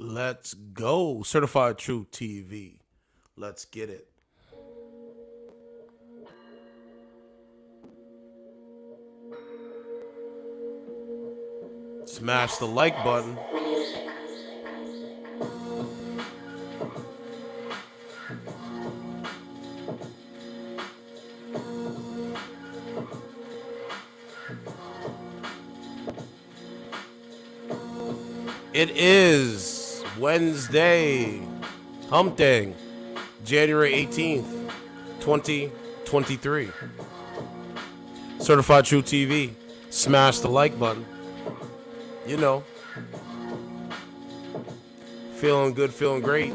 Let's go. Certified True TV. Let's get it. Smash the like button. It is Wednesday, Hump Day, January 18th, 2023. Certified True TV. Smash the like button. You know, feeling good, feeling great.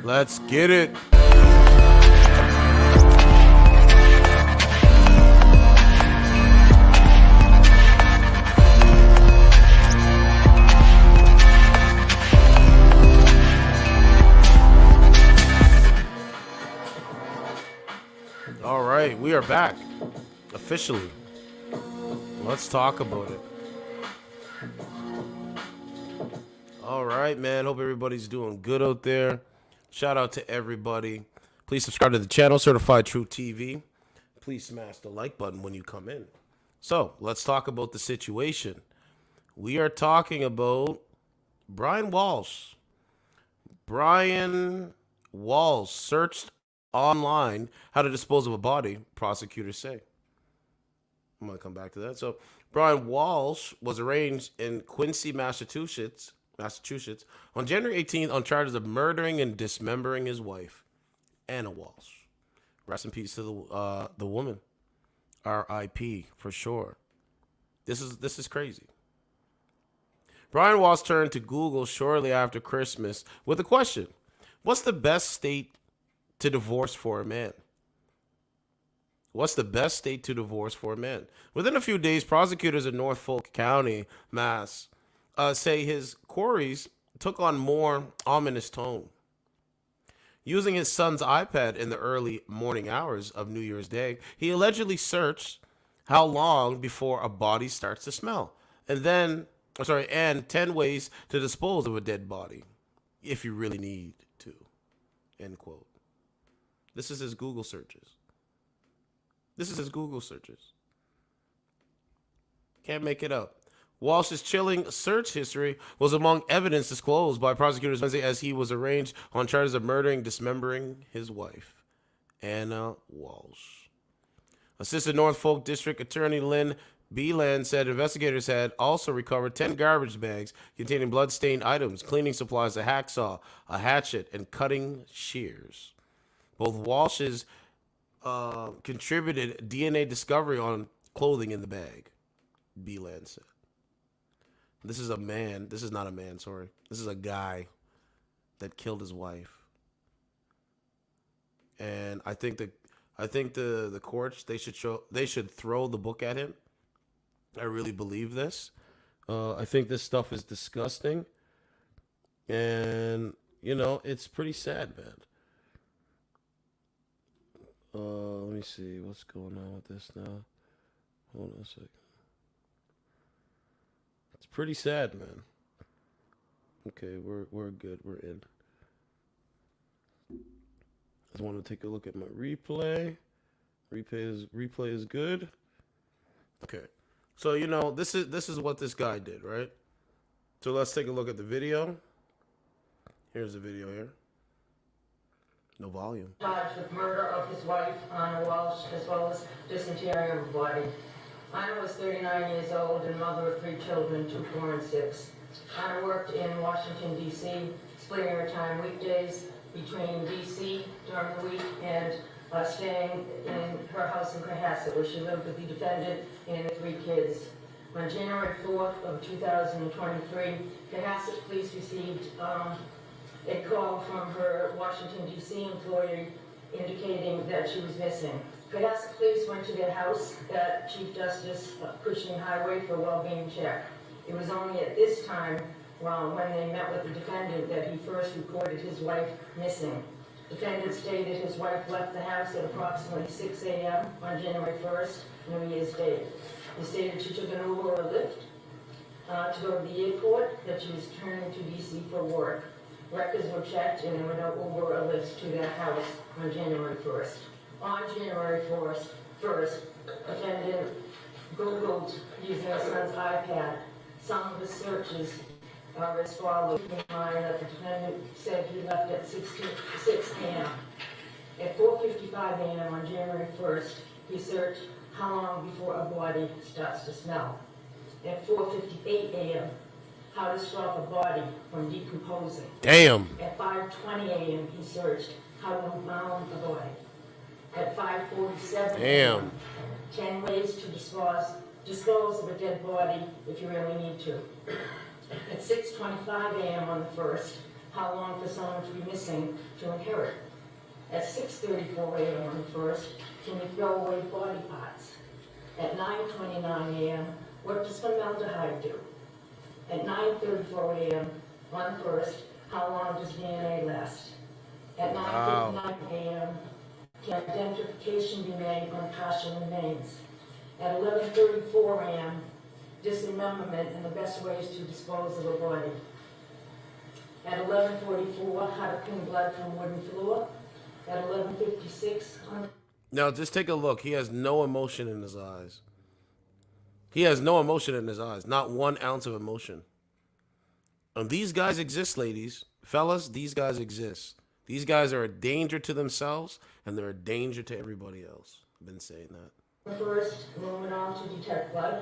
Let's get it. All right, we are back officially. Let's talk about it. All right, man. Hope everybody's doing good out there. Shout out to everybody. Please subscribe to the channel, Certified True TV. Please smash the like button when you come in. So, let's talk about the situation. We are talking about Brian Walshe. Brian Walshe searched online how to dispose of a body, prosecutors say. I'm going to come back to that. So, Brian Walshe was arraigned in Quincy, Massachusetts on January 18th on charges of murdering and dismembering his wife, Anna Walshe. Rest in peace to the woman. R.I.P. for sure. This is crazy. Brian Walshe turned to Google shortly after Christmas with a question: what's the best state to divorce for a man? What's the best state to divorce for a man? Within a few days, prosecutors in Norfolk County, Mass, say his queries took on more ominous tone. Using his son's iPad in the early morning hours of New Year's Day, he allegedly searched how long before a body starts to smell, and 10 ways to dispose of a dead body, if you really need to. End quote. This is his Google searches. Can't make it up. Walsh's chilling search history was among evidence disclosed by prosecutors Wednesday as he was arraigned on charges of murdering, dismembering his wife, Anna Walshe. Assistant Norfolk District Attorney Lynn Beeland said investigators had also recovered 10 garbage bags containing blood-stained items, cleaning supplies, a hacksaw, a hatchet, and cutting shears. Both Walshes contributed DNA discovery on clothing in the bag, Beeland said. This is a man. This is not a man, sorry. This is a guy that killed his wife. And I think the courts, they should throw the book at him. I really believe this. I think this stuff is disgusting. And, it's pretty sad, man. Let me see what's going on with this now. Hold on a second. It's pretty sad, man. Okay, we're good. We're in. I just want to take a look at my replay. Replay is good. Okay. So, this is what this guy did, right? So let's take a look at the video. Here's the video here. No volume. Charged with murder of his wife, Anna Walshe, as well as dysentery of the body. Anna was 39 years old and mother of 3 children, 2, 4, and 6. Anna worked in Washington, D.C., splitting her time weekdays between D.C. during the week and staying in her house in Cohasset, where she lived with the defendant and 3 kids. On January 4th of 2023, Cohasset police received a call from her Washington, D.C. employee indicating that she was missing. Cohasset police went to their house at Chief Justice Cushing Highway for a well-being check. It was only at this time, when they met with the defendant, that he first reported his wife missing. Defendant stated his wife left the house at approximately 6 a.m. on January 1st, New Year's Day. He stated she took an Uber or a Lyft to go to the airport, that she was returning to D.C. for work. Records were checked and there were no Uber or Lyfts to their house on January 1st. On January 1st, defendant Googled using her son's iPad. Some of the searches are as follows. Keep in mind that the defendant said he left at 6 a.m. At 4:55 a.m. on January 1st, he searched how long before a body starts to smell. At 4:58 a.m., how to stop a body from decomposing. Damn. At 5:20 a.m., he searched how to mound a body. At 5:47 a.m., 10 ways to dispose of a dead body if you really need to. At 6:25 a.m. on the 1st, how long for someone to be missing to inherit. At 6:34 a.m. on the 1st, can you throw away body parts? At 9:29 a.m., what does formaldehyde do? At 9:34 a.m. on the 1st, how long does DNA last? At 9:59 a.m., can identification be made on partial remains? At 11:34 a.m., dismemberment and the best ways to dispose of a body. At 11:44, how to clean blood from wooden floor. At 11:56, Now, just take a look. He has no emotion in his eyes. He has no emotion in his eyes. Not 1 ounce of emotion. And these guys exist, ladies. Fellas, these guys exist. These guys are a danger to themselves, and they're a danger to everybody else. I've been saying that. First, moving on to detect blood.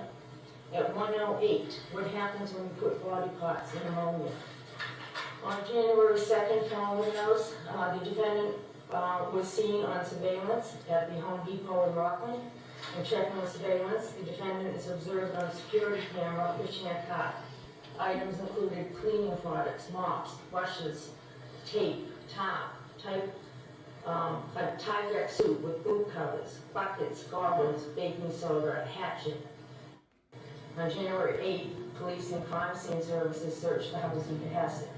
At 1:08, what happens when you put body parts in ammonia? On January 2nd, following those, the defendant was seen on surveillance at the Home Depot in Rockland. In checking the surveillance, the defendant is observed on a security camera fishing a car. Items included cleaning products, mops, brushes, tape, top, a Tyvek suit with boot covers, buckets, goggles, baking soda, a hatchet. On January 8th, police and crime scene services searched the house in Cohasset.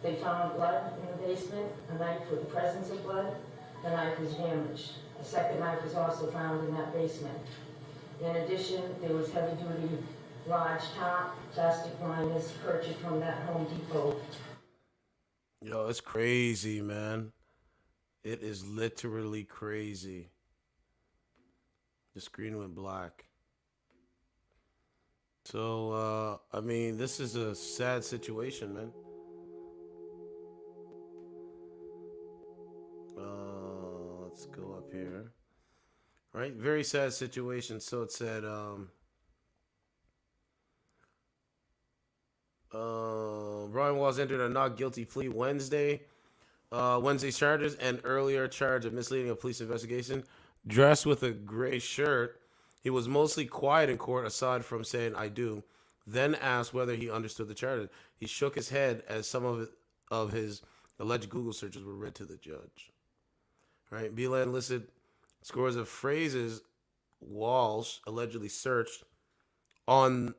They found blood in the basement, a knife with the presence of blood. The knife was damaged. A second knife was also found in that basement. In addition, there was heavy-duty large top, plastic liners purchased from that Home Depot. Yo, it's crazy, man. It is literally crazy. The screen went black. So, I mean, this is a sad situation, man. Let's go up here. Right? Very sad situation. So it said, Brian Walls entered a not guilty plea Wednesday's charges and earlier charge of misleading a police investigation. Dressed with a gray shirt, he was mostly quiet in court aside from saying "I do," then asked whether he understood the charges. He shook his head as some of his alleged Google searches were read to the judge. Right? Beelan listed scores of phrases Walsh allegedly searched online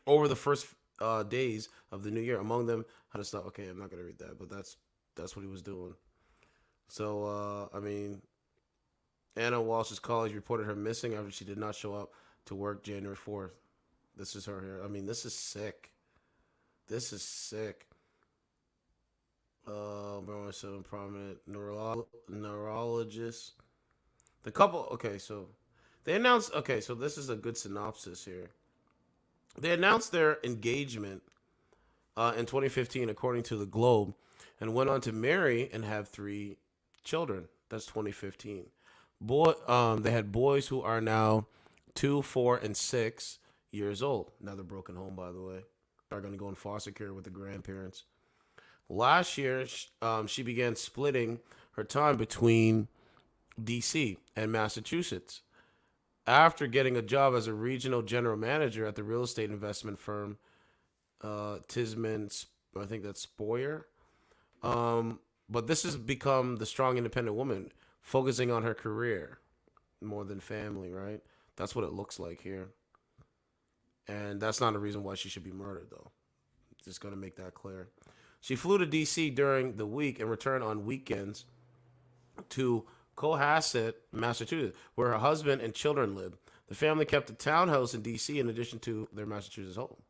over the first days of the new year. Among them, how to stop. Okay, I'm not gonna read that, but that's what he was doing. So I mean, Anna Walsh's college reported her missing after she did not show up to work January 4th. This is her here. I mean, this is sick. This is sick. Some prominent neurologist. The couple. Okay, so they announced. Okay, so this is a good synopsis here. They announced their engagement in 2015, according to the Globe, and went on to marry and have 3 children. That's 2015. They had boys who are now 2, 4, and 6 years old. Another broken home, by the way. Are going to go in foster care with the grandparents. Last year, she began splitting her time between D.C. and Massachusetts after getting a job as a regional general manager at the real estate investment firm Tisman, I think that's Spoyer. But this has become the strong, independent woman, focusing on her career more than family, right? That's what it looks like here. And that's not a reason why she should be murdered, though. Just going to make that clear. She flew to D.C. during the week and returned on weekends to Cohasset, Massachusetts, where her husband and children live. The family kept a townhouse in D.C. in addition to their Massachusetts home.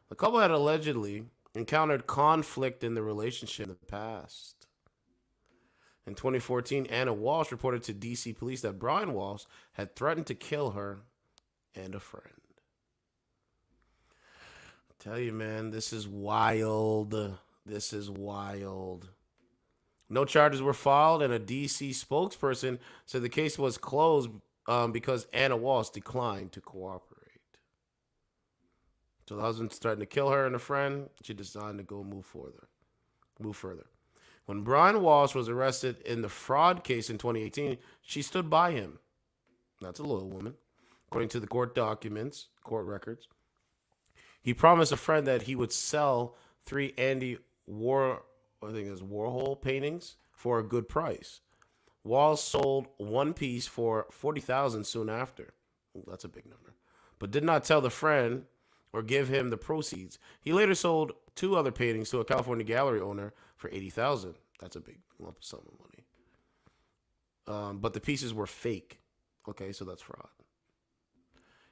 The couple had allegedly encountered conflict in the relationship in the past. In 2014, Anna Walsh reported to D.C. police that Brian Walsh had threatened to kill her and a friend. I tell you, man, this is wild. This is wild. No charges were filed, and a D.C. spokesperson said the case was closed because Anna Walsh declined to cooperate. So the husband's threatened to kill her and a friend. She decided to go move further. When Brian Walsh was arrested in the fraud case in 2018, she stood by him. That's a loyal woman. According to the court documents, court records, he promised a friend that he would sell 3 Warhol paintings for a good price. Walsh sold one piece for $40,000 soon after. Ooh, that's a big number. But did not tell the friend or give him the proceeds. He later sold 2 other paintings to a California gallery owner for $80,000. That's a big lump of sum of money. But the pieces were fake. Okay, so that's fraud.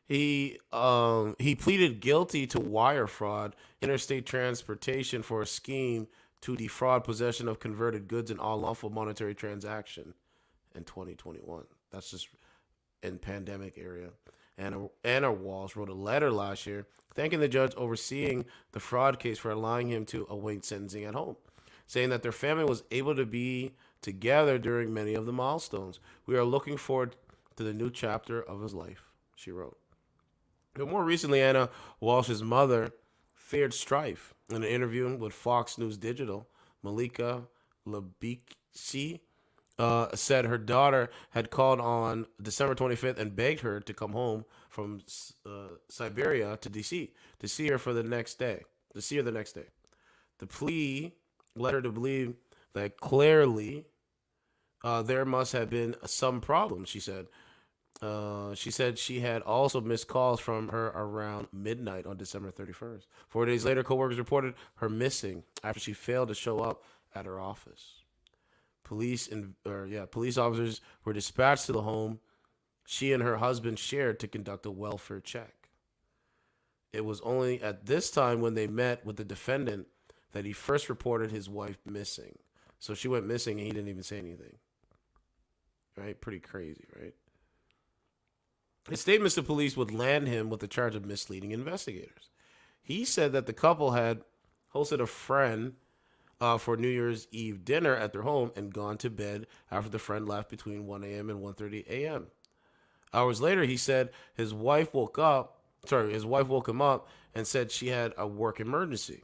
He pleaded guilty to wire fraud, interstate transportation for a scheme to defraud possession of converted goods and all lawful monetary transaction in 2021. That's just in pandemic area. Anna Walsh wrote a letter last year thanking the judge overseeing the fraud case for allowing him to await sentencing at home, saying that their family was able to be together during many of the milestones. We are looking forward to the new chapter of his life, she wrote. But more recently, Anna Walsh's mother feared strife. In an interview with Fox News Digital, Malika Labiksi said her daughter had called on December 25th and begged her to come home from Siberia to D.C. to see her the next day. The plea led her to believe that clearly there must have been some problem, she said. She said she had also missed calls from her around midnight on December 31st. 4 days later, coworkers reported her missing after she failed to show up at her office. Police officers were dispatched to the home she and her husband shared to conduct a welfare check. It was only at this time when they met with the defendant that he first reported his wife missing. So she went missing and he didn't even say anything. Right? Pretty crazy, right? His statements to police would land him with the charge of misleading investigators. He said that the couple had hosted a friend for New Year's Eve dinner at their home and gone to bed after the friend left between 1 a.m. and 1:30 a.m. Hours later, he said his wife woke him up and said she had a work emergency.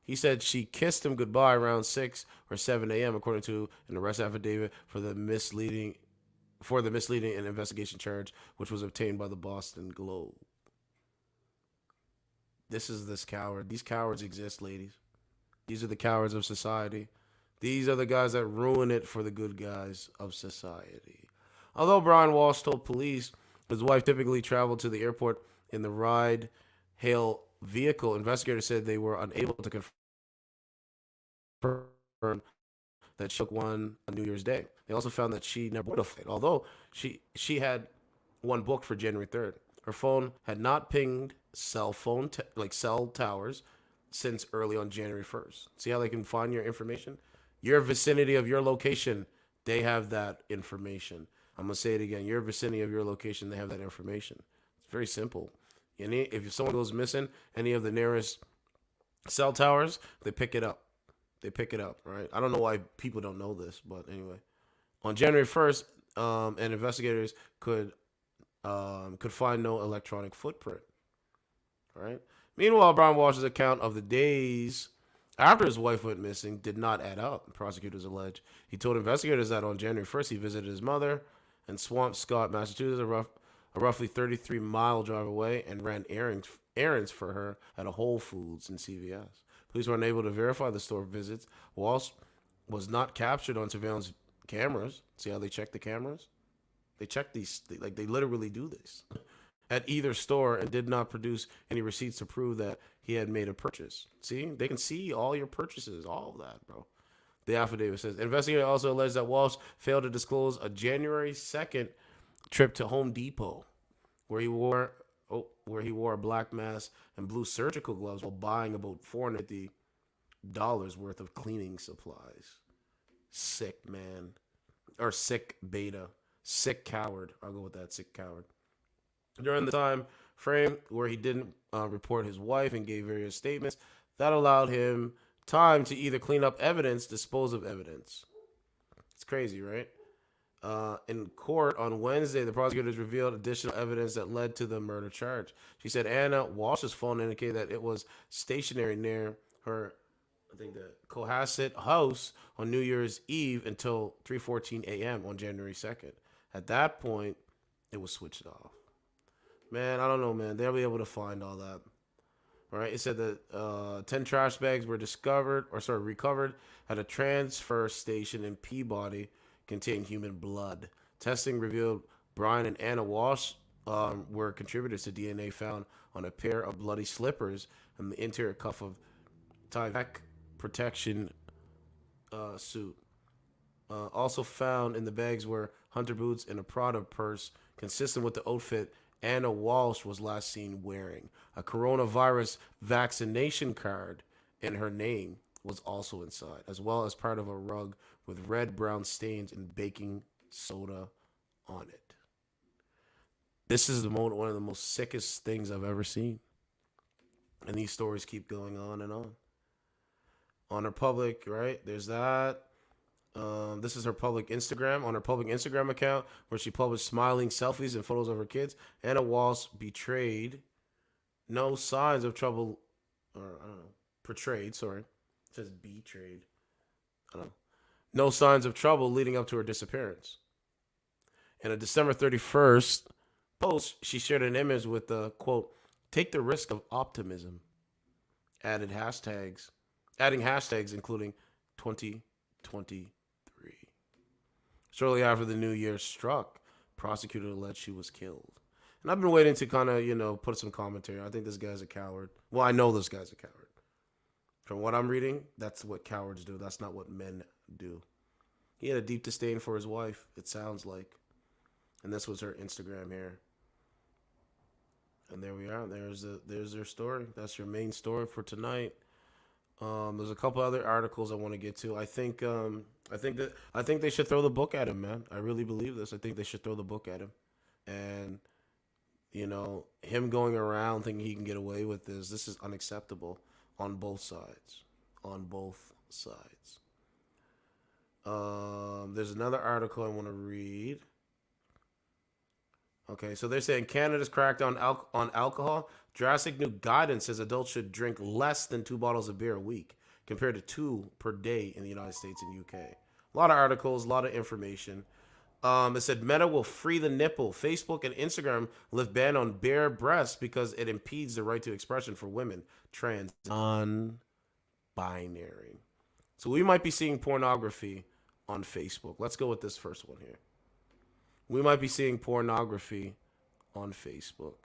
He said she kissed him goodbye around 6 or 7 a.m., according to an arrest affidavit for the misleading and investigation charge, which was obtained by the Boston Globe. This coward. These cowards exist, ladies. These are the cowards of society. These are the guys that ruin it for the good guys of society. Although Brian Walsh told police his wife typically traveled to the airport in the ride-hail vehicle, investigators said they were unable to confirm that she took one on New Year's Day. They also found that she never booked a flight, although she had one booked for January 3rd. Her phone had not pinged cell towers since early on January 1st. See how they can find your information? Your vicinity of your location, they have that information. I'm going to say it again. Your vicinity of your location, they have that information. It's very simple. If someone goes missing, any of the nearest cell towers, they pick it up. Right? I don't know why people don't know this, but anyway. On January 1st, and investigators could find no electronic footprint. All right. Meanwhile, Brian Walsh's account of the days after his wife went missing did not add up, prosecutors allege. He told investigators that on January 1st, he visited his mother in Swampscott, Massachusetts, a roughly 33-mile drive away, and ran errands for her at a Whole Foods and CVS. Police were unable to verify the store visits. Walsh was not captured on surveillance cameras. See how they check the cameras? They check these, they literally do this at either store, and did not produce any receipts to prove that he had made a purchase. See, they can see all your purchases, all of that, bro. The affidavit says investigators also alleged that Walsh failed to disclose a January 2nd trip to Home Depot, where he wore a black mask and blue surgical gloves while buying about $450 worth of cleaning supplies. Sick man, or sick beta, sick coward. I'll go with that, sick coward. During the time frame where he didn't report his wife and gave various statements, that allowed him time to either clean up evidence, dispose of evidence. It's crazy, right? In court on Wednesday, the prosecutors revealed additional evidence that led to the murder charge. She said Anna Walsh's phone indicated that it was stationary near her, I think, the Cohasset house on New Year's Eve until 3:14 a.m. on January 2nd. At that point, it was switched off. Man, I don't know, man. They'll be able to find all that. All right. It said that 10 trash bags were recovered at a transfer station in Peabody containing human blood. Testing revealed Brian and Anna Walsh were contributors to DNA found on a pair of bloody slippers and the interior cuff of Tyvek protection suit. Also found in the bags were hunter boots and a Prada purse consistent with the outfit Anna Walsh was last seen wearing. A coronavirus vaccination card in her name was also inside, as well as part of a rug with red-brown stains and baking soda on it. This is one of the most sickest things I've ever seen. And these stories keep going on and on. On her public, right? There's that. This is her public Instagram. On her public Instagram account, where she published smiling selfies and photos of her kids, Anna Walsh betrayed no signs of trouble, or I don't know, portrayed, sorry. It says betrayed. I don't know. No signs of trouble leading up to her disappearance. In a December 31st post, she shared an image with the quote, "Take the risk of optimism," adding hashtags including 2023. Shortly after the new year struck, prosecutor alleged she was killed. And I've been waiting to kind of, put some commentary. I think this guy's a coward. Well, I know this guy's a coward. From what I'm reading, that's what cowards do. That's not what men do. He had a deep disdain for his wife, it sounds like. And this was her Instagram here. And there we are. There's their story. That's your main story for tonight. There's a couple other articles I want to get to. I think they should throw the book at him, man. I really believe this. I think they should throw the book at him, and him going around thinking he can get away with this. This is unacceptable on both sides. On both sides. There's another article I want to read. Okay, so they're saying Canada's crackdown on alcohol. Drastic new guidance says adults should drink less than 2 bottles of beer a week, compared to 2 per day in the United States and UK. A lot of articles, a lot of information. It said Meta will free the nipple. Facebook and Instagram lift ban on bare breasts because it impedes the right to expression for women, trans, non-binary. So we might be seeing pornography on Facebook. Let's go with this first one here. We might be seeing pornography on Facebook.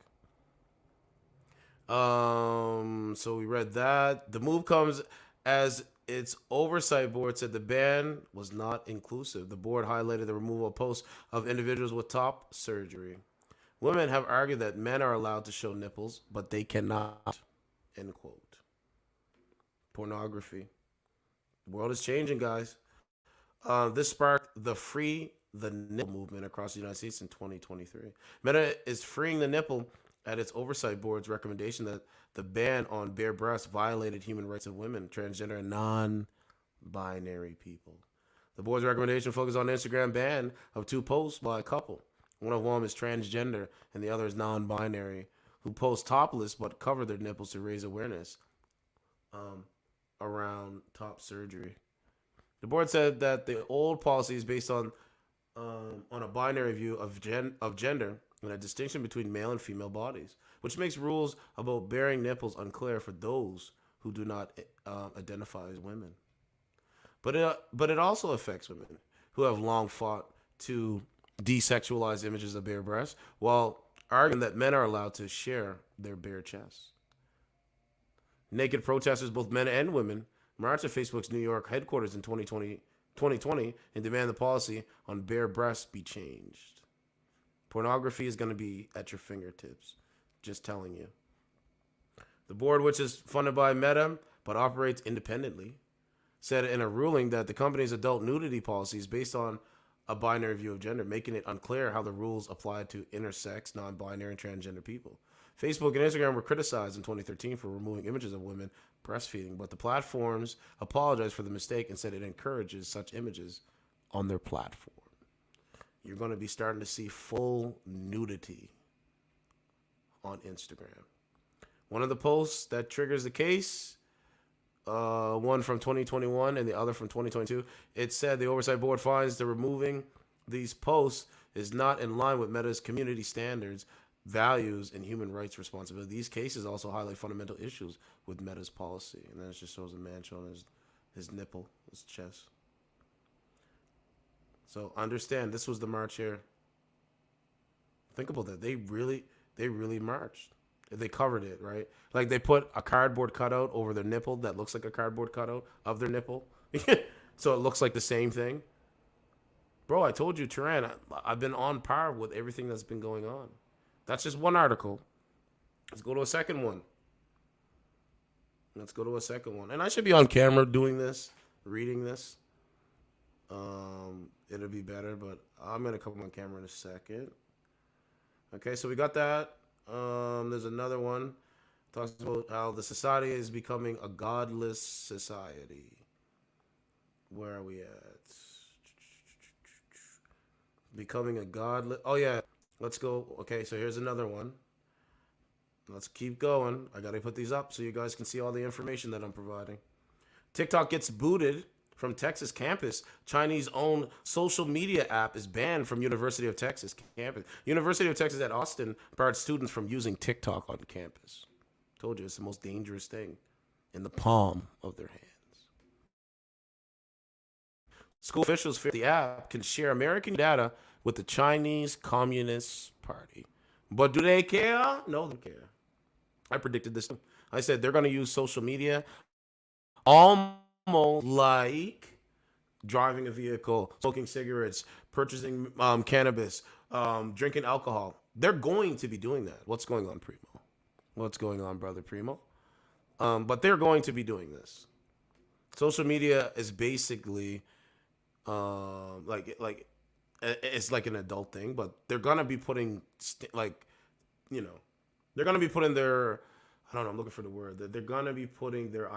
So we read that. The move comes as its oversight board said the ban was not inclusive. The board highlighted the removal of posts of individuals with top surgery. Women have argued that men are allowed to show nipples, but they cannot. End quote. Pornography. The world is changing, guys. This sparked the Free the Nipple movement across the United States in 2023. Meta is freeing the nipple at its oversight board's recommendation that the ban on bare breasts violated human rights of women, transgender, and non-binary people. The board's recommendation focuses on the Instagram ban of 2 posts by a couple. One of them is transgender and the other is non-binary, who post topless but cover their nipples to raise awareness um, around top surgery. The board said that the old policy is based on a binary view of gender and a distinction between male and female bodies, which makes rules about bearing nipples unclear for those who do not identify as women. But it also affects women who have long fought to desexualize images of bare breasts, while arguing that men are allowed to share their bare chests. Naked protesters, both men and women, marched at Facebook's New York headquarters in 2020 and demand the policy on bare breasts be changed. Pornography is going to be at your fingertips. Just telling you. The board, which is funded by Meta but operates independently, said in a ruling that the company's adult nudity policy is based on a binary view of gender, making it unclear how the rules apply to intersex, non-binary, and transgender people. Facebook and Instagram were criticized in 2013 for removing images of women breastfeeding, but the platforms apologized for the mistake and said it encourages such images on their platform. You're going to be starting to see full nudity on Instagram. One of the posts that triggers the case, one from 2021 and the other from 2022, it said the oversight board finds that removing these posts is not in line with Meta's community standards, values, and human rights responsibility. These cases also highlight fundamental issues with Meta's policy. And then it just shows a man showing his nipple, his chest. So understand, this was the march here. Think about that. They really marched. They covered it, right? Like they put a cardboard cutout over their nipple that looks like a cardboard cutout of their nipple. So it looks like the same thing. Bro, I told you, Turan, I've been on par with everything that's been going on. That's just one article. Let's go to a second one. And I should be on camera doing this, reading this. It'll be better, but I'm going to come on camera in a second. Okay, so we got that. There's another one. Talks about how the society is becoming a godless society. Where are we at? Becoming a godless... Oh, yeah. Let's go. Okay, so here's another one. Let's keep going. I got to put these up so you guys can see all the information that I'm providing. TikTok gets booted from Texas campus. Chinese-owned social media app is banned from University of Texas campus. University of Texas at Austin barred students from using TikTok on campus. Told you, it's the most dangerous thing in the palm of their hands. School officials fear the app can share American data with the Chinese Communist Party. But do they care? No, they care. I predicted this. I said they're going to use social media almost like driving a vehicle, smoking cigarettes, purchasing cannabis, drinking alcohol. They're going to be doing that. What's going on, Primo? What's going on, brother Primo? But they're going to be doing this. Social media is basically like it's like an adult thing, but they're gonna be putting they're gonna be putting their, I don't know, I'm looking for the word. They're gonna be putting their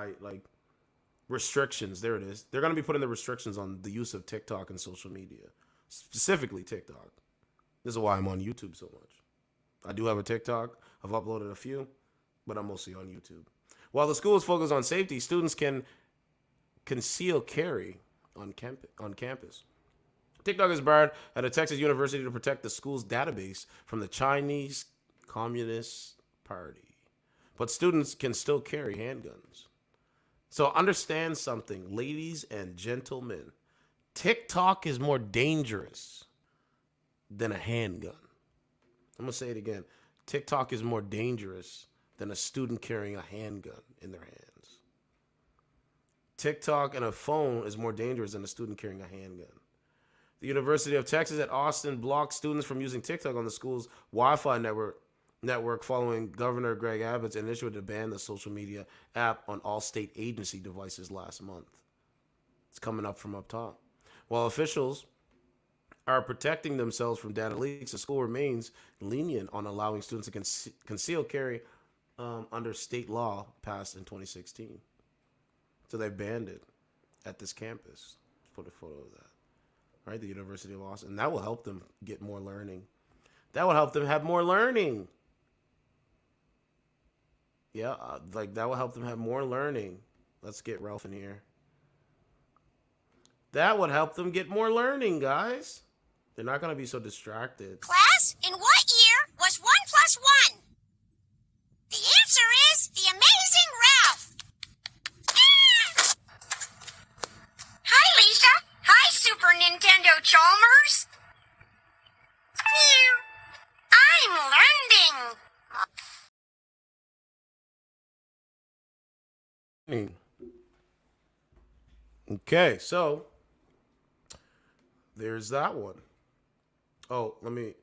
restrictions. There it is. They're gonna be putting the restrictions on the use of TikTok and social media, specifically TikTok. This is why I'm on YouTube so much. I do have a TikTok. I've uploaded a few, but I'm mostly on YouTube. While the school is focused on safety, students can conceal carry on campus. TikTok is barred at a Texas university to protect the school's database from the Chinese Communist Party. But students can still carry handguns. So understand something, ladies and gentlemen. TikTok is more dangerous than a handgun. I'm going to say it again. TikTok is more dangerous than a student carrying a handgun in their hands. TikTok and a phone is more dangerous than a student carrying a handgun. The University of Texas at Austin blocked students from using TikTok on the school's Wi-Fi network following Governor Greg Abbott's initiative to ban the social media app on all state agency devices last month. It's coming up from up top. While officials are protecting themselves from data leaks, the school remains lenient on allowing students to conceal carry under state law passed in 2016. So they banned it at this campus. Put a photo of that. Right, the University of Austin. And that will help them get more learning. That will help them have more learning. Yeah, like that will help them have more learning. Let's get Ralph in here. That would help them get more learning, guys. They're not going to be so distracted. Class, in what year was 1 plus 1? The answer is the amazing Ralph. Ah! Hi, Lisa. Hi, Super Nintendo Chalmers. Phew. I'm learning. Okay, so there's that one. Oh, it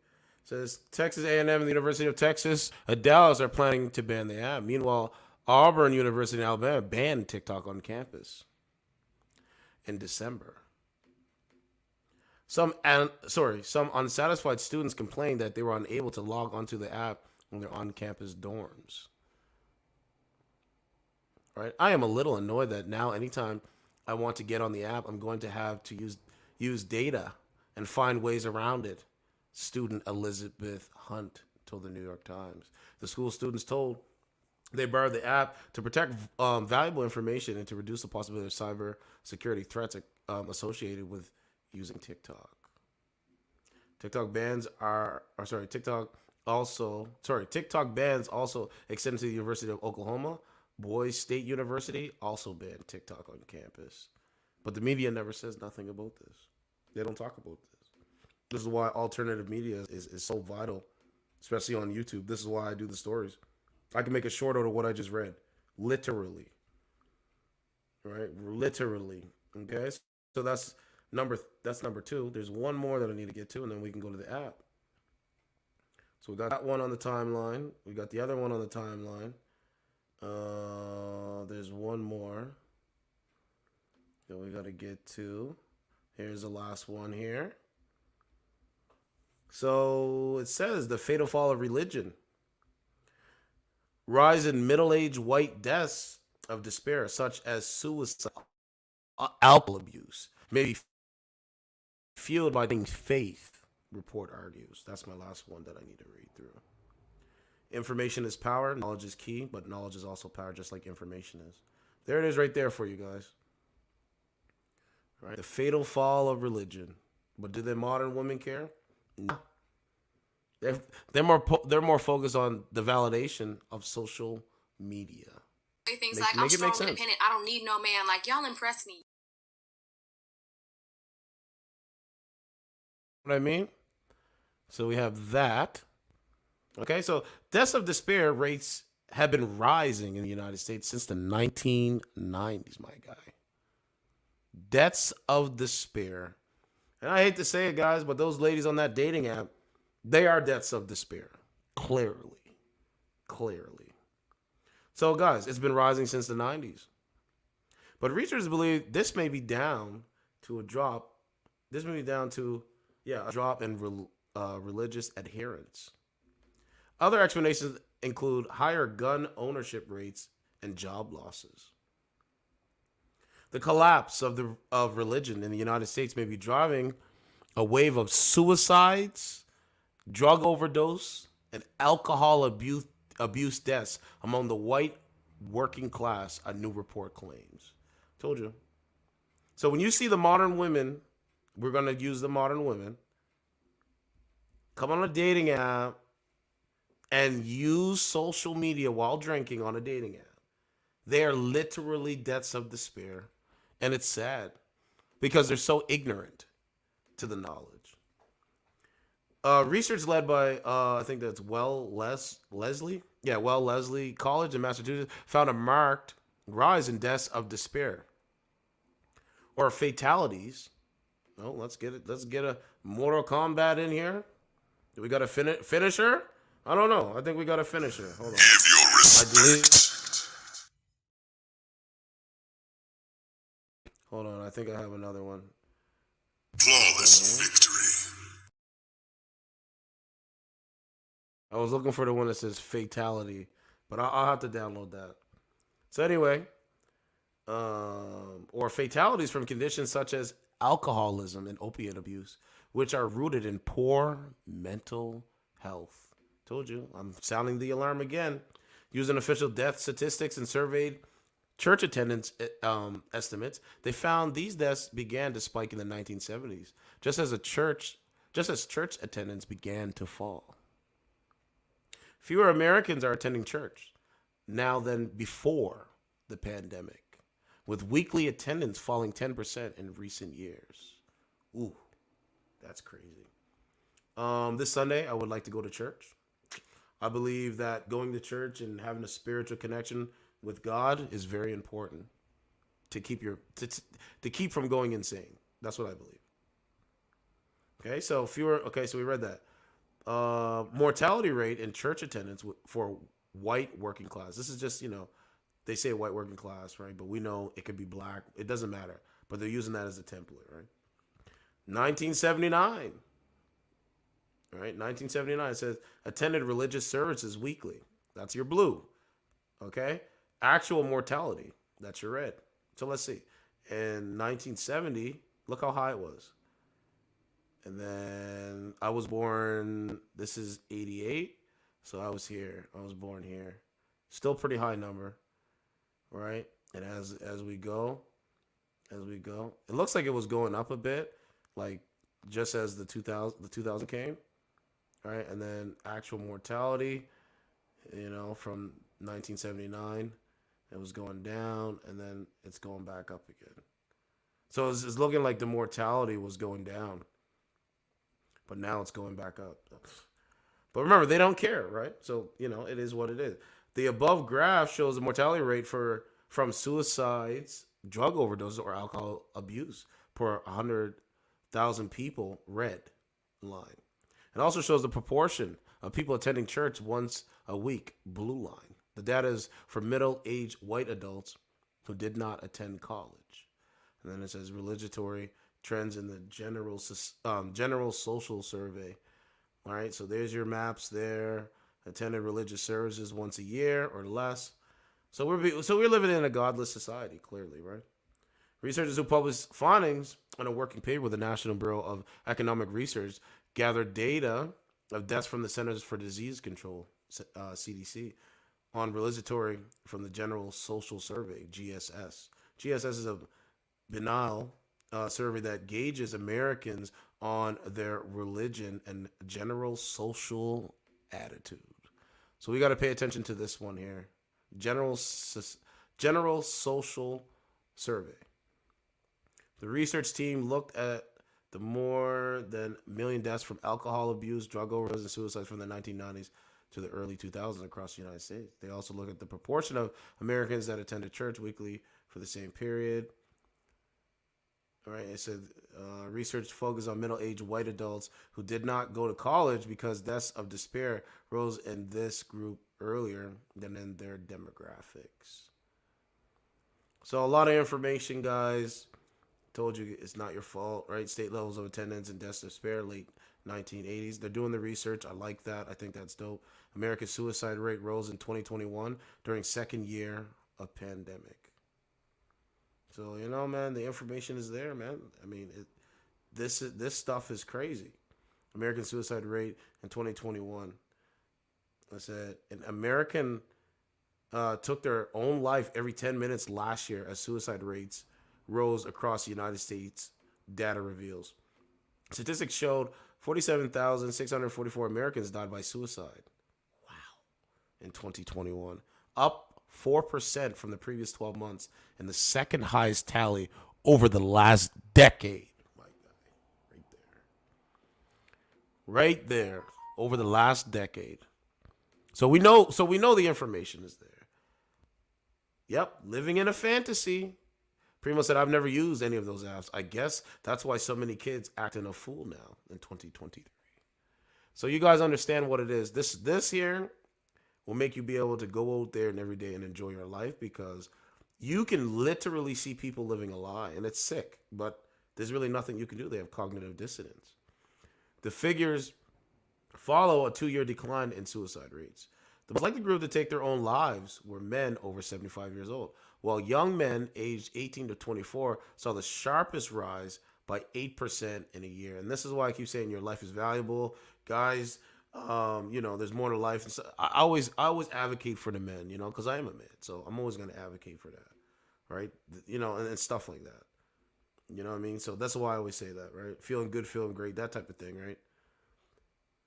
says Texas A&M and the University of Texas at Dallas are planning to ban the app. Meanwhile, Auburn University in Alabama banned TikTok on campus in December. Some unsatisfied students complained that they were unable to log onto the app when they're on campus dorms. Right? I am a little annoyed that now anytime I want to get on the app, I'm going to have to use data and find ways around it. Student Elizabeth Hunt told the New York Times. The school students told they borrowed the app to protect valuable information and to reduce the possibility of cyber security threats associated with using TikTok. TikTok bans also extended to the University of Oklahoma. Boise State University also banned TikTok on campus. But the media never says nothing about this. They don't talk about this. This is why alternative media is so vital, especially on YouTube. This is why I do the stories. I can make a short out of what I just read. Literally. Right? Literally. Okay? So that's number 2. There's one more that I need to get to, and then we can go to the app. So we got that one on the timeline. We got the other one on the timeline. There's one more that we got to get to. Here's the last one here. So it says the fatal fall of religion. Rise in middle-aged white deaths of despair, such as suicide, alcohol abuse, may be fueled by faith, report argues. That's my last one that I need to read through. Information is power. Knowledge is key, but knowledge is also power, just like information is. There it is right there for you guys. Right? The fatal fall of religion. But do the modern women care? No. They're more focused on the validation of social media. Things like I'm strong, independent. I don't need no man. Like y'all impress me. What I mean? So we have that. Okay, so deaths of despair rates have been rising in the United States since the 1990s, my guy. Deaths of despair. And I hate to say it, guys, but those ladies on that dating app, they are deaths of despair. Clearly. So, guys, it's been rising since the 90s. But researchers believe this may be down to a drop. This may be down to, a drop in religious adherence. Other explanations include higher gun ownership rates and job losses. The collapse of religion in the United States may be driving a wave of suicides, drug overdose, and alcohol abuse deaths among the white working class, a new report claims. Told you. So when you see the modern women, we're going to use the modern women, come on a dating app and use social media while drinking on a dating app. They are literally deaths of despair. And it's sad because they're so ignorant to the knowledge. Research led by, I think that's Wellesley College in Massachusetts found a marked rise in deaths of despair or fatalities. Oh, let's get it. Let's get a Mortal Kombat in here. Do we got a finisher? I don't know. I think we got a finisher. Hold on. Give your respect. Hold on. I think I have another one. Flawless victory. I was looking for the one that says fatality, but I'll have to download that. So anyway, or fatalities from conditions such as alcoholism and opiate abuse, which are rooted in poor mental health. Told you, I'm sounding the alarm again. Using official death statistics and surveyed church attendance estimates, they found these deaths began to spike in the 1970s, just as church attendance began to fall. Fewer Americans are attending church now than before the pandemic, with weekly attendance falling 10% in recent years. Ooh, that's crazy. This Sunday, I would like to go to church. I believe that going to church and having a spiritual connection with God is very important to keep to keep from going insane. That's what I believe. Okay, so we read that. Mortality rate in church attendance for white working class. This is just, they say white working class, right? But we know it could be black. It doesn't matter. But they're using that as a template, right? 1979. All right, 1979 says attended religious services weekly. That's your blue. Okay? Actual mortality. That's your red. So let's see. In 1970, look how high it was. And then I was born, this is 88. So I was born here. Still pretty high number, right? And as we go, it looks like it was going up a bit, like just as the 2000 came, right? And then actual mortality, from 1979, it was going down, and then it's going back up again. So it's looking like the mortality was going down, but now it's going back up. But remember, they don't care, right? So, it is what it is. The above graph shows the mortality rate from suicides, drug overdoses, or alcohol abuse per 100,000 people, red line. It also shows the proportion of people attending church once a week, blue line. The data is for middle-aged white adults who did not attend college. And then it says religatory trends in the general social survey. All right, so there's your maps there. Attended religious services once a year or less. So we're living in a godless society, clearly, right? Researchers who published findings on a working paper with the National Bureau of Economic Research gathered data of deaths from the Centers for Disease Control, CDC, on religatory from the General Social Survey, GSS. GSS is a banal survey that gauges Americans on their religion and general social attitude. So we got to pay attention to this one here. General Social Survey. The research team looked at the more than a million deaths from alcohol abuse, drug overdose, and suicides from the 1990s to the early 2000s across the United States. They also looked at the proportion of Americans that attended church weekly for the same period. All right, it said research focused on middle-aged white adults who did not go to college because deaths of despair rose in this group earlier than in their demographics. So a lot of information, guys. Told you it's not your fault, right? State levels of attendance and deaths of despair, late 1980s. They're doing the research. I like that. I think that's dope. America's suicide rate rose in 2021 during second year of pandemic. So, man, the information is there, man. I mean, this stuff is crazy. American suicide rate in 2021. I said an American took their own life every 10 minutes last year as suicide rates rose across the United States, data reveals. Statistics showed 47,644 Americans died by suicide. Wow. In 2021. Up 4% from the previous 12 months and the second highest tally over the last decade. My God, right there. Right there, over the last decade. So we know the information is there. Yep, living in a fantasy. Primo said, I've never used any of those apps. I guess that's why so many kids acting a fool now in 2023. So you guys understand what it is. This here will make you be able to go out there and every day and enjoy your life, because you can literally see people living a lie, and it's sick, but there's really nothing you can do. They have cognitive dissonance. The figures follow a 2-year decline in suicide rates. The most likely group to take their own lives were men over 75 years old, while young men aged 18 to 24 saw the sharpest rise by 8% in a year. And this is why I keep saying your life is valuable. Guys, There's more to life. And so I always advocate for the men, because I am a man, so I'm always gonna advocate for that, right? And stuff like that. You know what I mean? So that's why I always say that, right? Feeling good, feeling great, that type of thing, right?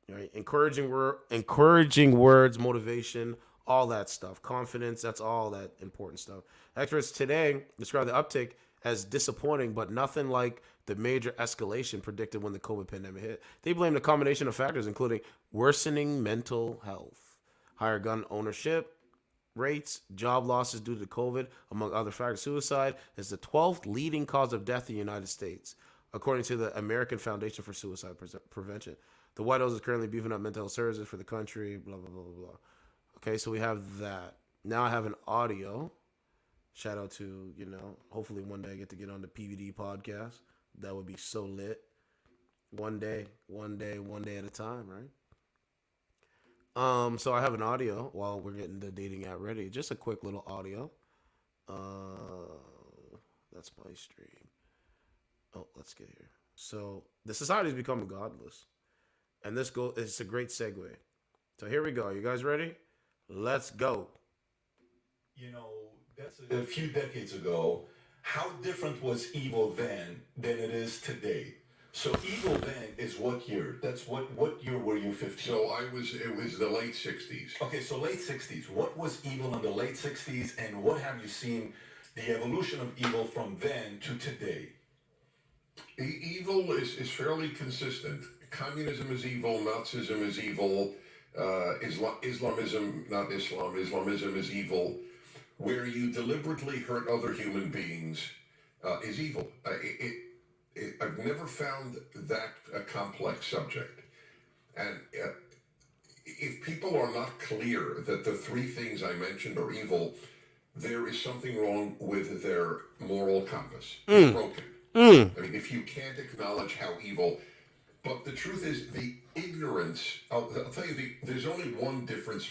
Right? Encouraging words, motivation, all that stuff, confidence. That's all that important stuff. Experts today describe the uptick as disappointing, but nothing like the major escalation predicted when the COVID pandemic hit. They blame the combination of factors, including worsening mental health, higher gun ownership rates, job losses due to COVID, among other factors. Suicide is the 12th leading cause of death in the United States, according to the American Foundation for Suicide Prevention. The White House is currently beefing up mental health services for the country, blah, blah, blah, blah, blah. Okay, so we have that. Now I have an audio. Shout out to, hopefully one day I get to get on the PVD podcast. That would be so lit. One day at a time, right? So I have an audio while we're getting the dating app ready. Just a quick little audio. That's my stream. Oh, let's get here. So the society is becoming godless. And it's a great segue. So here we go. You guys ready? Let's go. That's a few decades ago. How different was evil then than it is today? So evil then is what year? That's what year were you 15? So it was the late 60s. Okay, so late 60s. What was evil in the late 60s, and what have you seen the evolution of evil from then to today? Evil is fairly consistent. Communism is evil, Nazism is evil, Islamism, not Islam, Islamism is evil. Where you deliberately hurt other human beings is evil. I've never found that a complex subject. And if people are not clear that the three things I mentioned are evil, there is something wrong with their moral compass. It's broken. I mean, if you can't acknowledge how evil, but the truth is the ignorance, I'll tell you, there's only one difference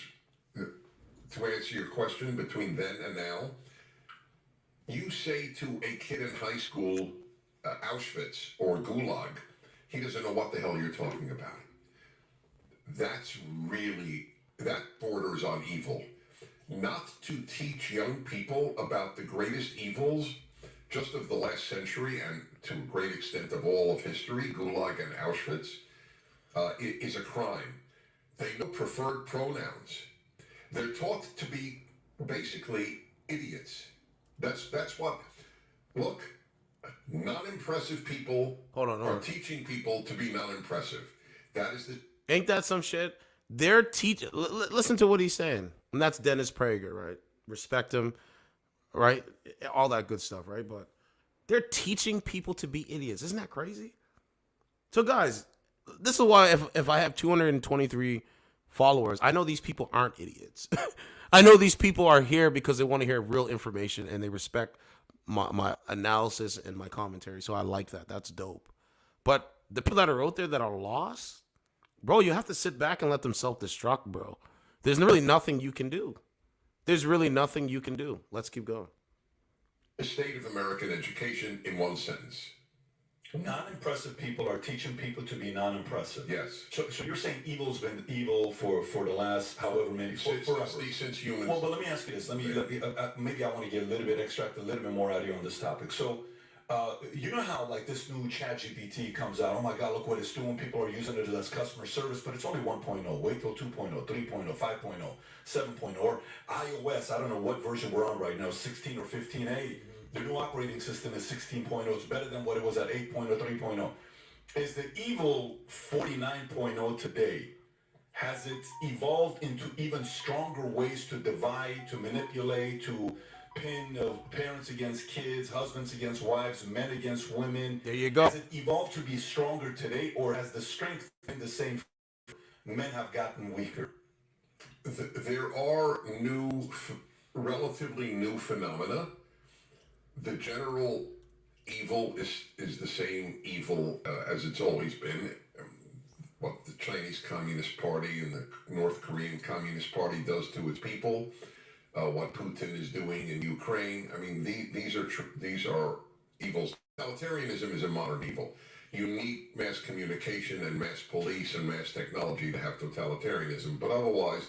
to answer your question between then and now. You say to a kid in high school, Auschwitz or Gulag, he doesn't know what the hell you're talking about. That borders on evil. Not to teach young people about the greatest evils just of the last century and to a great extent of all of history, Gulag and Auschwitz, is a crime. They know preferred pronouns. They're taught to be basically idiots. That's what, look, non-impressive people are teaching people to be non-impressive. That is the... Ain't that some shit? They're teaching... Listen to what he's saying. And that's Dennis Prager, right? Respect him, right? All that good stuff, right? But they're teaching people to be idiots. Isn't that crazy? So, guys, this is why if I have 223 followers, I know these people aren't idiots. I know these people are here because they want to hear real information and they respect my analysis and my commentary. So I like that. That's dope. But the people that are out there that are lost, bro, you have to sit back and let them self-destruct, bro. There's really nothing you can do. There's really nothing you can do. Let's keep going. The state of American education in one sentence. Non-impressive people are teaching people to be non-impressive. Yes. So you're saying evil's been evil for the last however many forever. Since humans. Well, but let me ask you this. Maybe I want to get a little bit extract a little bit more out of you on this topic. So, you know how like this new ChatGPT comes out? Oh my God, look what it's doing. People are using it as customer service, but it's only 1.0. Wait till 2.0, 3.0, 5.0, 7.0, or iOS. I don't know what version we're on right now, 16 or 15A. The new operating system is 16.0. It's better than what it was at 8.0, 3.0. Is the evil 49.0 today? Has it evolved into even stronger ways to divide, to manipulate, to pin parents against kids, husbands against wives, men against women? There you go. Has it evolved to be stronger today, or has the strength been the same? Men have gotten weaker. There are relatively new phenomena. The general evil is the same evil as it's always been. What the Chinese Communist Party and the North Korean Communist Party does to its people, what Putin is doing in Ukraine. I mean, these are evils. Totalitarianism is a modern evil. You need mass communication and mass police and mass technology to have totalitarianism. But otherwise,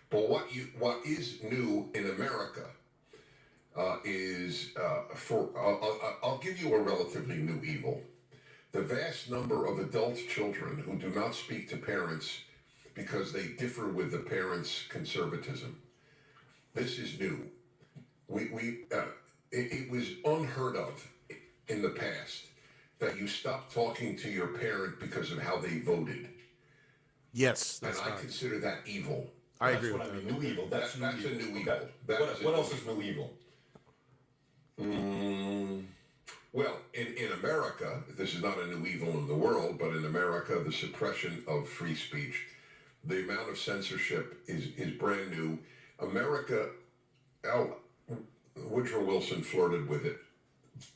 what is new in America I'll give you a relatively new evil. The vast number of adult children who do not speak to parents because they differ with the parents' conservatism. This is new. It was unheard of in the past that you stop talking to your parent because of how they voted. Yes, And that's I right. consider that evil. I That's agree what with I that. mean. New evil. That's That's a new evil. Okay. What else is new evil? Well, in America, this is not a new evil in the world, but in America, the suppression of free speech, the amount of censorship is brand new. America, Woodrow Wilson flirted with it,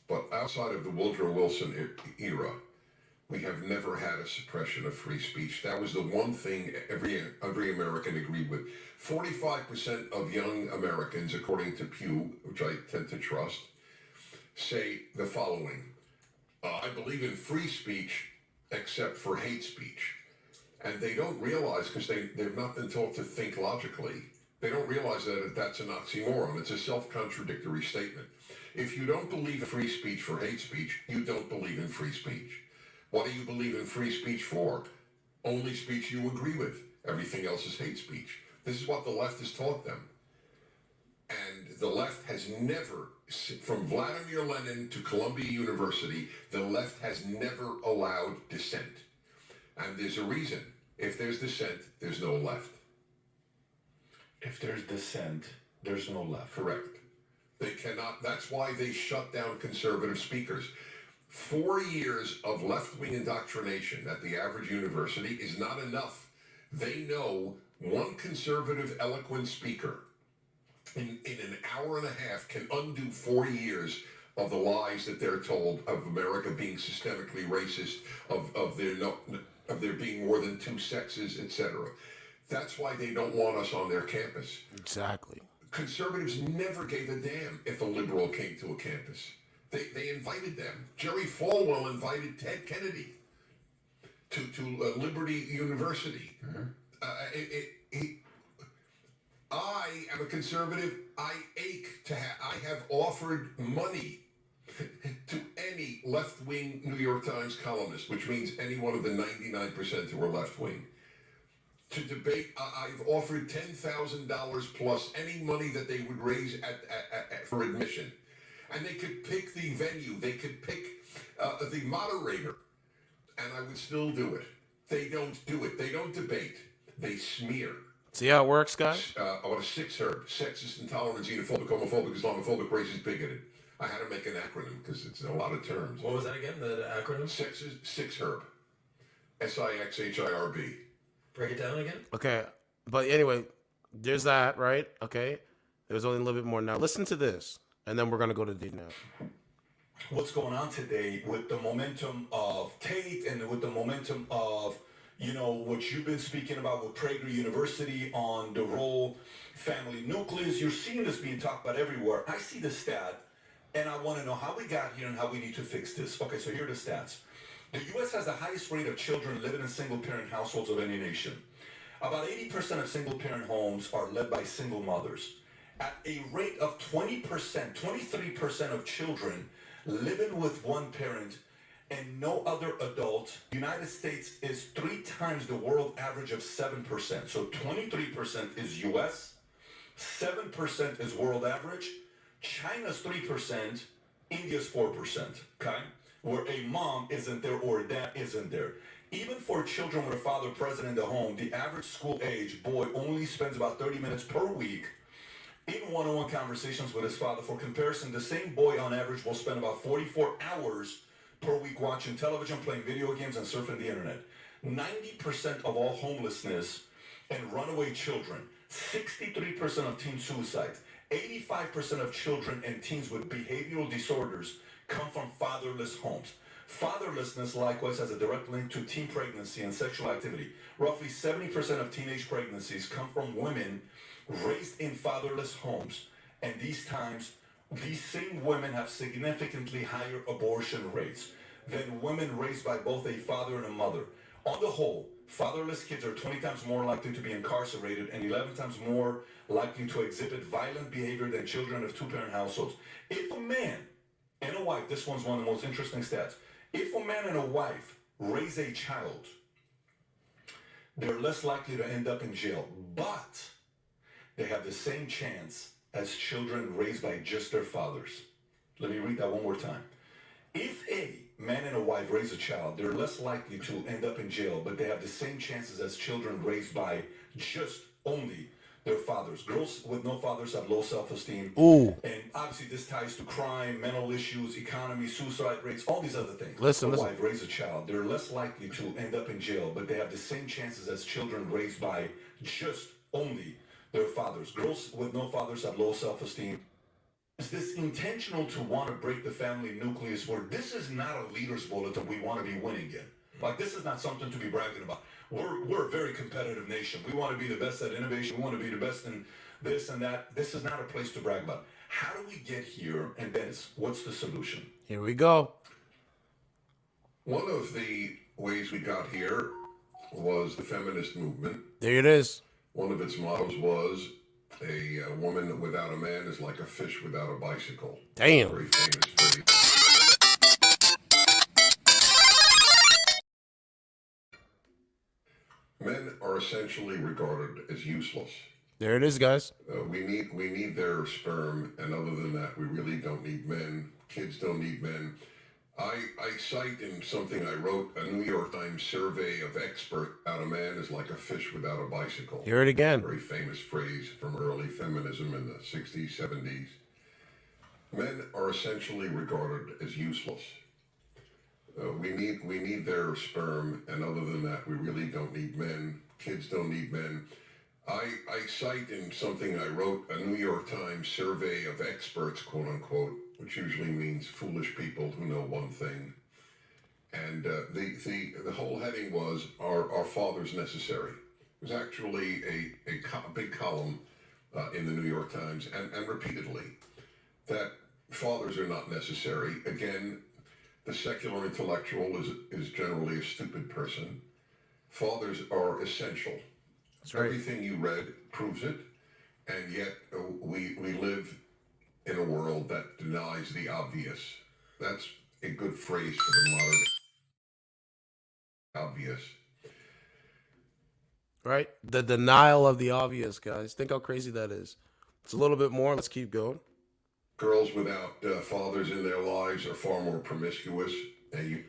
but outside of the Woodrow Wilson era, we have never had a suppression of free speech. That was the one thing every American agreed with. 45% of young Americans, according to Pew, which I tend to trust, say the following. I believe in free speech except for hate speech. And they don't realize, because they've not been taught to think logically, they don't realize that that's an oxymoron. It's a self-contradictory statement. If you don't believe in free speech for hate speech, you don't believe in free speech. What do you believe in free speech for? Only speech you agree with. Everything else is hate speech. This is what the left has taught them. And the left has never, from Vladimir Lenin to Columbia University, the left has never allowed dissent. And there's a reason. If there's dissent, there's no left. If there's dissent, there's no left. Correct. They cannot, that's why they shut down conservative speakers. 4 years of left-wing indoctrination at the average university is not enough. They know one conservative, eloquent speaker in an hour and a half can undo 4 years of the lies that they're told of America being systemically racist, of there being more than two sexes, etc. That's why they don't want us on their campus. Exactly. Conservatives never gave a damn if a liberal came to a campus. They invited them. Jerry Falwell invited Ted Kennedy to Liberty University. I am a conservative. I ache to have. I have offered money to any left-wing New York Times columnist, which means any one of the 99% who are left-wing, to debate. I've offered $10,000 plus any money that they would raise for admission. And they could pick the venue. They could pick the moderator. And I would still do it. They don't do it. They don't debate. They smear. See how it works, guys? What a six herb. Sexist, intolerant, xenophobic, homophobic, Islamophobic, racist, bigoted. I had to make an acronym because it's a lot of terms. What was that again, the acronym? Sexist, six herb. SIXHIRB. Break it down again? Okay. But anyway, there's that, right? Okay. There's only a little bit more now. Listen to this, and then we're going to go to the now. What's going on today with the momentum of Tate and with the momentum of, you know, what you've been speaking about with Prager University on the role family nucleus. You're seeing this being talked about everywhere. I see the stat, and I want to know how we got here and how we need to fix this. Okay, so here are the stats. The U.S. has the highest rate of children living in single-parent households of any nation. About 80% of single-parent homes are led by single mothers. At a rate of 20%, 23% of children living with one parent and no other adult. The United States is 3 times the world average of 7%. So 23% is US, 7% is world average, China's 3%, India's 4%, okay? Where a mom isn't there or a dad isn't there. Even for children with a father present in the home, the average school age boy only spends about 30 minutes per week in one-on-one conversations with his father. For comparison, the same boy on average will spend about 44 hours per week watching television, playing video games, and surfing the internet. 90% of all homelessness and runaway children, 63% of teen suicides, 85% of children and teens with behavioral disorders come from fatherless homes. Fatherlessness likewise has a direct link to teen pregnancy and sexual activity. Roughly 70% of teenage pregnancies come from women raised in fatherless homes. And these same women have significantly higher abortion rates. than women raised by both a father and a mother. On the whole, fatherless kids are 20 times more likely to be incarcerated and 11 times more likely to exhibit violent behavior than children of two-parent households. If a man and a wife, this one's one of the most interesting stats, if a man and a wife raise a child, they're less likely to end up in jail, but they have the same chance as children raised by just their fathers. Let me read that one more time. If a man and a wife raise a child, they're less likely to end up in jail, but they have the same chances as children raised by just only their fathers. Girls with no fathers have low self-esteem. Ooh. And obviously this ties to crime, mental issues, economy, suicide rates, all these other things. Listen. If a wife raise a child, they're less likely to end up in jail, but they have the same chances as children raised by just only their fathers. Girls with no fathers have low self-esteem. Is this intentional to want to break the family nucleus where this is not a leader's bulletin we want to be winning in? Like, this is not something to be bragging about. We're a very competitive nation. We want to be the best at innovation. We want to be the best in this and that. This is not a place to brag about. How do we get here? And Dennis, what's the solution? Here we go. One of the ways we got here was the feminist movement. There it is. One of its mottos was, a woman without a man is like a fish without a bicycle. Damn. Very famous phrase. Men are essentially regarded as useless. There it is, guys. We need their sperm, and other than that, we really don't need men. Kids don't need men. I cite in something I wrote, a New York Times survey of experts, about a man is like a fish without a bicycle. Hear it again. Very famous phrase from early feminism in the 60s, 70s. Men are essentially regarded as useless. We need their sperm, and other than that, we really don't need men. Kids don't need men. I cite in something I wrote, a New York Times survey of experts, quote unquote, which usually means foolish people who know one thing. And the whole heading was, are fathers necessary? It was actually a big column in the New York Times, and repeatedly, that fathers are not necessary. Again, the secular intellectual is generally a stupid person. Fathers are essential. That's right. Everything you read proves it, and yet we live in a world that denies the obvious. That's a good phrase for the modern obvious. Right? The denial of the obvious, guys. Think how crazy that is. It's a little bit more. Let's keep going. Girls without fathers in their lives are far more promiscuous. And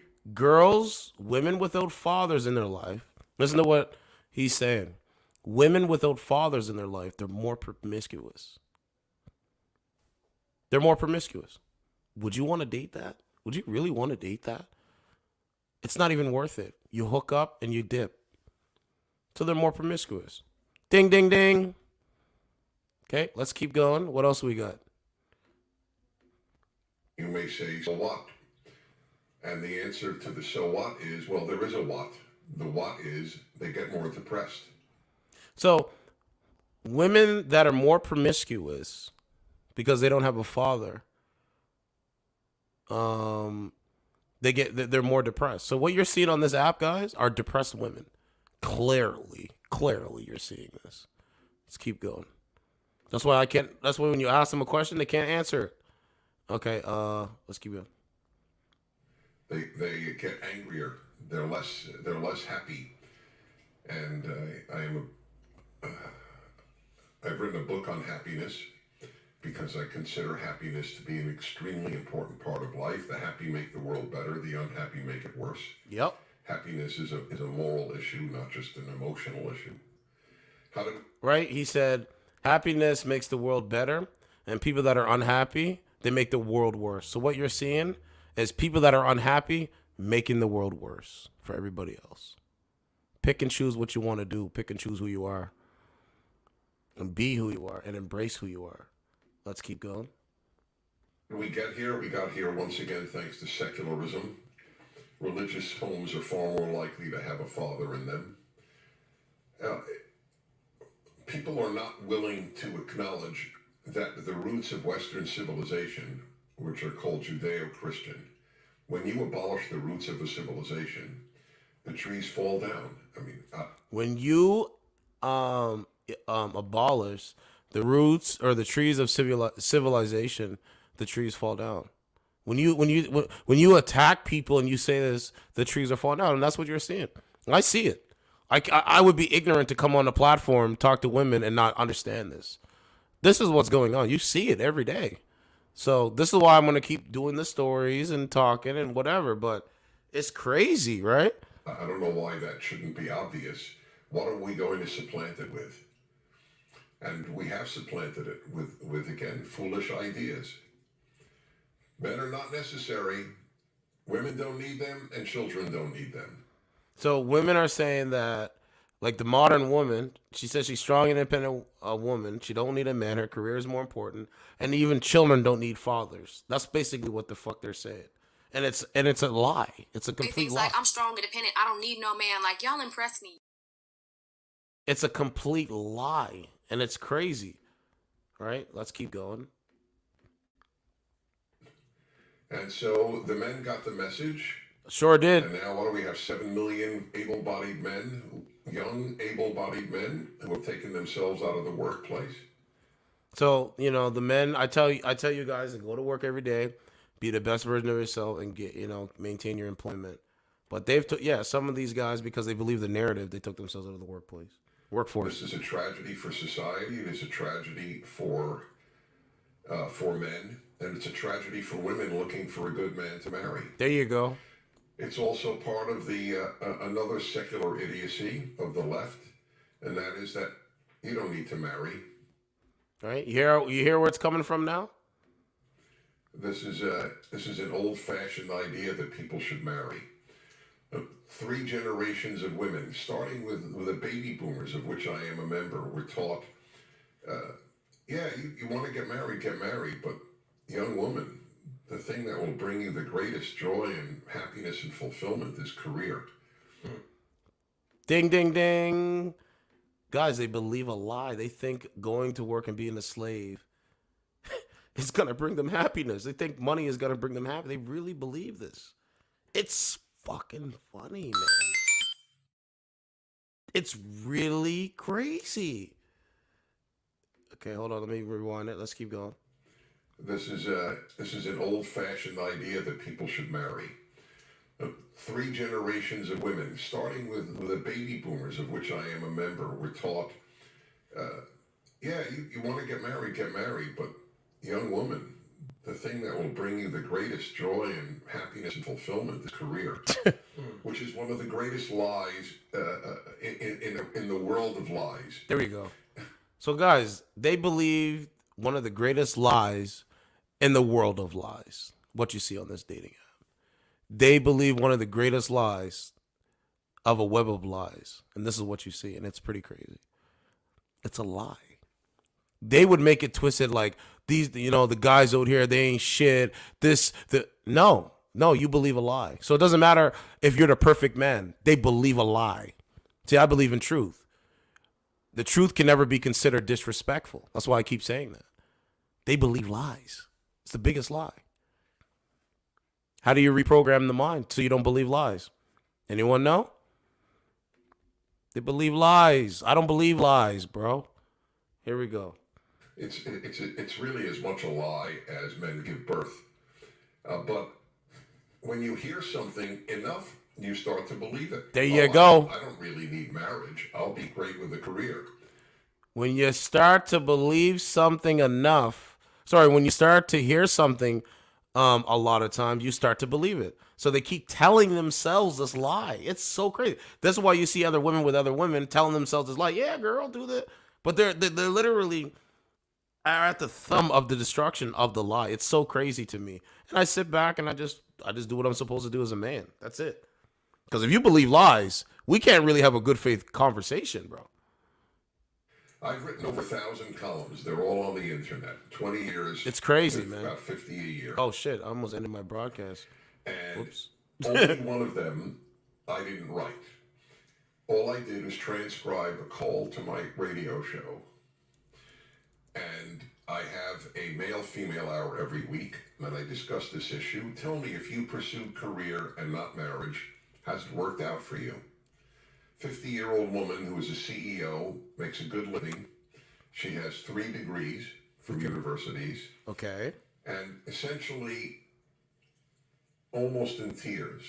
Women without fathers in their life. Listen to what he's saying. Women without fathers in their life, they're more promiscuous. They're more promiscuous. Would you want to date that? Would you really want to date that? It's not even worth it. You hook up and you dip. So they're more promiscuous. Ding, ding, ding. Okay, let's keep going. What else we got? you may say, so what? And the answer to the so what is, well, there is a what. The what is they get more depressed. So women that are more promiscuous because they don't have a father, they're more depressed. So what you're seeing on this app, guys, are depressed women. Clearly you're seeing this. Let's keep going. That's why when you ask them a question, they can't answer it. Okay, let's keep going. They get angrier. They're less happy. And I've written a book on happiness because I consider happiness to be an extremely important part of life. The happy make the world better. The unhappy make it worse. Yep. Happiness is a moral issue, not just an emotional issue. Right? He said happiness makes the world better, and people that are unhappy, they make the world worse. So what you're seeing is people that are unhappy making the world worse for everybody else. Pick and choose what you want to do. Pick and choose who you are. And be who you are and embrace who you are. Let's keep going. We got here once again thanks to secularism. Religious homes are far more likely to have a father in them. People are not willing to acknowledge that the roots of Western civilization, which are called Judeo-Christian, When you abolish the roots of a civilization, the trees fall down. I mean, When you abolish the roots or the trees of civilization, the trees fall down. When you attack people and you say this, the trees are falling down, and that's what you're seeing. I see it. I would be ignorant to come on the platform, talk to women, and not understand this. This is what's going on. You see it every day. So this is why I'm gonna keep doing the stories and talking and whatever. But it's crazy, right? I don't know why that shouldn't be obvious. What are we going to supplant it with? And we have supplanted it with again, foolish ideas. Men are not necessary. Women don't need them, and children don't need them. So women are saying that, like the modern woman, she says she's strong, independent woman. She don't need a man. Her career is more important, and even children don't need fathers. That's basically what the fuck they're saying, and it's a lie. It's a They complete think lie. like I'm strong, independent. I don't need no man. Like y'all impress me. It's a complete lie, and it's crazy. Right? Let's keep going. And so the men got the message. Sure did. And now what do we have? 7 million able-bodied men, young able-bodied men who have taken themselves out of the workplace. So, the men, I tell you guys to go to work every day, be the best version of yourself, and get, maintain your employment. But some of these guys, because they believe the narrative, they took themselves out of the workforce. This is a tragedy for society. It is a tragedy for men, and it's a tragedy for women looking for a good man to marry. There you go. It's also part of the another secular idiocy of the left, and that is that you don't need to marry. Right? You hear where it's coming from now? This is an old-fashioned idea that people should marry. 3 generations of women, starting with the baby boomers, of which I am a member, were taught, you want to get married, but young woman, the thing that will bring you the greatest joy and happiness and fulfillment is career. Ding, ding, ding. Guys, they believe a lie. They think going to work and being a slave is going to bring them happiness. They think money is going to bring them happiness. They really believe this. It's fucking funny, man. It's really crazy. Okay, hold on. Let me rewind it. Let's keep going. This is an old-fashioned idea that people should marry. 3 generations of women, starting with the baby boomers, of which I am a member, were taught, you want to get married, but young woman, the thing that will bring you the greatest joy and happiness and fulfillment is career, which is one of the greatest lies in the world of lies. There we go. So, guys, they believe one of the greatest lies in the world of lies, what you see on this dating app. They believe one of the greatest lies of a web of lies. And this is what you see, and it's pretty crazy. It's a lie. They would make it twisted like these, the guys out here, they ain't shit. No, you believe a lie. So it doesn't matter if you're the perfect man. They believe a lie. See, I believe in truth. The truth can never be considered disrespectful. That's why I keep saying that. They believe lies. It's the biggest lie. How do you reprogram the mind so you don't believe lies? Anyone know? They believe lies. I don't believe lies, bro. Here we go. It's really as much a lie as men give birth. But when you hear something enough, you start to believe it. There you go. I don't really need marriage. I'll be great with a career. When you start to believe something enough, when you start to hear something a lot of times, you start to believe it. So they keep telling themselves this lie. It's so crazy. That's why you see other women with other women telling themselves this lie. Yeah, girl, do that. But they're literally are at the thumb of the destruction of the lie. It's so crazy to me. And I sit back and I just do what I'm supposed to do as a man. That's it. Because if you believe lies, we can't really have a good faith conversation, bro. I've written over 1,000 columns. They're all on the internet. 20 years. It's crazy, man. About 50 a year. Oh, shit. I almost ended my broadcast. And only one of them I didn't write. All I did was transcribe a call to my radio show. And I have a male-female hour every week, and I discuss this issue. Tell me, if you pursued career and not marriage, has it worked out for you? 50-year-old woman who is a CEO, makes a good living. She has 3 degrees from universities, Okay. and essentially, almost in tears,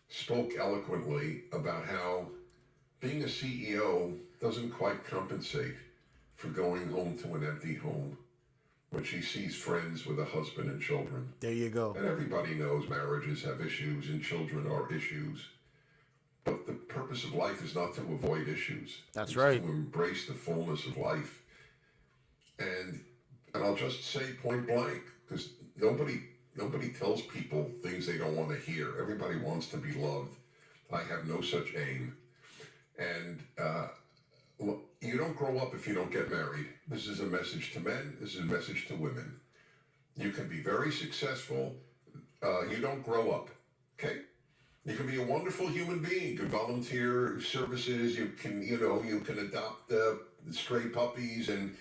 spoke eloquently about how being a CEO doesn't quite compensate for going home to an empty home when she sees friends with a husband and children. There you go. And everybody knows marriages have issues and children are issues. But the purpose of life is not to avoid issues. That's it's right. to embrace the fullness of life. And I'll just say point blank, because nobody tells people things they don't want to hear. Everybody wants to be loved. I have no such aim. And you don't grow up if you don't get married. This is a message to men. This is a message to women. You can be very successful. You don't grow up. Okay? You can be a wonderful human being. You can volunteer services. You can adopt stray puppies and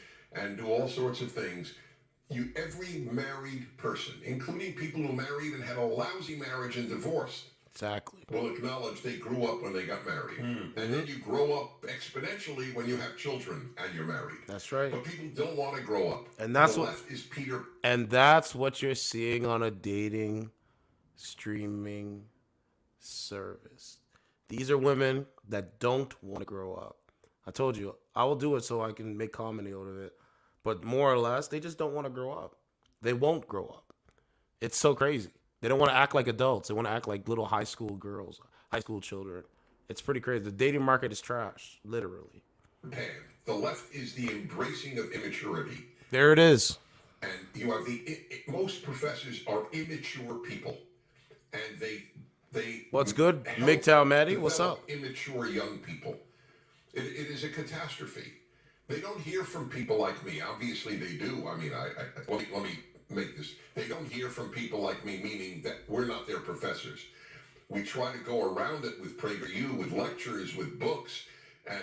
do all sorts of things. Every married person, including people who married and had a lousy marriage and divorced, Exactly. will acknowledge they grew up when they got married. And then you grow up exponentially when you have children and you're married. That's right. But people don't want to grow up. And that's the what left is Peter. And that's what you're seeing on a dating streaming service. These are women that don't want to grow up. I told you, I will do it so I can make comedy out of it. But more or less, they just don't want to grow up. They won't grow up. It's so crazy. They don't want to act like adults. They want to act like little high school girls, high school children. It's pretty crazy. The dating market is trash, literally. The left is the embracing of immaturity. There it is. And you have most professors are immature people. And they What's good? MGTOW Maddie, what's up? Immature young people. It is a catastrophe. They don't hear from people like me. Obviously they do. I mean, let me make this. They don't hear from people like me, meaning that we're not their professors. We try to go around it with PragerU, with lectures, with books, and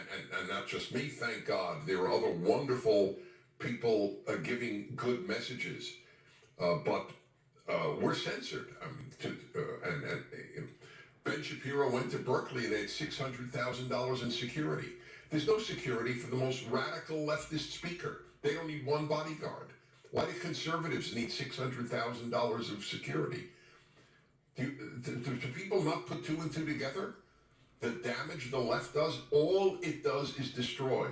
not just me, thank God. There are other wonderful people giving good messages, but we're censored. Ben Shapiro went to Berkeley. They had $600,000 in security. There's no security for the most radical leftist speaker. They don't need one bodyguard. Why do conservatives need $600,000 of security? Do people not put 2 and 2 together? The damage the left does, all it does is destroy.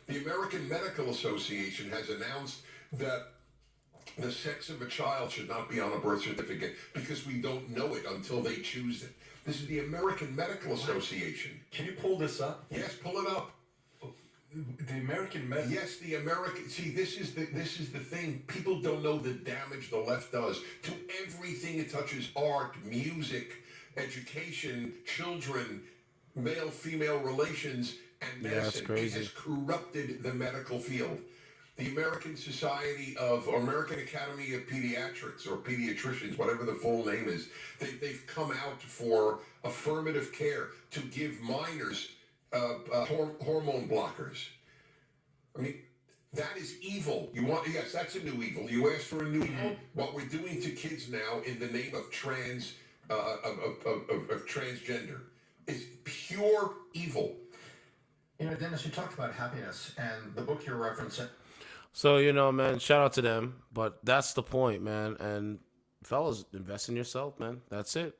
The American Medical Association has announced that the sex of a child should not be on a birth certificate because we don't know it until they choose it. This is the American Medical Association. Can you pull this up? Yes, pull it up. The American Medical. Yes, the American. See, this is the thing. People don't know the damage the left does to everything it touches: art, music, education, children, male-female relations, and medicine. Yeah, that's crazy. It has corrupted the medical field. The American Academy of Pediatrics, or pediatricians, whatever the full name is, they've come out for affirmative care to give minors hormone blockers. I mean, that is evil. Yes, that's a new evil. You asked for a new evil. What we're doing to kids now in the name of transgender is pure evil. You know, Dennis, you talked about happiness, and the book you're referencing. So, man, shout out to them. But that's the point, man. And fellas, invest in yourself, man. That's it.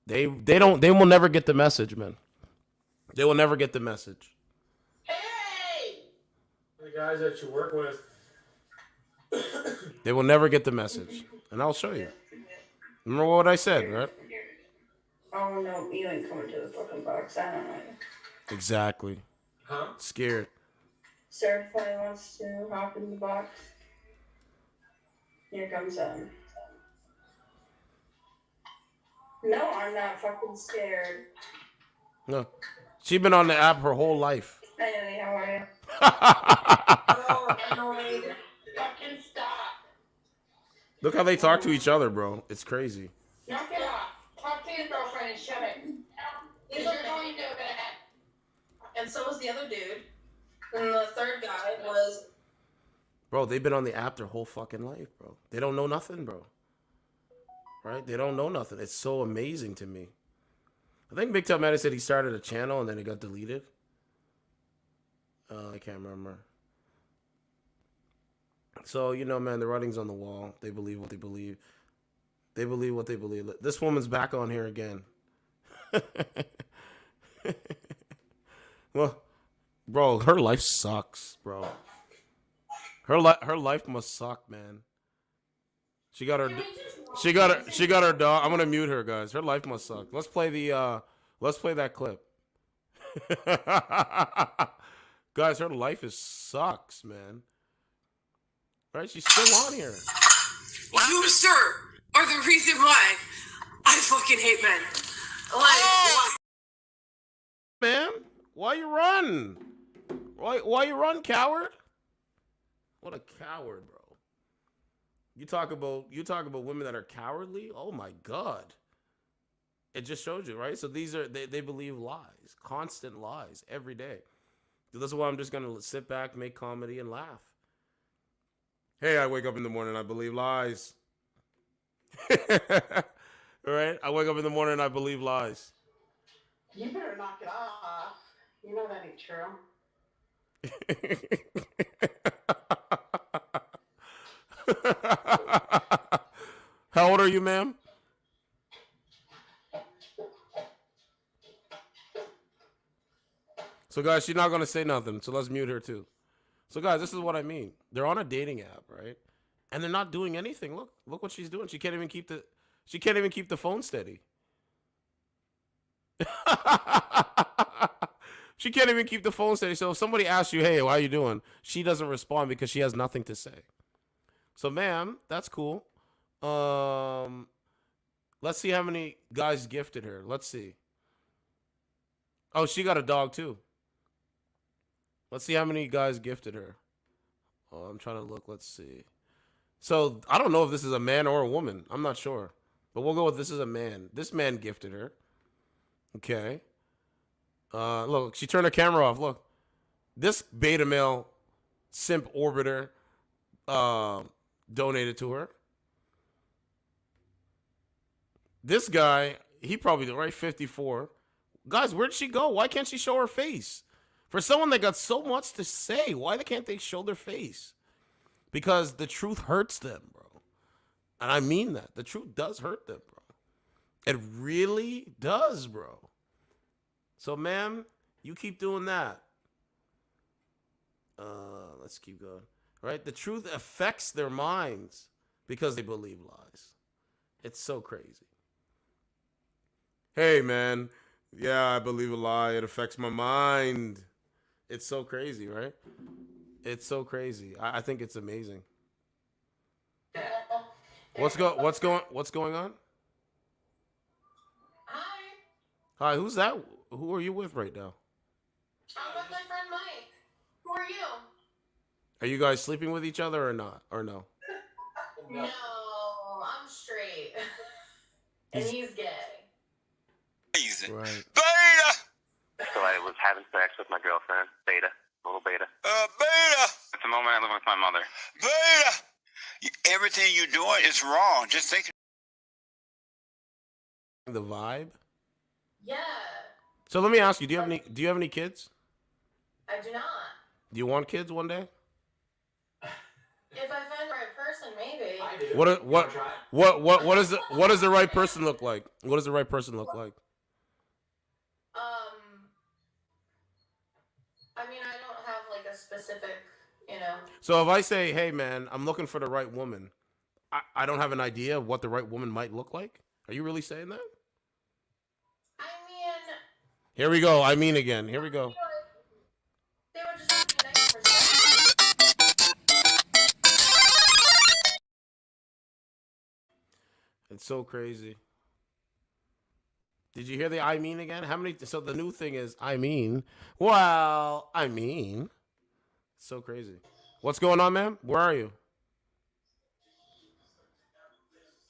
They will never get the message, man. They will never get the message. Hey! The guys that you work with. They will never get the message. And I'll show you. Remember what I said, right? Oh no, you ain't coming to the fucking box. I don't know you. Exactly. Huh? Scared. Sir probably wants to hop in the box. Here comes No, I'm not fucking scared. No. She's been on the app her whole life. Hey, how are you? Oh, annoyed. Fucking stop. Look how they talk to each other, bro. It's crazy. Knock it off. Talk to your girlfriend and shut it. Because you're going to bed. And so was the other dude. And the third guy was... Bro, they've been on the app their whole fucking life, bro. They don't know nothing, bro. Right? They don't know nothing. It's so amazing to me. I think Big Top Maddie said he started a channel and then it got deleted. I can't remember. So, you know, man, the writing's on the wall. They believe what they believe. They believe what they believe. This woman's back on here again. Well, bro, her life sucks, bro. Her life must suck, man. She got her dog. I'm gonna mute her, guys. Her life must suck. Let's play that clip. Guys, her life sucks, man. Right? She's still on here. You, sir, are the reason why I fucking hate men. Like, Man, why you run? Why you run, coward? What a coward, bro. You talk about women that are cowardly? Oh my God. It just shows you, right? So they believe lies, constant lies every day. This is why I'm just gonna sit back, make comedy, and laugh. Hey, I wake up in the morning, I believe lies. All right? I wake up in the morning and I believe lies. You better knock it off. You know that ain't true. How old are you, ma'am? So, guys, she's not going to say nothing, so let's mute her, too. So, guys, this is what I mean. They're on a dating app, right? And they're not doing anything. Look what she's doing. She can't even keep the phone steady. She can't even keep the phone steady. So if somebody asks you, hey, how you doing? She doesn't respond because she has nothing to say. So, ma'am, that's cool. Let's see how many guys gifted her. Let's see. Oh, she got a dog, too. Let's see how many guys gifted her. Oh, I'm trying to look. Let's see. So, I don't know if this is a man or a woman. I'm not sure. But we'll go with this is a man. This man gifted her. Okay. Look, she turned her camera off. Look. This beta male simp orbiter donated to her. This guy, he probably did, right? 54. Guys, where'd she go? Why can't she show her face? For someone that got so much to say, why can't they show their face? Because the truth hurts them, bro. And I mean that. The truth does hurt them, bro. It really does, bro. So, ma'am, you keep doing that. Let's keep going. Right? The truth affects their minds because they believe lies. It's so crazy. Hey, man. Yeah, I believe a lie. It affects my mind. It's so crazy, right? It's so crazy. I think it's amazing. What's going on? Hi. Hi, who's that? Who are you with right now? I'm with my friend Mike. Who are you? Are you guys sleeping with each other or not? Or no? No, I'm straight. And he's gay. Right. Beta! So I was having sex with my girlfriend, Beta, little Beta. Beta! At the moment, I live with my mother. Beta! Everything you're doing is wrong. Just think. The vibe. Yeah, So let me ask you: Do you have any kids? I do not. Do you want kids one day? If I find the right person, maybe. I do. What does the right person look like? What does the right person look like? I mean, I don't have like a specific, So if I say, hey man, I'm looking for the right woman, I don't have an idea of what the right woman might look like? Are you really saying that? I mean, Here we go. I mean again. Here we go. they would just have to be nice for some. It's so crazy. Did you hear the I mean again? How many? So the new thing is I mean. Well, I mean. It's so crazy. What's going on, ma'am? Where are you?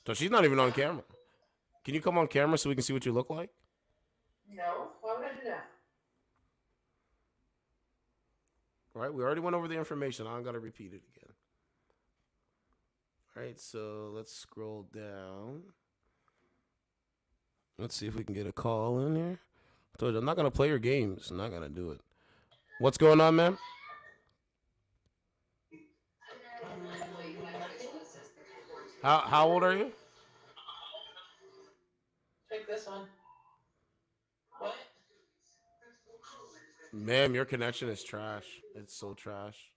So she's not even on camera. Can you come on camera so we can see what you look like? No, why would I do that? Right? We already went over the information. I don't got to repeat it again. All right, so let's scroll down. Let's see if we can get a call in here. I told you, I'm not going to play your games. I'm not going to do it. What's going on, man? How old are you? Take this one. What? Ma'am, your connection is trash. It's so trash.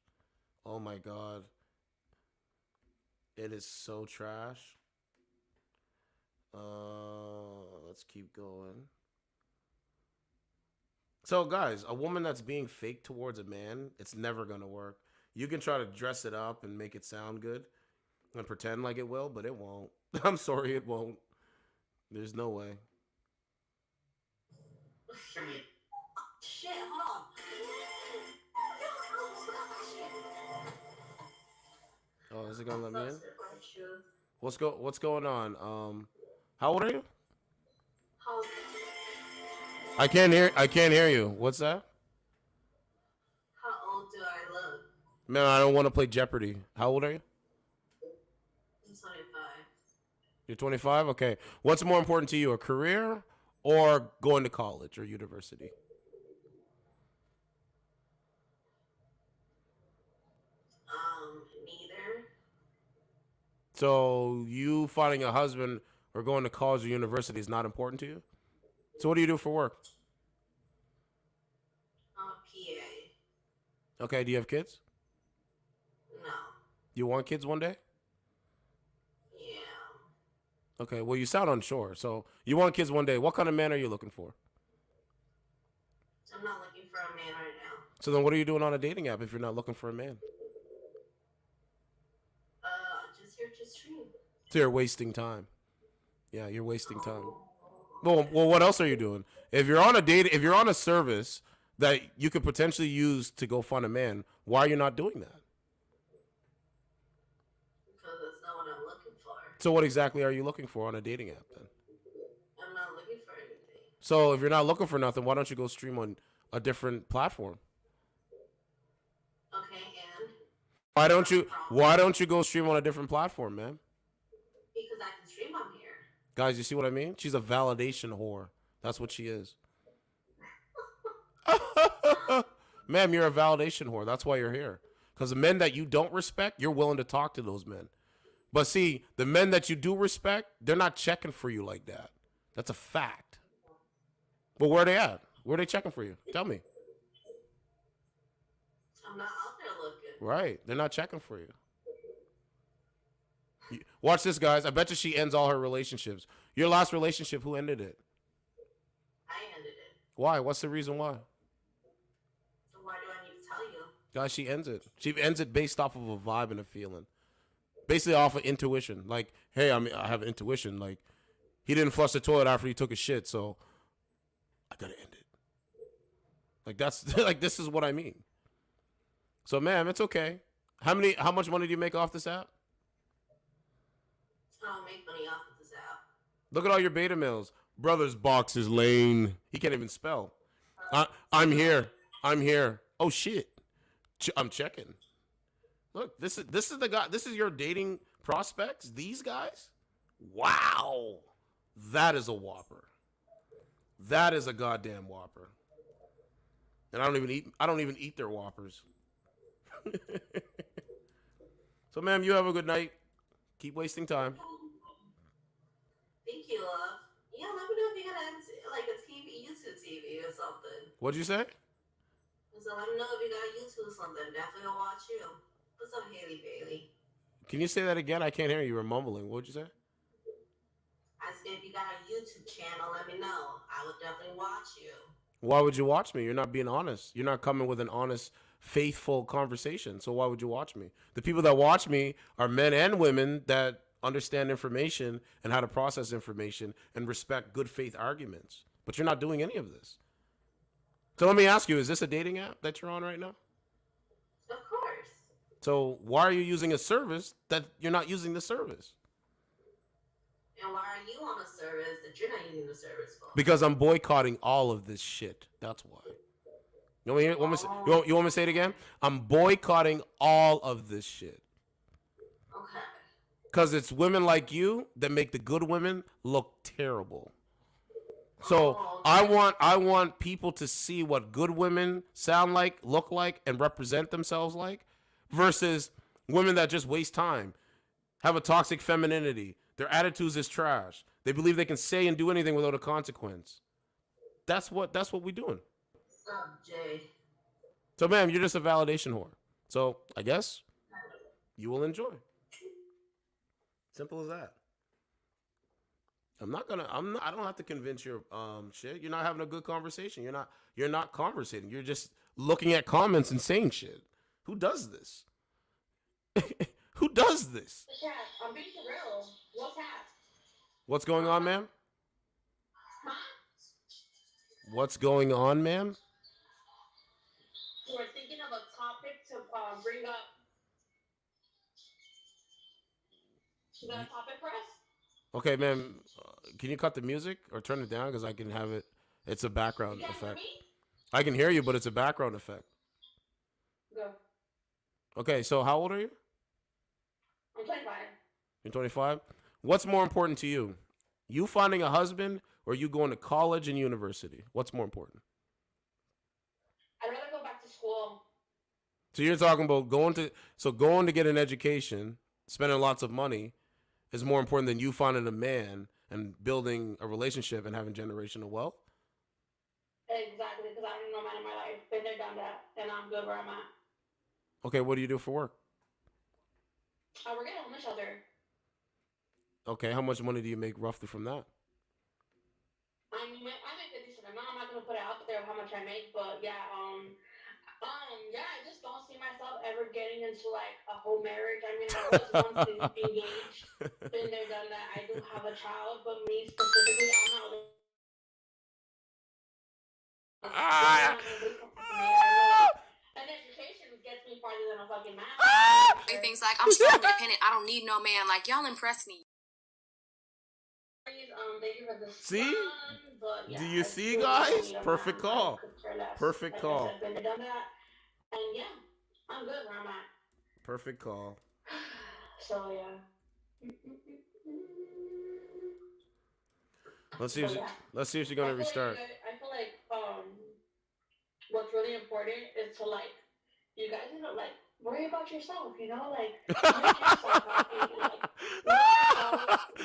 Oh my god. It is so trash. Let's keep going. So guys, a woman that's being fake towards a man, it's never gonna work. You can try to dress it up and make it sound good and pretend like it will, but it won't. I'm sorry, it won't. There's no way. Shit, hold on. Oh, is it gonna let me in? What's going on? How old are you? I can't hear you. What's that? How old do I look? Man, I don't want to play Jeopardy. How old are you? I'm 25. You're 25? Okay. What's more important to you, a career or going to college or university? Neither. So you finding a husband or going to college or university is not important to you? So what do you do for work? I'm a PA. Okay, do you have kids? No. You want kids one day? Yeah. Okay, well, you sound unsure. So you want kids one day. What kind of man are you looking for? I'm not looking for a man right now. So then what are you doing on a dating app if you're not looking for a man? Just here to stream. So you're wasting time. Yeah, you're wasting time. Well, what else are you doing? If you're on a date, if you're on a service that you could potentially use to go find a man, why are you not doing that? Because that's not what I'm looking for. So what exactly are you looking for on a dating app then? I'm not looking for anything. So if you're not looking for nothing, why don't you go stream on a different platform? Okay, and? Why don't you go stream on a different platform, man? Because I can stream on here. Guys, you see what I mean? She's a validation whore. That's what she is. Ma'am, you're a validation whore. That's why you're here. Because the men that you don't respect, you're willing to talk to those men. But see, the men that you do respect, they're not checking for you like that. That's a fact. But where are they at? Where are they checking for you? Tell me. I'm not out there looking. Right. They're not checking for you. Watch this, guys. I bet you she ends all her relationships. Your last relationship, who ended it? I ended it. Why? What's the reason why? So why do I need to tell you? Guys, she ends it. She ends it based off of a vibe and a feeling. Basically off of intuition. Like, hey, I have intuition. Like, he didn't flush the toilet after he took a shit, so I gotta end it. Like, that's like, this is what I mean. So, ma'am, it's okay. How much money do you make off this app? I don't make money off of this app. Look at all your beta males. Brother's box is lane. He can't even spell. I'm here. I'm here. Oh shit. I'm checking. Look, this is the guy. This is your dating prospects. These guys. Wow, that is a whopper. That is a goddamn whopper. And I don't even eat their whoppers. So, ma'am, you have a good night. Keep wasting time. Thank you, love. Yeah, let me know if you got like a TV, YouTube TV or something. What'd you say? So let me know if you got YouTube or something. Definitely gonna watch you. What's up, Haley Bailey? Can you say that again? I can't hear you. You were mumbling. What'd you say? I said if you got a YouTube channel, let me know. I would definitely watch you. Why would you watch me? You're not being honest. You're not coming with an honest, faithful conversation. So why would you watch me? The people that watch me are men and women that understand information and how to process information and respect good faith arguments. But you're not doing any of this. So let me ask you, is this a dating app that you're on right now? Of course. So why are you using a service that you're not using the service? And why are you on a service that you're not using the service for? Because I'm boycotting all of this shit. That's why. You want me to say it again? I'm boycotting all of this shit. Okay. Because it's women like you that make the good women look terrible. So I want people to see what good women sound like, look like, and represent themselves like, versus women that just waste time, have a toxic femininity. Their attitudes is trash. They believe they can say and do anything without a consequence. That's what we doing. Jay. So, ma'am, you're just a validation whore. So I guess you will enjoy. Simple as that. I don't have to convince your shit. You're not having a good conversation. You're not conversating. You're just looking at comments and saying shit. Who does this? Who does this? Chat, I'm being real. What's that? What's going on, ma'am? Huh? What's going on, ma'am? We're thinking of a topic to bring up. You got a topic for us? Okay, ma'am. Can you cut the music or turn it down because I can have it? It's a background effect. I can hear you, but it's a background effect. Go. Okay, so how old are you? I'm 25. You're 25? What's more important to you? You finding a husband or you going to college and university? What's more important? I'd rather go back to school. So you're talking about going to get an education, spending lots of money is more important than you finding a man and building a relationship and having generational wealth? Exactly, because I don't know man in my life. Been there, done that, and I'm good where I'm at. Okay, what do you do for work? I work at a homeless shelter. Okay, how much money do you make roughly from that? I make a decent amount. I'm not gonna put it out there how much I make, but yeah, I just don't see myself ever getting into like a whole marriage. I mean, I was once engaged, been there, done that. I do have a child, but me specifically, I'm not. An education gets me farther than a fucking man. Things like I'm strong, independent. I don't need no man. Like y'all impress me. Thank you for the See? sun, but yeah, Do you see, guys? Perfect call. Perfect call. I've been there, done that, and yeah, I'm good where I'm at. Perfect call. So yeah. Let's see if she's gonna restart. I feel like what's really important is to like you guys need to like worry about yourself, you know, like make yourself happy, like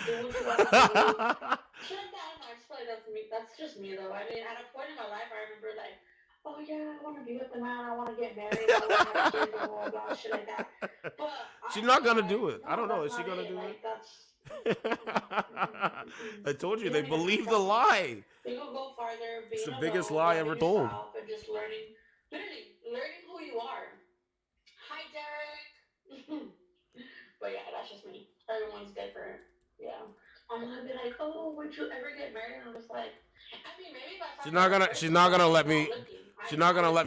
do what you want to do. Shit like that, I just feel like that's just me though. I mean, at a point in my life I remember like, oh yeah, I want to be with the man, I want to get married, I want to have kids, blah, blah, blah, shit like that. But she's not gonna do it. I don't know. Is she gonna do it? I told you they believe the lie. You can go farther. It's the biggest lie ever told. And just learning who you are. Hi, Derek. But yeah, that's just me. Everyone's different. Yeah. I'm gonna be like, oh, would you ever get married? And I'm just like, I mean, maybe if I She's not gonna let me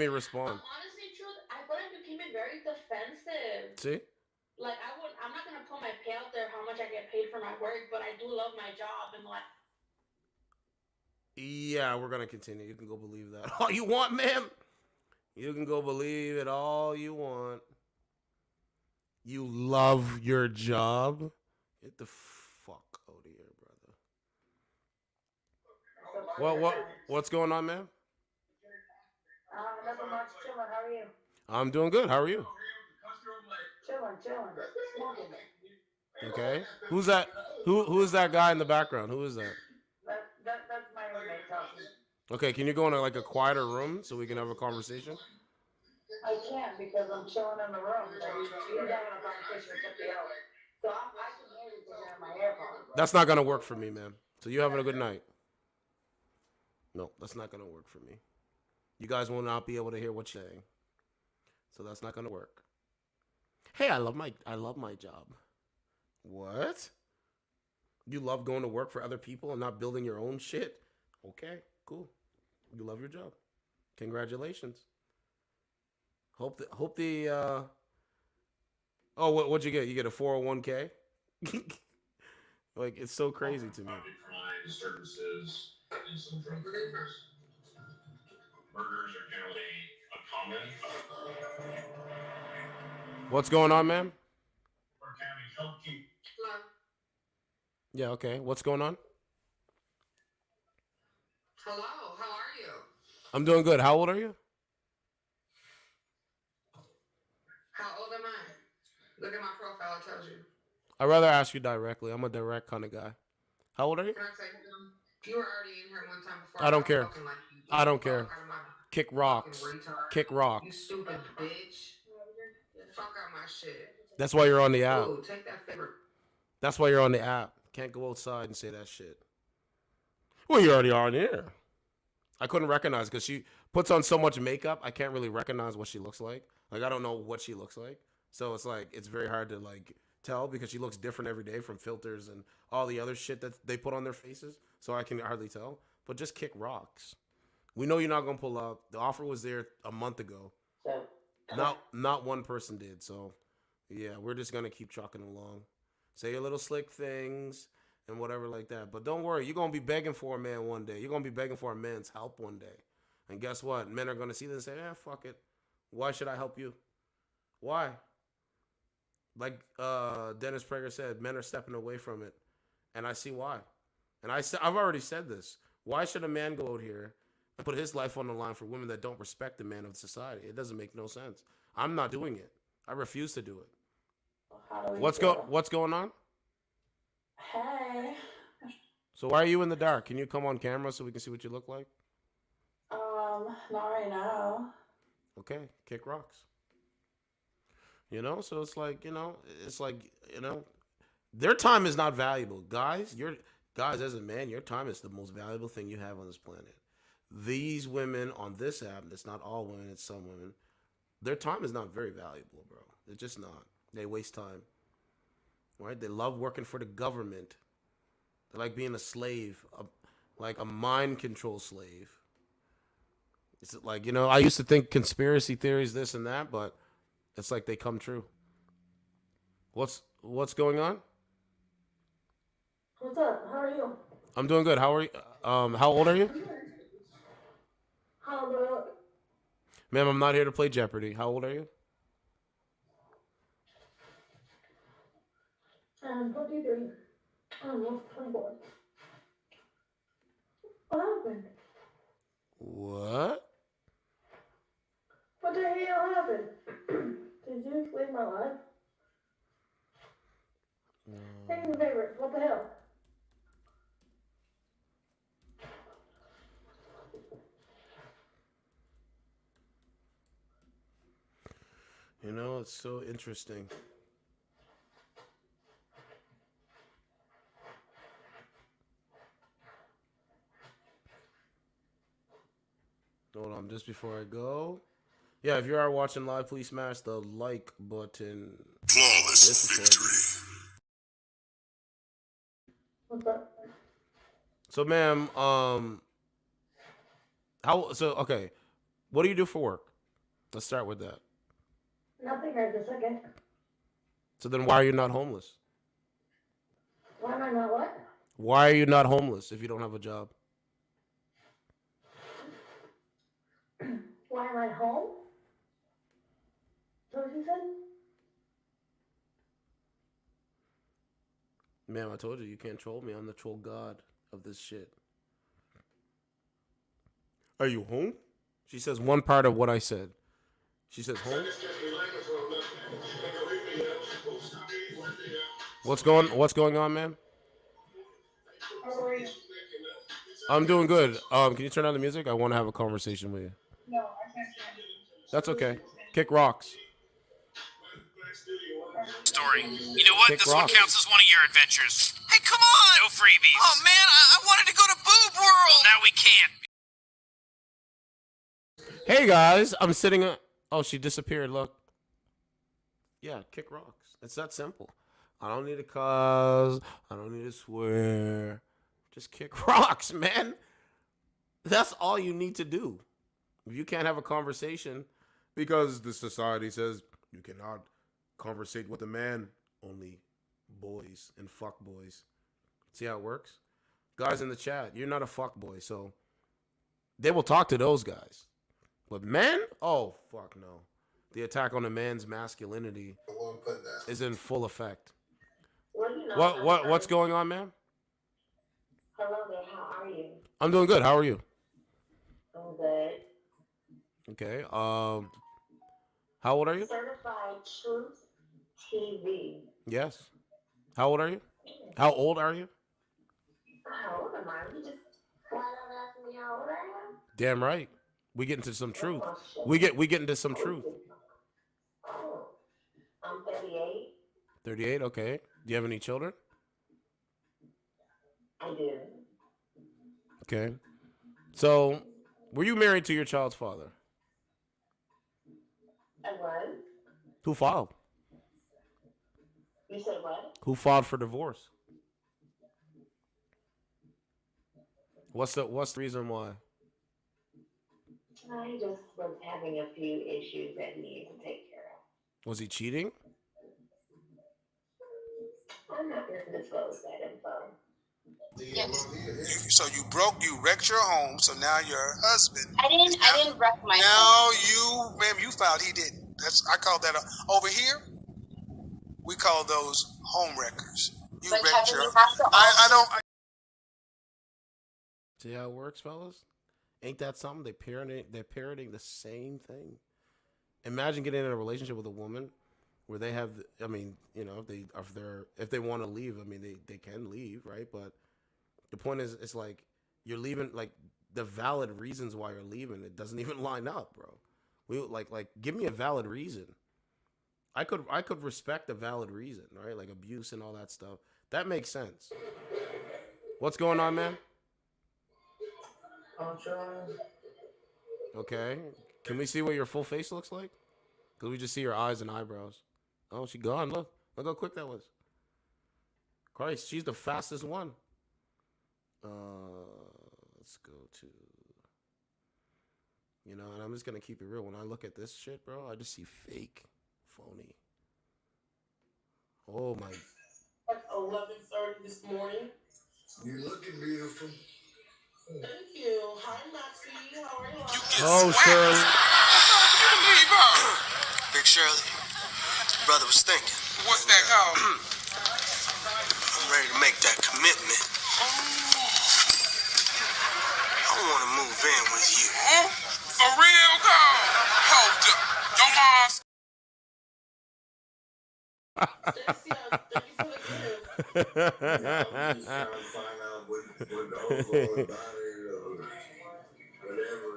respond. Honestly, truth, I feel like you came in very defensive. See? Like I'm not gonna put my pay out there how much I get paid for my work, but I do love my job and like. Yeah, we're gonna continue. You can go believe that all you want, ma'am. You can go believe it all you want. You love your job. Get the fuck out of here, brother. What's going on, ma'am? Nothing much. Chilling. How are you? I'm doing good. How are you? Chilling. Smoking. Okay. Who's that? Who is that guy in the background? Who is that? That's my roommate talking. Okay, can you go into like a quieter room so we can have a conversation? I can't because I'm chilling in the room. He's having a conversation with somebody else. So I can hear you because you're in my AirPods. That's not gonna work for me, man. So you having a good night? No, that's not gonna work for me. You guys will not be able to hear what you're saying. So that's not gonna work. Hey, I love my job. What? You love going to work for other people and not building your own shit? Okay, cool. You love your job. Congratulations. Hope the oh, what'd you get? You get a 401k? Like, it's so crazy to me. Services and some drug triggers. Murders are generally uncommon. What's going on, ma'am? Or can we help keep Yeah, okay. What's going on? Hello, how are you? I'm doing good. How old are you? How old am I? Look at my profile, it tells you. I'd rather ask you directly. I'm a direct kind of guy. How old are you? Can I tell you something? You were already in here one time before. I don't care. Talking like you. Get I the don't fuck care. out of my Kick fucking rocks. retard. Kick You rocks. stupid bitch. Fuck out my shit. That's why you're on the app. Ooh, take that favorite. That's why you're on the app. Can't go outside and say that shit. Well, you're already on here. I couldn't recognize because she puts on so much makeup. I can't really recognize what she looks like. Like I don't know what she looks like. So it's like it's very hard to like tell because she looks different every day from filters and all the other shit that they put on their faces. So I can hardly tell. But just kick rocks. We know you're not gonna pull up. The offer was there a month ago. Not one person did. So yeah, we're just gonna keep trucking along. Say your little slick things and whatever like that. But don't worry, you're gonna be begging for a man one day. You're gonna be begging for a man's help one day. And guess what? Men are gonna see this and say, fuck it. Why should I help you? Why? Like Dennis Prager said, men are stepping away from it. And I see why. And I've already said this. Why should a man go out here and put his life on the line for women that don't respect the man of society? It doesn't make no sense. I'm not doing it. I refuse to do it. What's going on? Hey. So why are you in the dark? Can you come on camera so we can see what you look like? Not right now. Okay, kick rocks. You know, so it's like, their time is not valuable. Guys, as a man, your time is the most valuable thing you have on this planet. These women on this app, it's not all women, it's some women, their time is not very valuable, bro. It's just not. They waste time. Right? They love working for the government. They like being a slave, like a mind control slave. It's like, I used to think conspiracy theories, this and that, but it's like they come true. What's going on? What's up? How are you? I'm doing good. How are you? How old are you? How old are you? Ma'am, I'm not here to play Jeopardy. How old are you? 23. I'm 24. What happened? What? What the hell happened? Did you save my life? Take me a favor. What the hell? It's so interesting. Hold on, just before I go. Yeah, if you are watching live, please smash the like button. Flawless victory. What's up? So, ma'am, okay. What do you do for work? Let's start with that. Nothing right this second. So then why are you not homeless? Why am I not what? Why are you not homeless if you don't have a job? Why am I home? Is that what you said? Ma'am, I told you, you can't troll me. I'm the troll god of this shit. Are you home? She says one part of what I said. She says home. What's going on, ma'am? How are you? I'm doing good. Can you turn on the music? I want to have a conversation with you. No, I can't stand it. That's okay. Kick rocks. Story. You know what? Kick This rocks. one counts as one of your adventures. Hey, come on! No freebies. Oh man, I wanted to go to Boob World. Well, now we can't. Hey guys, I'm sitting. Oh, she disappeared. Look. Yeah, kick rocks. It's that simple. I don't need to cuss. I don't need to swear. Just kick rocks, man. That's all you need to do. If you can't have a conversation because the society says you cannot conversate with a man, only boys and fuck boys. See how it works? Guys in the chat, you're not a fuck boy, so they will talk to those guys. But men? Oh, fuck no. The attack on a man's masculinity is in full effect. What's going on, ma'am? Hello there, how are you? I'm doing good. How are you? I'm good. Okay. How old are you? Certified Truth TV. Yes. How old are you? How old are you? How old am I? You just flat out asking me how old I am? Damn right. We get into some truth. Oh, shit. We get into some truth. Oh, I'm 38. 38. Okay. Do you have any children? I do. Okay. So, were you married to your child's father? I was. Who filed? You said what? Who filed for divorce? What's the reason why? I just was having a few issues that needed to take care of. Was he cheating? I'm not going to disclose that info. So you broke, you wrecked your home. So now your husband. I didn't wreck my Now home. ma'am, you filed. He didn't. I call that over here. We call those home wreckers. You But wrecked Kevin, your. you have to I don't. See how it works, fellas? Ain't that something? They're parroting the same thing. Imagine getting in a relationship with a woman where they have, I mean, you know, if they want to leave, I mean, they can leave, right? But the point is, it's like you're leaving, like the valid reasons why you're leaving, it doesn't even line up, bro. We like give me a valid reason. I could respect a valid reason, right? Like abuse and all that stuff. That makes sense. What's going on, man? I'm trying. Okay. Can we see what your full face looks like? Because we just see your eyes and eyebrows. Oh, she gone. Look how quick that was. Christ, she's the fastest one. Let's go to, you know, and I'm just going to keep it real. When I look at this shit, bro, I just see fake, phony. Oh, my. At 11:30 this morning. You're looking beautiful. Thank you. Hi, Maxie. How are you? Oh, Shirley. Leave her. Big Shirley, brother was thinking. What's that called? I'm ready to make that commitment. I want to move in with you. For real, call. Hold up. Your mom's. Stacy, thank you for the gift. I'm just trying to find out what goes on about it or whatever.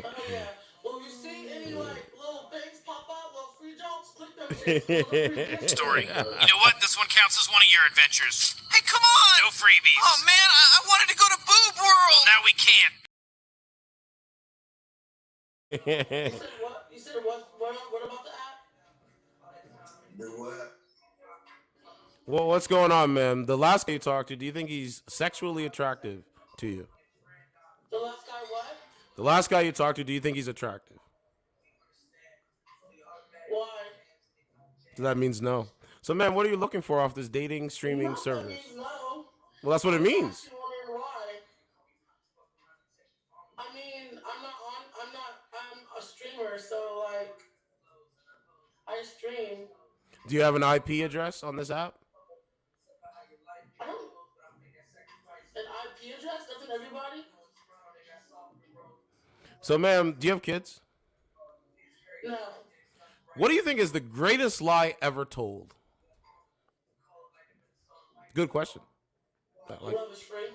Oh, yeah. Well, you see any, like, little things pop out, little free jokes, click them shit. Story. You know what? This one counts as one of your adventures. Hey, come on! No freebies. Oh, man, I wanted to go to Boob World! Well, now we can't. You said what? You said what about the app? Do what? Well, what's going on, man? The last guy you talked to, do you think he's sexually attractive to you? The last guy what? The last guy you talked to, do you think he's attractive? Why? So that means no. So, man, what are you looking for off this dating streaming Not service? that means no. Well, that's what it means. I'm wondering why. I mean, I'm a streamer, so, like, I stream. Do you have an IP address on this app? I don't. An IP address? Doesn't everybody? So, ma'am, do you have kids? No. What do you think is the greatest lie ever told? Good question. Love is free.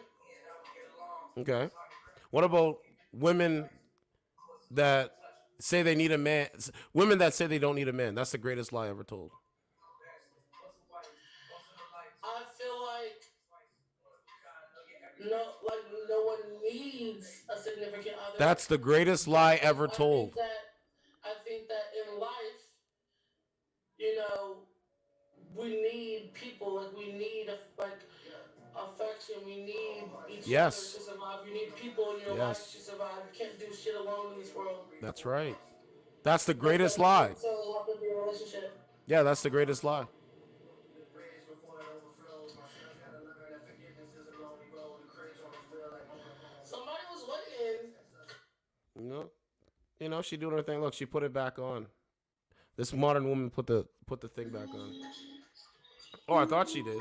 Okay. What about women that say they need a man? Women that say they don't need a man. That's the greatest lie ever told. I feel like no one needs a significant other. That's the greatest lie ever told. I think that in life, you know, we need people. Like we need affection. We need each other to survive. You need people in your life to survive. You can't do shit alone in this world. That's right. That's the greatest lie. So you have to be in a relationship. Yeah, that's the greatest lie. Somebody was waiting. You know, she doing her thing. Look, she put it back on. This modern woman put the thing back on. Oh, I thought she did.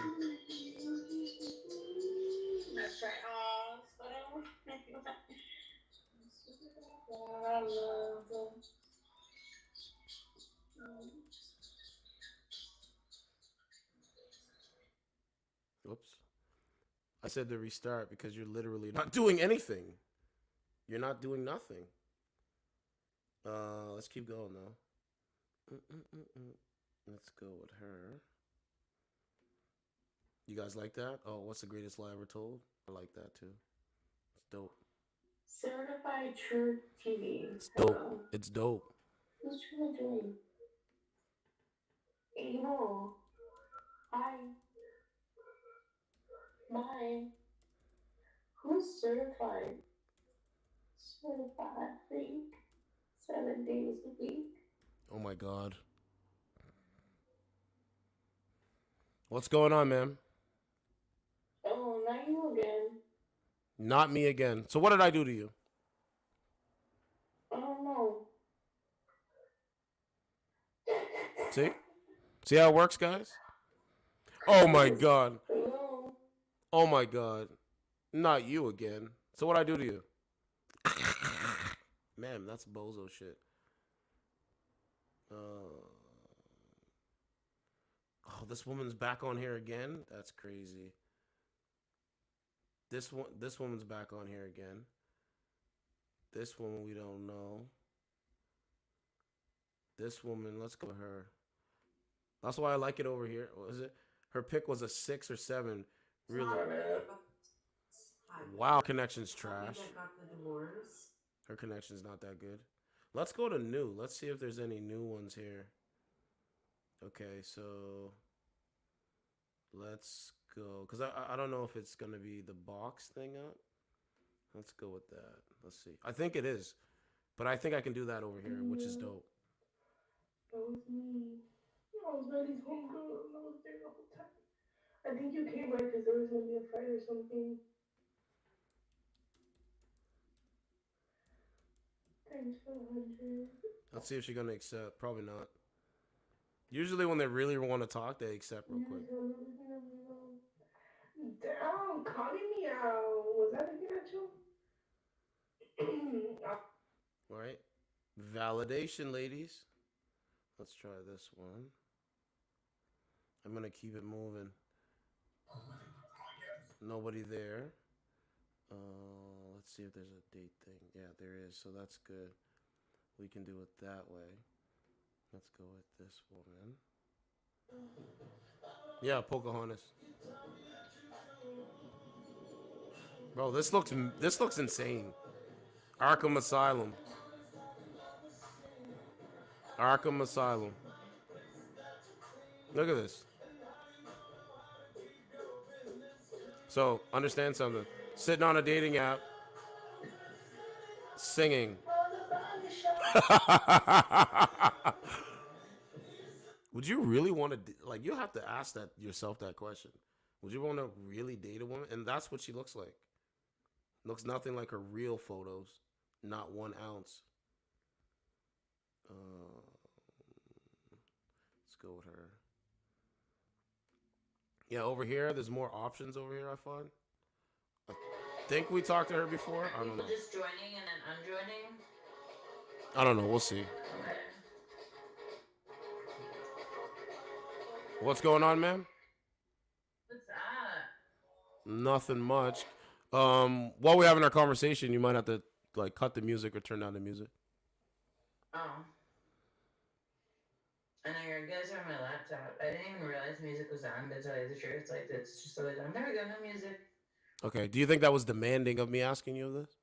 Whoops. I said to restart because you're literally not doing anything. You're not doing nothing. Let's keep going though. Let's go with her. You guys like that? Oh, what's the greatest lie ever told? I like that too. It's dope. Certified Truth TV. It's dope. Hello. It's dope. Who's trying to join? Able. Hi. Bye. Who's certified? Certified freak. 7 days a week. Oh my god. What's going on, man? Oh, not you again. Not me again. So what did I do to you? I don't know. See? See how it works, guys? Oh my god. Hello. Oh my god. Not you again. So what I do to you? Man, that's bozo shit. Oh, this woman's back on here again? That's crazy. This woman's back on here again. This woman we don't know. This woman, let's go with her. That's why I like it over here. What is it? Her pick was a 6 or 7. Really? Wow, connection's trash. Her connection's not that good. Let's go to new. Let's see if there's any new ones here. Okay, so let's go. Because I don't know if it's going to be the box thing up. Let's go with that. Let's see. I think it is. But I think I can do that over here, which is dope. That was me. I was Betty's homegirl and I was there the whole time. I think you came right because there was going to be a fight or something. Thanks for 100. Let's see if she's going to accept. Probably not. Usually when they really want to talk, they accept real quick. Damn, calling me out. Was that looking at you? All right. Validation, ladies. Let's try this one. I'm going to keep it moving. Nobody there. Let's see if there's a date thing. Yeah, there is. So that's good. We can do it that way. Let's go with this woman. Yeah, Pocahontas. Bro, this looks insane. Arkham Asylum. Arkham Asylum. Look at this. So, understand something. Sitting on a dating app, singing. Would you really want to, like, you have to ask yourself that question. Would you want to really date a woman? And that's what she looks like. Looks nothing like her real photos. Not 1 ounce. Let's go with her. Yeah, over here, there's more options over here, I find. I think we talked to her before. I don't know. Just joining and then unjoining? I don't know. We'll see. Okay. What's going on, man? What's that? Nothing much. While we're having our conversation, you might have to like cut the music or turn down the music. Oh. I know you guys are on my laptop. I didn't even realize music was on, to tell you the truth. Like, it's just always on. There we go, no music. Okay. Do you think that was demanding of me asking you this?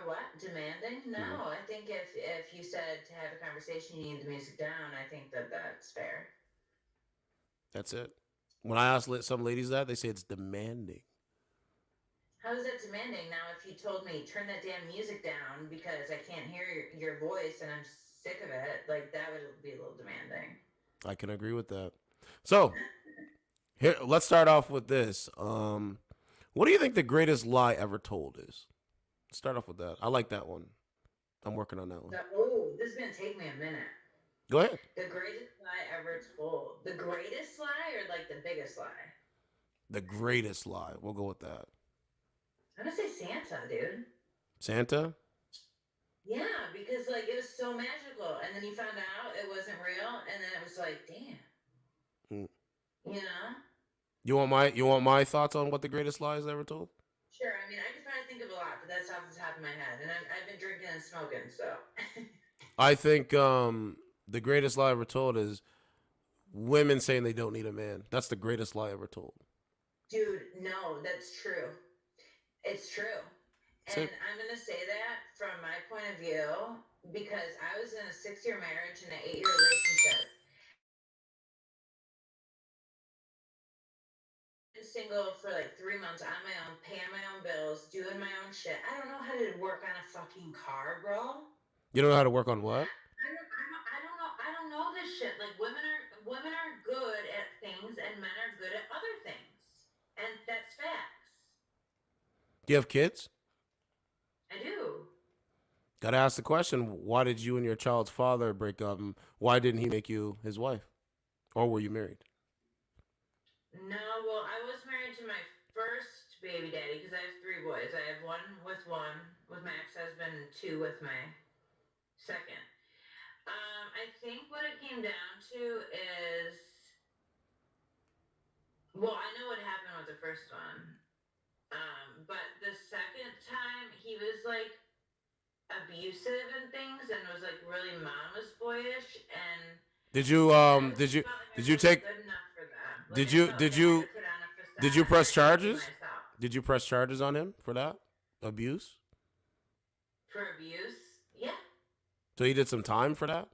What? Demanding? No. I think if you said to have a conversation, you need the music down, I think that's fair. That's it. When I ask some ladies that, they say it's demanding. How is that demanding? Now, if you told me, turn that damn music down because I can't hear your voice and I'm sick of it, like, that would be a little demanding. I can agree with that. So, here, let's start off with this. What do you think the greatest lie ever told is? Let's start off with that. I like that one. I'm working on that one. This is going to take me a minute. Go ahead. The greatest lie ever told. The greatest lie or, like, the biggest lie? The greatest lie. We'll go with that. I'm going to say Santa, dude. Santa? Yeah, because like it was so magical, and then you found out it wasn't real, and then it was like, damn, Mm. you know. You want my thoughts on what the greatest lies ever told? Sure. I mean, I could probably think of a lot, but that's off the top of my head, and I've been drinking and smoking, so. I think the greatest lie ever told is women saying they don't need a man. That's the greatest lie ever told. Dude, no, that's true. It's true. That's And it. I'm going to say that from my point of view because I was in a 6-year marriage and an 8-year relationship. Been single for like 3 months on my own, paying my own bills, doing my own shit. I don't know how to work on a fucking car, bro. You don't know how to work on what? I don't know this shit. Like women are good at things and men are good at other things. And that's facts. Do you have kids? I do. Gotta ask the question, why did you and your child's father break up? And why didn't he make you his wife? Or were you married? No, well, I was married to my first baby daddy because I have 3 boys. I have one with my ex-husband and 2 with my second. I think what it came down to is, well, I know what happened with the first one. But the second time he was like abusive and things and was like really mama's boyish and Did you I just felt like I wasn't good enough for that. Like I felt like I had to put on a facade. did you press and I had to be charges? myself. Did you press charges on him for that? Abuse? For abuse? Yeah. So he did some time for that?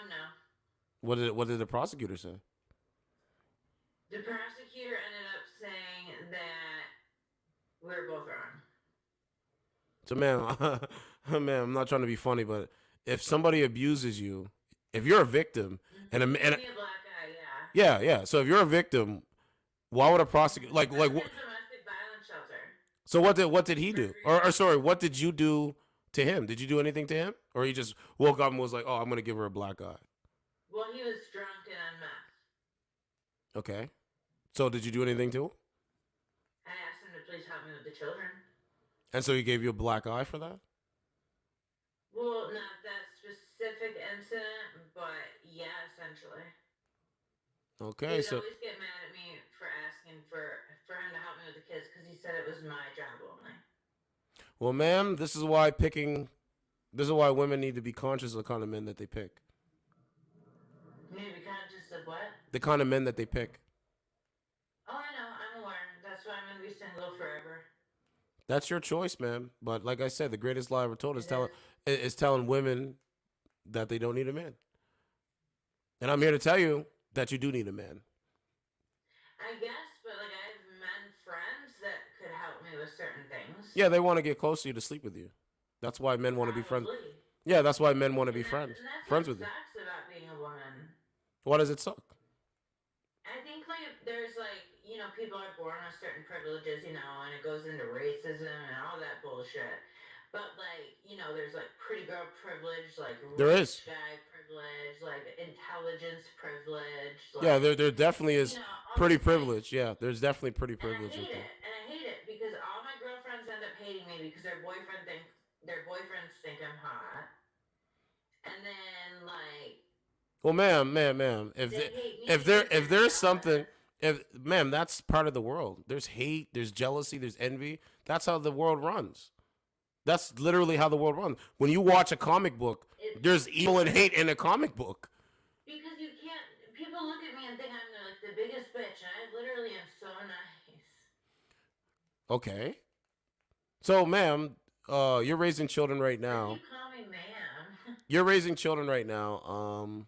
No. What did the prosecutor say? The prosecutor ended up saying that we were both wrong. So man, man, I'm not trying to be funny, but if somebody abuses you, if you're a victim and Give me a black eye, yeah. So if you're a victim, why would a prosecutor like I'm in what? a domestic violence shelter. So what did he do? Or sorry, what did you do to him? Did you do anything to him, or he just woke up and was like, "Oh, I'm gonna give her a black eye"? Well, he was drunk and on meth. Okay. So did you do anything to him? I asked him to please help me with the children. And so he gave you a black eye for that? Well, not that specific incident, but yeah, essentially. Okay, He would so always get mad at me for asking for him to help me with the kids because he said it was my job only. well, ma'am, this is why women need to be conscious of the kind of men that they pick. You need to be conscious of what? The kind of men that they pick. Oh, I know. I'm aware. That's why I'm gonna be single forever. That's your choice, man. But like I said, the greatest lie ever told is telling women that they don't need a man. And I'm here to tell you that you do need a man. I guess, but like I have men friends that could help me with certain things. Yeah, they want to get close to you to sleep with you. That's why men want to be friends. Yeah, that's why men want to be friends. And that's Friends what with you. sucks about being a woman. Why does it suck? I think like there's like, you know, people are born with certain privileges, you know, and it goes into racism and all that bullshit. But like, you know, there's like pretty girl privilege, like There rich is. guy privilege, like intelligence privilege. Like, Yeah, there definitely is you know, all pretty these things. privilege. Yeah, there's definitely pretty And I privilege hate with it. that. And I hate it because all my girlfriends end up hating me because their boyfriends think I'm hot. And then like Well, ma'am, if there's something, if ma'am, that's part of the world. There's hate, there's jealousy, there's envy. That's how the world runs. That's literally how the world runs. When you watch a comic book, there's evil and hate in a comic book. because you can't. People look at me and think I'm like the biggest bitch, and I literally am so nice. Okay. So, ma'am, you're raising children right now. You call me ma'am. You're raising children right now.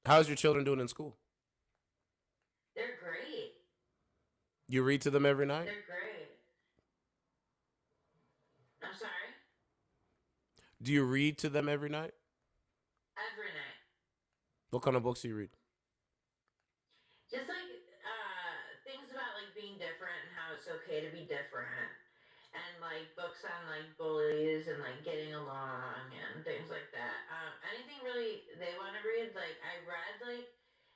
How's your children doing in school? They're great. You read to them every night? They're great. I'm sorry? Do you read to them every night? Every night. What kind of books do you read? Just like things about like being different and how it's okay to be different. And like books on like bullies and like getting along and things like that. Anything really they want to read. Like I read like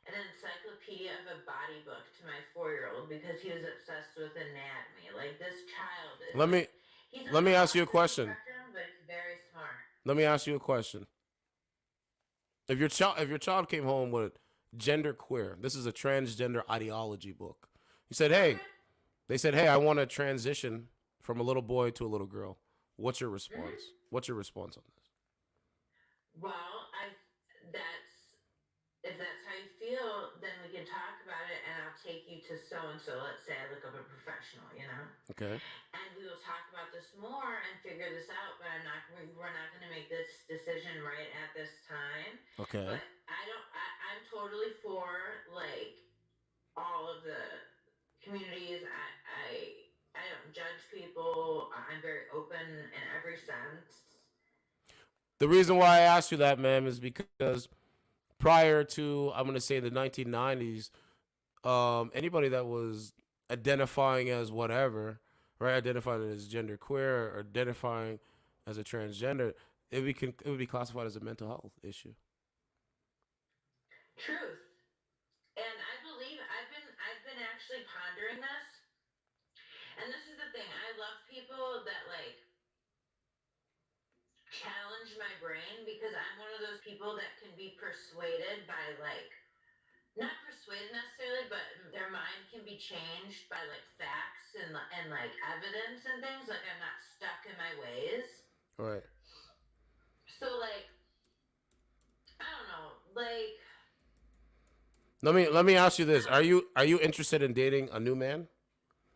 an encyclopedia of a body book to my 4-year-old because he was obsessed with anatomy. Like this child is. Let me. He's on Let me the ask you a autism question. spectrum, but he's very smart. Let me ask you a question. If your child came home with gender queer, this is a transgender ideology book. He said, "Hey," they said, "Hey, I want to transition from a little boy to a little girl." What's your response? What's your response on this? Well, that's if that's how you feel, then we can talk about it, and I'll take you to so and so. Let's say I look up a professional, Okay. and we will talk about this more and figure this out. But we're not going to make this decision right at this time. Okay. But I'm totally for like all of the communities. I don't judge people. I'm very open in every sense. The reason why I asked you that, ma'am, is because prior to, I'm going to say, the 1990s, anybody that was identifying as whatever, right, identifying as gender queer or identifying as a transgender, it would be classified as a mental health issue. Truth. And I believe I've been actually pondering this. And this is the thing. I love people that like challenge my brain because I'm one of those people that can be persuaded by like not persuaded necessarily, but their mind can be changed by like facts and like evidence and things. Like I'm not stuck in my ways. Right. So like I don't know, like Let me ask you this: Are you interested in dating a new man?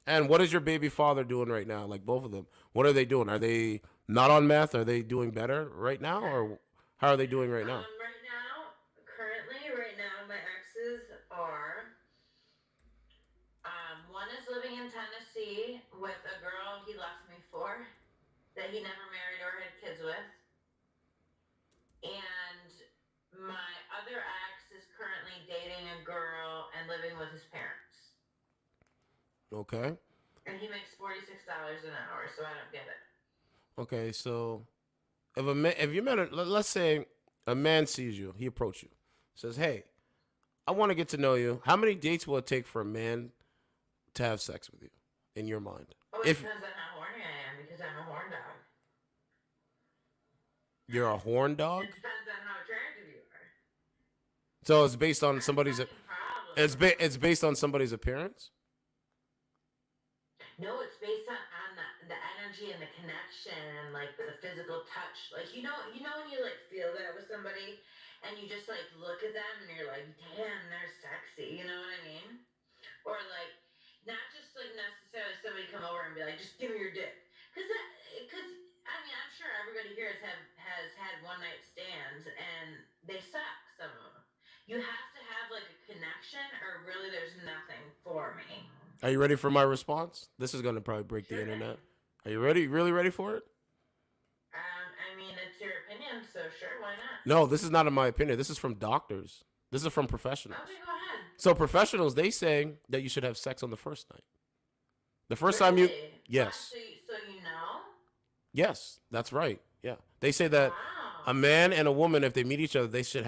And what is your baby father doing right now? Like both of them, what are they doing? Are they not on meth? Are they doing better right now, or how are they doing right now? Right now, my exes are. One is living in Tennessee with a girl he left me for that he never married or had kids with. And my other ex is currently dating a girl and living with his parents. Okay. And he makes $46 an hour, so I don't get it. Okay, so if you met let's say a man sees you, he approaches you, says, "Hey, I want to get to know you." How many dates will it take for a man to have sex with you, in your mind? Oh, it depends on how horny I am because I'm a horn dog. You're a horn dog? It depends on how attractive you are. So it's based on somebody's. It's based on somebody's appearance. No, it's based on the energy and the connection and like the physical touch. Like you know when you like feel that with somebody and you just like look at them and you're like, damn, they're sexy. You know what I mean? Or like not just like necessarily somebody come over and be like, just give me your dick, because I mean I'm sure everybody here has had one night stands and they suck. Some of them. You have to have like a connection, or really there's nothing for me. Are you ready for my response? This is going to probably break the internet. Are you ready? Really ready for it? I mean, it's your opinion, so sure, why not? No, this is not in my opinion. This is from doctors. This is from professionals. Okay, go ahead. So professionals, they say that you should have sex on the first night. The first time you, yes. So you know? Yes, that's right. Yeah, they say that a man and a woman, if they meet each other, they should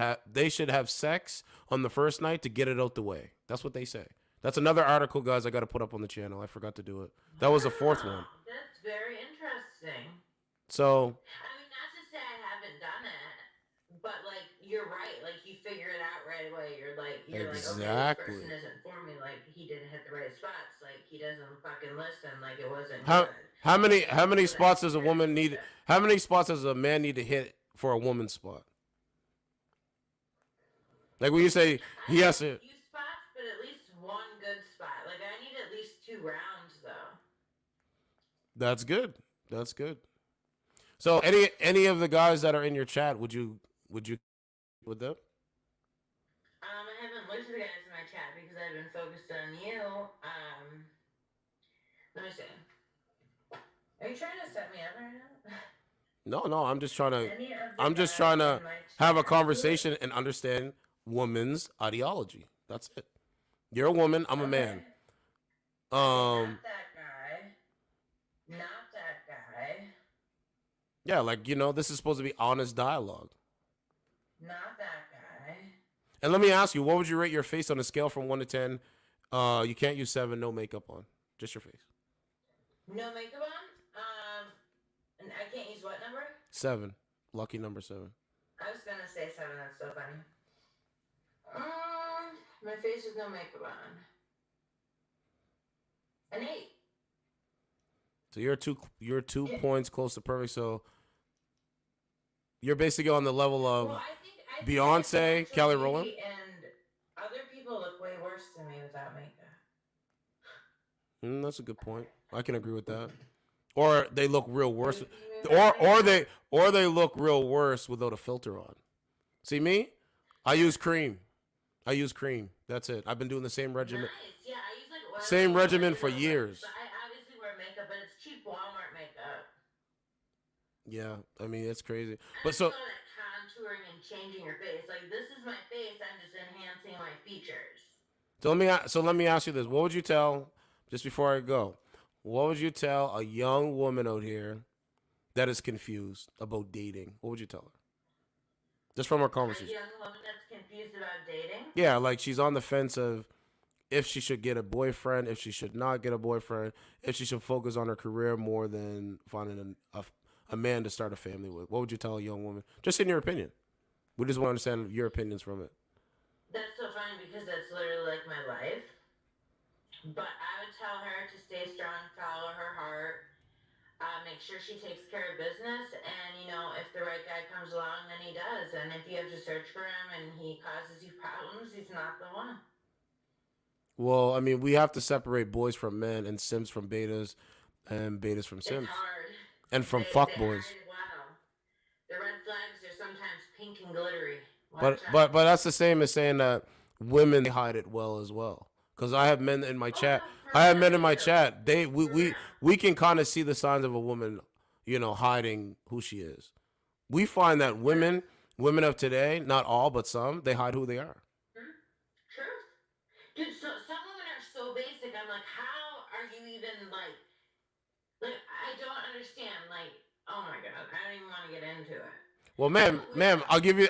have sex on the first night to get it out the way. That's what they say. That's another article, guys. I got to put up on the channel. I forgot to do it. That was the fourth one. That's very interesting. So, I mean, not to say I haven't done it, but like you're right. Like you figure it out right away. You're like, okay, this person isn't for me. Like he didn't hit the right spots. Like he doesn't fucking listen. Like it wasn't good. How many spots does a woman need? How many spots does a man need to hit for a woman's spot? Like when you say he has to. Few spots, but at least one good spot. Like I need at least 2 rounds though. That's good. That's good. So any of the guys that are in your chat, would you with them? I haven't looked at the guys in my chat because I've been focused on you. Let me see. Are you trying to set me up right now? No, I'm just trying to have a conversation and understand women's ideology. That's it. You're a woman, I'm a man. Not that guy. Not that guy. Yeah, like this is supposed to be honest dialogue. Not that guy. And let me ask you, what would you rate your face on a scale from 1 to 10? You can't use 7, no makeup on, just your face. No makeup on? 7. Lucky number 7. I was gonna say 7. That's so funny. My face with no makeup on. An 8. So you're 2 points close to perfect. So you're basically on the level of Well, I think Beyonce, Kelly Rowland. And other people look way worse than me without makeup. That's a good point. I can agree with that. Or they look real worse, or they look real worse without a filter on. See me? I use cream. That's it. I've been doing the same regimen. Nice. Yeah, I use like oil. Same regimen for years. But I obviously wear makeup, but it's cheap Walmart makeup. Yeah, I mean it's crazy. But so like contouring and changing your face. Like this is my face. I'm just enhancing my features. So let me ask you this: what would you tell, just before I go, what would you tell a young woman out here that is confused about dating? What would you tell her? Just from our conversation. A young woman that's confused about dating? Yeah, like she's on the fence of if she should get a boyfriend, if she should not get a boyfriend, if she should focus on her career more than finding a man to start a family with. What would you tell a young woman? Just in your opinion. We just want to understand your opinions from it. That's so funny because that's literally like my life. But I would tell her to stay strong, follow her heart, make sure she takes care of business, and if the right guy comes along, then he does. And if you have to search for him and he causes you problems, he's not the one. Well, I mean, we have to separate boys from men and Sims from betas and betas from Sims. It's hard. And from fuckboys. Wow. The red flags are sometimes pink and glittery. But that's the same as saying that women hide it well as well. Because I have men in my chat. We can kind of see the signs of a woman, hiding who she is. We find that women of today, not all but some, they hide who they are. Truth. Dude, so some women are so basic. I'm like, how are you even like I don't understand. Like, oh my god, I don't even want to get into it. Well, ma'am, I'll give you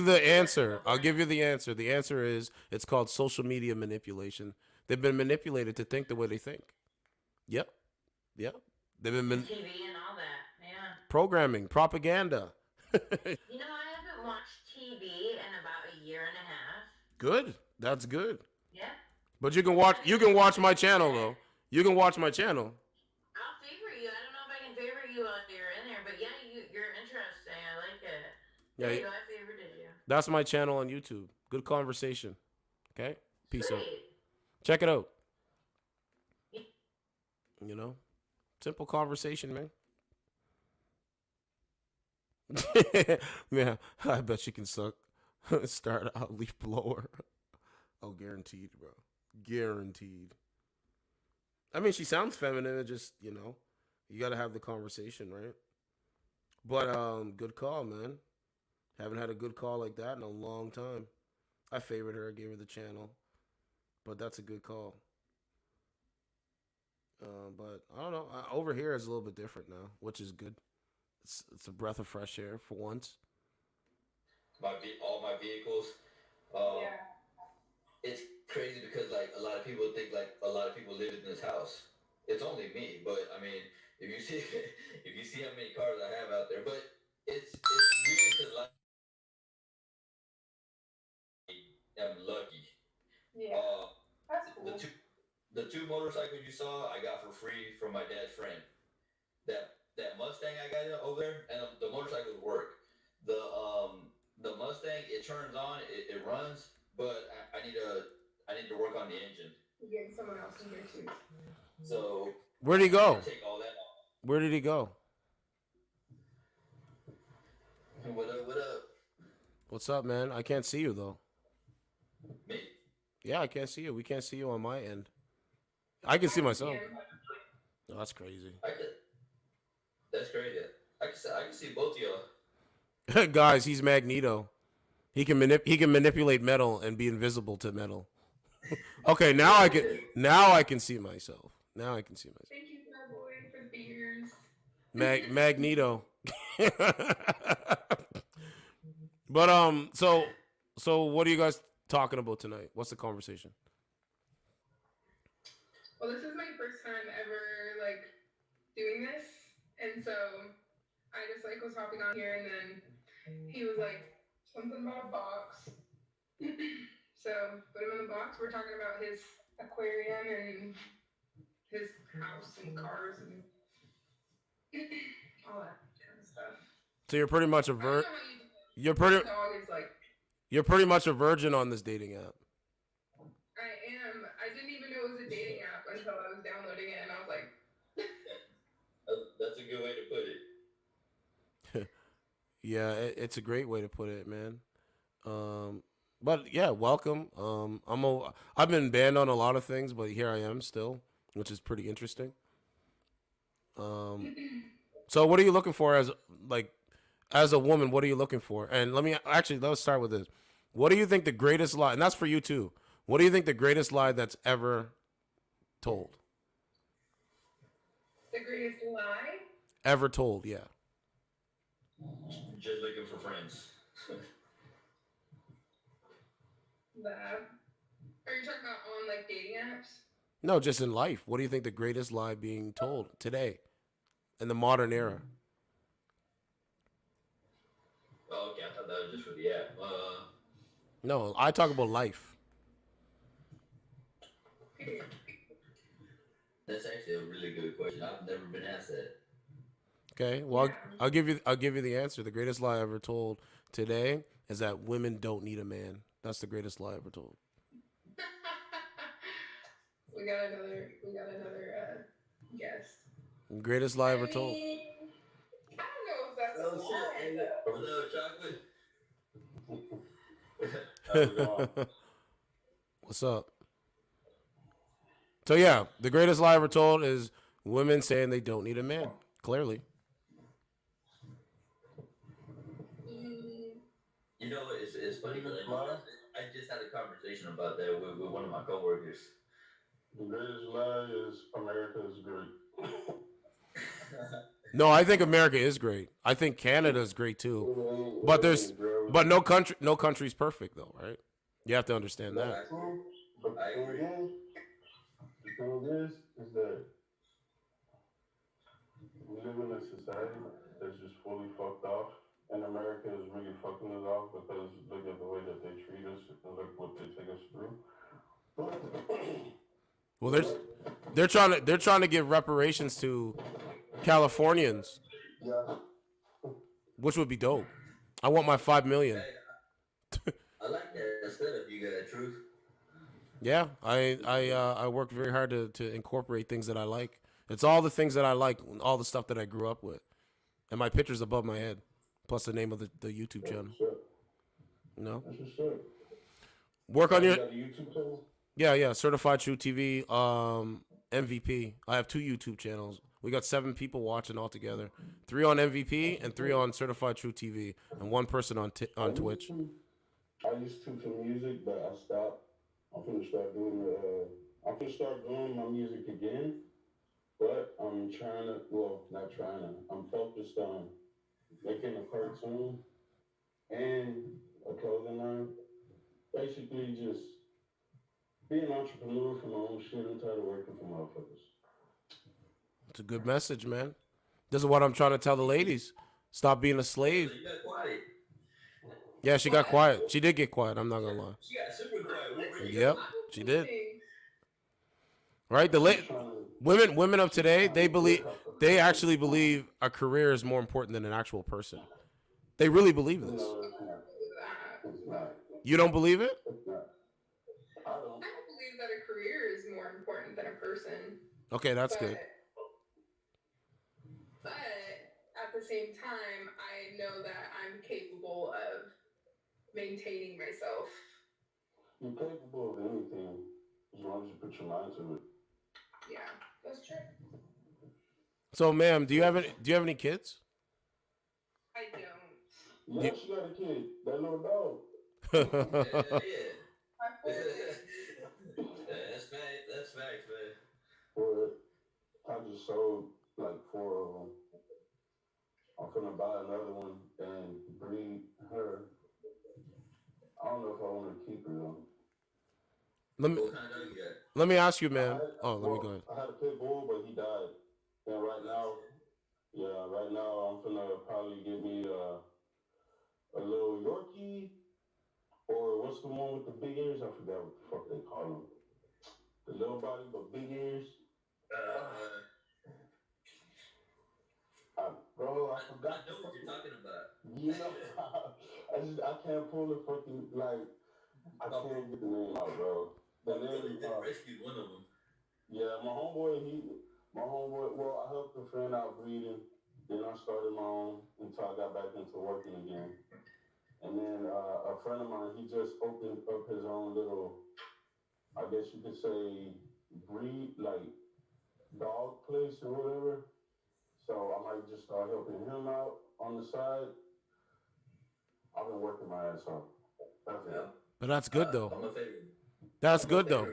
the answer. I'll give you the answer. The answer is it's called social media manipulation. They've been manipulated to think the way they think. Yep. They've been TV and all that. Yeah. Programming, propaganda. I haven't watched TV in about a year and a half. Good. That's good. Yeah. But you can watch my channel though. You can watch my channel. I'll favorite you. I don't know if I can favorite you while you're in there, but yeah, you're interesting. I like it. Yeah, there you go. I favorited you. That's my channel on YouTube. Good conversation. Okay? Peace out. Check it out. Simple conversation, man. Yeah, I bet she can suck. Start out leaf blower. Oh, guaranteed, bro. Guaranteed. I mean, she sounds feminine. It just, you got to have the conversation, right? But good call, man. Haven't had a good call like that in a long time. I favored her, gave her the channel. But that's a good call. But I don't know. Over here is a little bit different now, which is good. It's a breath of fresh air for once. All my vehicles. It's crazy because like a lot of people think like a lot of people live in this house. It's only me, but I mean, if you see how many cars I have out there, but it's weird because like I'm lucky. Yeah, that's cool. The two motorcycles you saw, I got for free from my dad's friend. That Mustang I got over there, and the motorcycles work. The Mustang, it turns on, it runs, but I need to work on the engine. You're getting someone else in here too. So where did he go? Take all that off. Where did he go? What up? What up? What's up, man? I can't see you though. Me? Yeah, I can't see you. We can't see you on my end. I can see myself. Oh, that's crazy. That's crazy. I can see both of y'all. Guys, he's Magneto. He can manipulate metal and be invisible to metal. Okay, now I can see myself. Now I can see myself. Thank you, Starboy, for the beers. Magneto. But so what are you guys talking about tonight? What's the conversation? Well, this is my first time ever like doing this, and so I just like was hopping on here, and then he was like something about a box. So put him in the box. We're talking about his aquarium and his house and cars and all that kind of stuff. So you're pretty much a I don't know how you do it. You're My pretty. dog is like. You're pretty much a virgin on this dating app. I am. I didn't even know it was a dating app until I was downloading it, and I was like. That's a good way to put it. Yeah, it's a great way to put it, man. But yeah, welcome. I've been banned on a lot of things, but here I am still, which is pretty interesting. So what are you looking for as a woman? What are you looking for? And let's start with this. What do you think the greatest lie, and that's for you too. What do you think the greatest lie that's ever told? The greatest lie? Ever told, yeah. Just looking for friends. That. Are you talking about on like dating apps? No, just in life. What do you think the greatest lie being told today in the modern era? Oh, okay. I thought that was just for the app. No, I talk about life. That's actually a really good question. I've never been asked that. Okay, well, I'll give you the answer. The greatest lie ever told today is that women don't need a man. That's the greatest lie ever told. We got another guest. Greatest lie ever told. I don't know if that's a lie. Chocolate. What's up? So yeah, the greatest lie ever told is women saying they don't need a man. Clearly. You know, it's funny because I just had a conversation about that with one of my coworkers. The greatest lie is America is great. No, I think America is great. I think Canada is great too. But no country's perfect though, right? You have to understand that. But the thing is that we live in a society that's just fully fucked off. And America is really fucking us off because look at the way that they treat us and look what they take us through. Well, they're trying to give reparations to Californians, which would be dope. I want my $5 million. I like that instead of you got truth. Yeah, I work very hard to incorporate things that I like. It's all the things that I like, all the stuff that I grew up with, and my picture's above my head, plus the name of the YouTube channel. No. Work on your YouTube channel. Yeah, Certified True TV, MVP. I have 2 YouTube channels. We got 7 people watching altogether. 3 on MVP and 3 on Certified True TV, and 1 person on Twitch. I used to music, but I stopped. I'm gonna start doing my music again, but I'm I'm focused on making a cartoon and a clothing line. Basically, just be an entrepreneur for my own shit. I'm tired of working for motherfuckers. It's a good message, man. This is what I'm trying to tell the ladies. Stop being a slave. You got quiet. Yeah, she got quiet. She did get quiet. I'm not gonna lie. She got super quiet. Yep, she did. Right, women of today, they actually believe a career is more important than an actual person. They really believe this. You don't believe it? I don't believe that a career is more important than a person. Okay, that's good. But at the same time, I know that I'm capable of maintaining myself. You're capable of anything as long as you put your mind to it. Yeah, that's true. So, ma'am, do you have any kids? I don't. Yeah, she got a kid. That little dog. That's facts, man. Well, I just sold like 4 of them. I'm gonna buy another one and breed her. I don't know if I want to keep her though. Let me ask you, man. Let me go ahead. I had a pit bull, but he died, and right now Yeah, right now I'm gonna probably get me a little Yorkie, or what's the one with the big ears? I forgot what the fuck they call them. The little body but big ears. Bro, I forgot. I know what you're talking about. You know, I can't pull the fucking like. I can't get the name out, bro. The name. They rescued one of them. Yeah, my homeboy. Well, I helped a friend out breeding. Then I started my own until I got back into working again. And then a friend of mine, he just opened up his own little, I guess you could say, breed, like dog place or whatever. So I might just start helping him out on the side. I've been working my ass off. That's it. But that's good though. I'm a favorite. That's good though.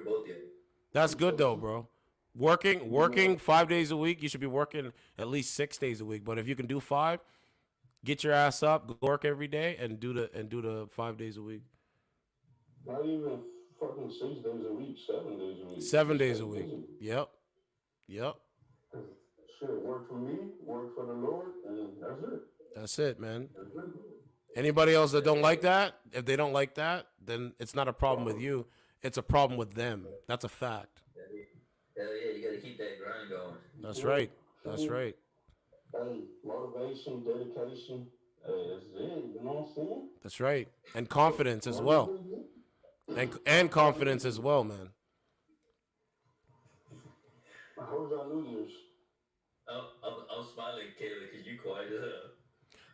That's good though, bro. Working 5 days a week. You should be working at least 6 days a week. But if you can do 5, get your ass up, go work every day, and do the 5 days a week. Not even fucking 6 days a week, 7 days a week. 7 days a week. Yep. Shit, work for me, work for the Lord, and that's it. That's it, man. Anybody else that don't like that, if they don't like that, then it's not a problem with you. It's a problem with them. That's a fact. Hell yeah, you got to keep that grind going. That's right. That's right. Hey, motivation, dedication, that's it. You know what I'm saying? That's right. And confidence as well. And confidence as well, man. How was our New Year's? I'm smiling, Kayla, because you quiet as hell.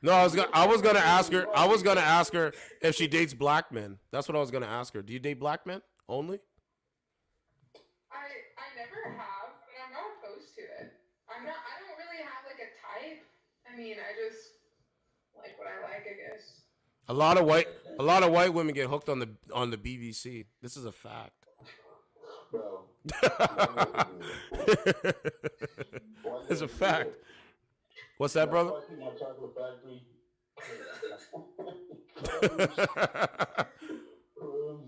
No, I was gonna ask her. I was gonna ask her if she dates black men. That's what I was gonna ask her. Do you date black men only? I never have, but I'm not opposed to it. I don't really have like a type. I mean, I just like what I like, I guess. A lot of white women get hooked on the BBC. This is a fact. Bro. It's a fact. What's that, brother? My chocolate factory.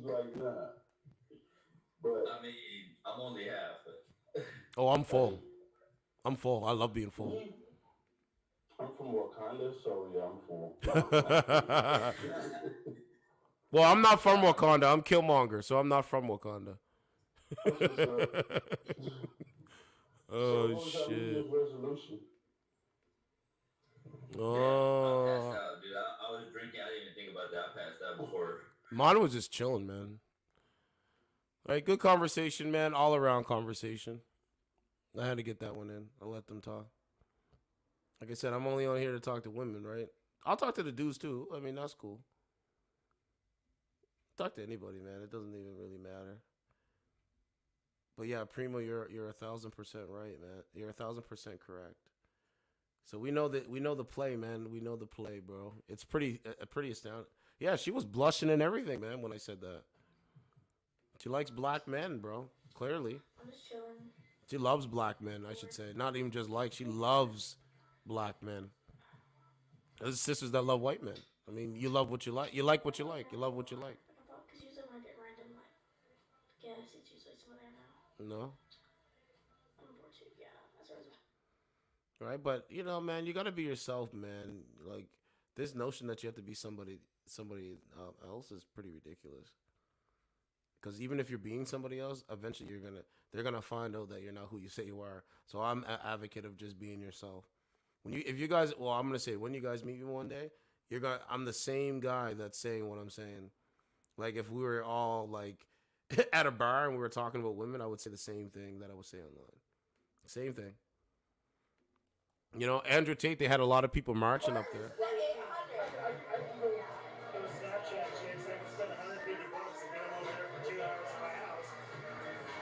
Like, nah. But I mean, I'm only half. Oh, I'm full. I'm full. I love being full. I'm from Wakanda, so yeah, I'm full. Well, I'm not from Wakanda. I'm Killmonger, so I'm not from Wakanda. Oh, shit. Oh. I passed out, dude. I was drinking. I didn't even think about that. I passed out before. Mine was just chilling, man. All right, good conversation, man. All around conversation. I had to get that one in. I'll let them talk. Like I said, I'm only on here to talk to women, right? I'll talk to the dudes too. I mean, that's cool. Talk to anybody, man. It doesn't even really matter. But yeah, Primo, you're 1,000% right, man. You're 1,000% correct. So we know the play, man. We know the play, bro. It's pretty astounding. Yeah, she was blushing and everything, man, when I said that. She likes black men, bro. Clearly. I'm just chilling. She loves black men, I should say. Not even just like, she loves black men. There's sisters that love white men. I mean, you love what you like. You like what you like. You love what you like. Because usually when I get random, like, guests, it's usually somebody I know. No? I'm bored too, yeah. That's what I was. Right? But, you know, man, you got to be yourself, man. Like, this notion that you have to be somebody else is pretty ridiculous. Because even if you're being somebody else, eventually they're gonna find out that you're not who you say you are. So I'm an advocate of just being yourself. I'm gonna say when you guys meet me one day, I'm the same guy that's saying what I'm saying. Like if we were all like at a bar and we were talking about women, I would say the same thing that I would say online. Same thing. You know, Andrew Tate, they had a lot of people marching up there.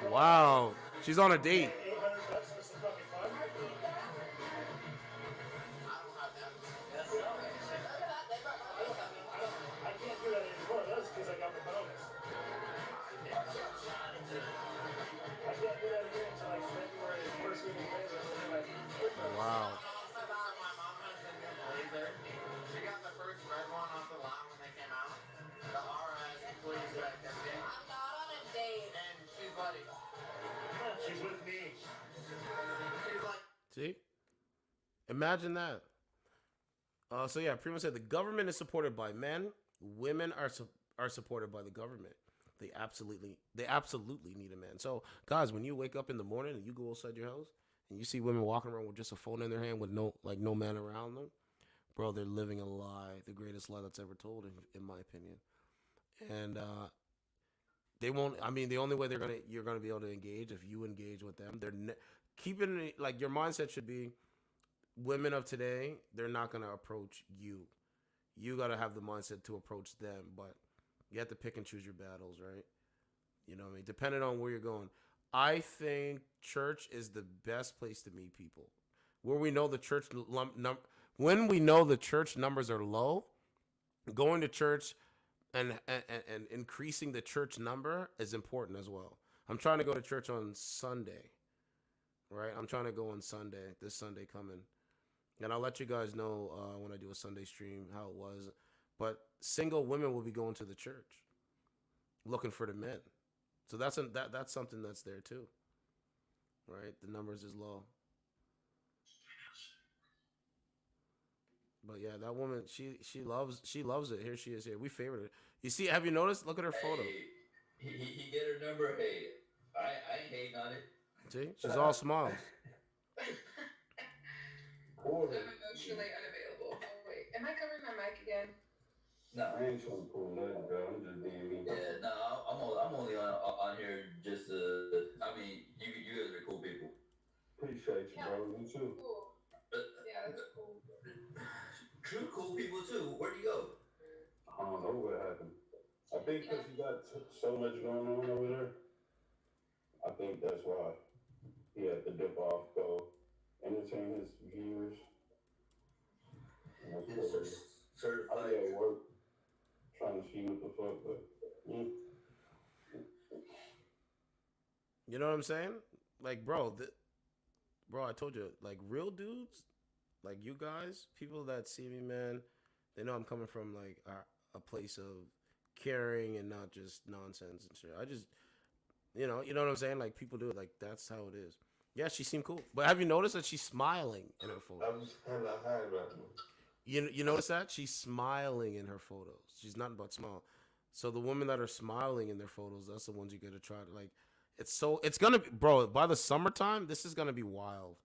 Wow, she's on a date. Wow. She got the first red one off the line when they came out. The RS, please, back there. I'm not on a date. And she's like, she's with me. She's like, See? Imagine that. So yeah, Primo said the government is supported by men. Women are supported by the government. They absolutely need a man. So guys, when you wake up in the morning and you go outside your house and you see women walking around with just a phone in their hand with no man around them, bro, they're living a lie, the greatest lie that's ever told, in my opinion. And they won't. I mean, the only way you're gonna be able to engage if you engage with them. Keeping it like your mindset should be women of today. They're not gonna approach you. You gotta have the mindset to approach them, but you have to pick and choose your battles, right? You know what I mean? Depending on where you're going. I think church is the best place to meet people. Where we know the church when we know the church numbers are low, going to church and increasing the church number is important as well. I'm trying to go to church on Sunday, right? I'm trying to go on Sunday, this Sunday coming. And I'll let you guys know when I do a Sunday stream how it was. But single women will be going to the church looking for the men. So that's something that's there too, right? The numbers is low. But yeah, that woman, she loves it. Here she is here. We favorite her. You see, have you noticed? Look at her photo. Hey, he get her number. Hey, I ain't hating on it. See, she's all smiles. I'm emotionally unavailable. Oh, wait, am I covering my mic again? No, I ain't trying to pull nothing, bro. I'm just being me. Yeah, no, I'm only on here just I mean, you guys are cool people. Appreciate you, bro. You too. Cool. Yeah, that's cool. True cool people too. Where'd you go? I don't know what happened. I think because he got so much going on over there. I think that's why he had to dip off, go entertain his viewers. Certified. I be at work trying to see what the fuck, but You know what I'm saying? Like, bro, I told you, like, real dudes, like you guys, people that see me, man, they know I'm coming from like a place of caring and not just nonsense and shit. I just, you know what I'm saying? Like, people do it. Like, that's how it is. Yeah, she seemed cool. But have you noticed that she's smiling in her photos? You notice that? She's smiling in her photos. She's nothing but smile. So the women that are smiling in their photos, that's the ones you gotta try to like. It's gonna be, bro. By the summertime, this is gonna be wild.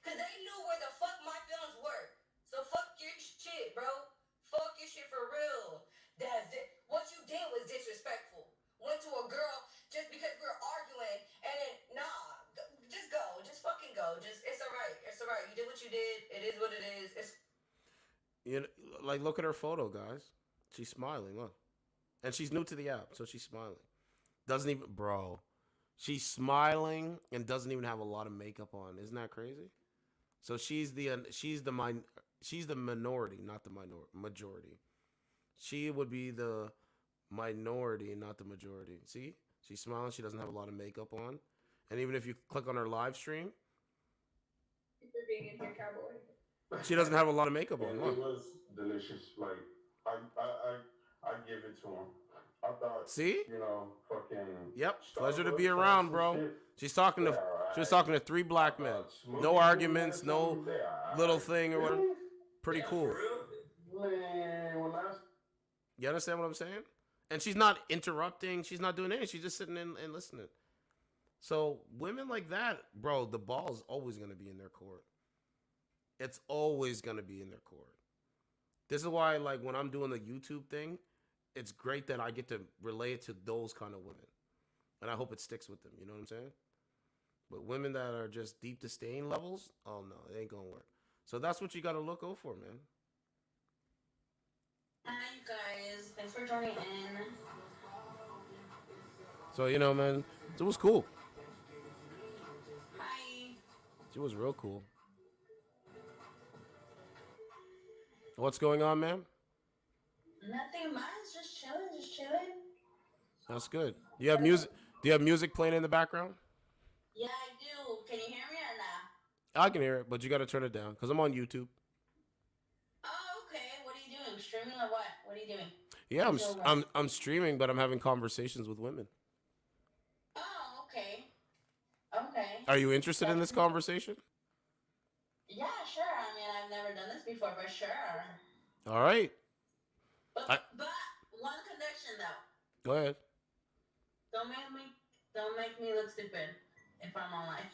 Cause they knew where the fuck my feelings were. So fuck your shit, bro. Fuck your shit for real. That's it. What you did was disrespectful. Went to a girl just because we were arguing, and then just go, just fucking go. It's alright. It's alright. You did what you did. It is what it is. Like, look at her photo, guys. She's smiling. Look, and she's new to the app, so she's smiling. Doesn't even, bro. She's smiling and doesn't even have a lot of makeup on. Isn't that crazy? So she's the minority, not the majority. She would be the minority, not the majority. See, she's smiling. She doesn't have a lot of makeup on, and even if you click on her live stream, Thank you for being in here, cowboy. she doesn't have a lot of makeup on. it was delicious. Like I give it to him. I thought, see, fucking. Yep, pleasure to be around, bro. She was talking to 3 black men. No arguments, no little thing or whatever. Pretty cool. Man, you understand what I'm saying? And she's not interrupting. She's not doing anything. She's just sitting in and listening. So women like that, bro, the ball is always going to be in their court. It's always going to be in their court. This is why, like, when I'm doing the YouTube thing, it's great that I get to relate it to those kind of women. And I hope it sticks with them. You know what I'm saying? But women that are just deep disdain levels, oh no, it ain't going to work. So that's what you got to look out for, man. Hi, you guys. Thanks for joining in. So, man, it was cool. Hi. It was real cool. What's going on, ma'am? Nothing much. Just chilling. That's good. Do you have music? Do you have music playing in the background? Yeah, I do. Can you hear me or not? I can hear it, but you got to turn it down because I'm on YouTube. Oh, okay. What are you doing? Streaming or what? What are you doing? Yeah, I'm streaming, but I'm having conversations with women. Oh, okay. Okay. Are you interested in this conversation? Yeah, sure. I mean, I've never done this before, but sure. All right. But one condition though. Go ahead. Don't make me look stupid if I'm online.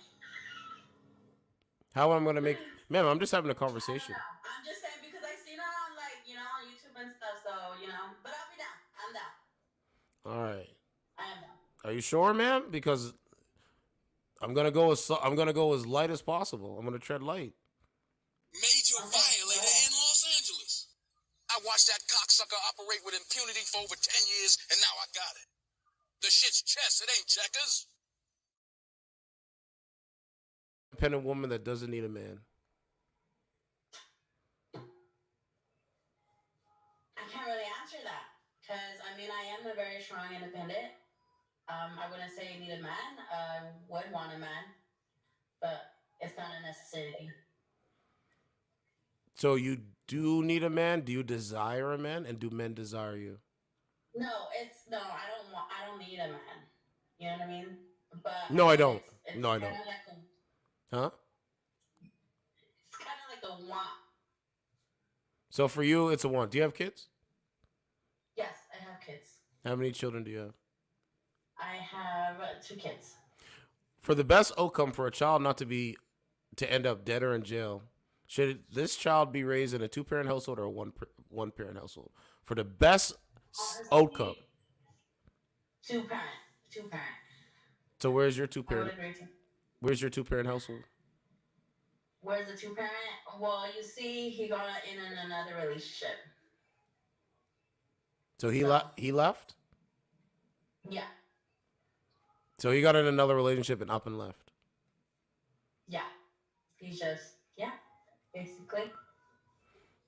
How am I gonna make? Man, I'm just having a I don't conversation. know. I'm just saying because I seen it on on YouTube and stuff. So but I'll be down. I'm down. All right. I am down. Are you sure, man? Because I'm gonna go as light as possible. I'm gonna tread light. Major violator in Los Angeles. I watched that cocksucker operate with impunity for over 10 years, and now I got it. The shit's chess, it ain't checkers. Independent woman that doesn't need a man. I can't really answer that because I mean I am a very strong independent. I wouldn't say I need a man. I would want a man, but it's not a necessity. So you do need a man? Do you desire a man? And do men desire you? No, I don't need a man. You know what I mean? But No, I I mean, don't. it's No, I kind don't. of like Huh? it's kind of like a want. So for you, it's a want. Do you have kids? Yes, I have kids. How many children do you have? I have 2 kids. For the best outcome for a child not to end up dead or in jail, should this child be raised in a 2-parent household or a one parent household? For the best outcome. 2-parent. 2-parent. So where's your I would 2-parent? agree to. Where's your 2-parent household? Where's the 2-parent? Well, you see, he got in another relationship. So he left? Yeah. So he got in another relationship and up and left. Yeah. He's just basically.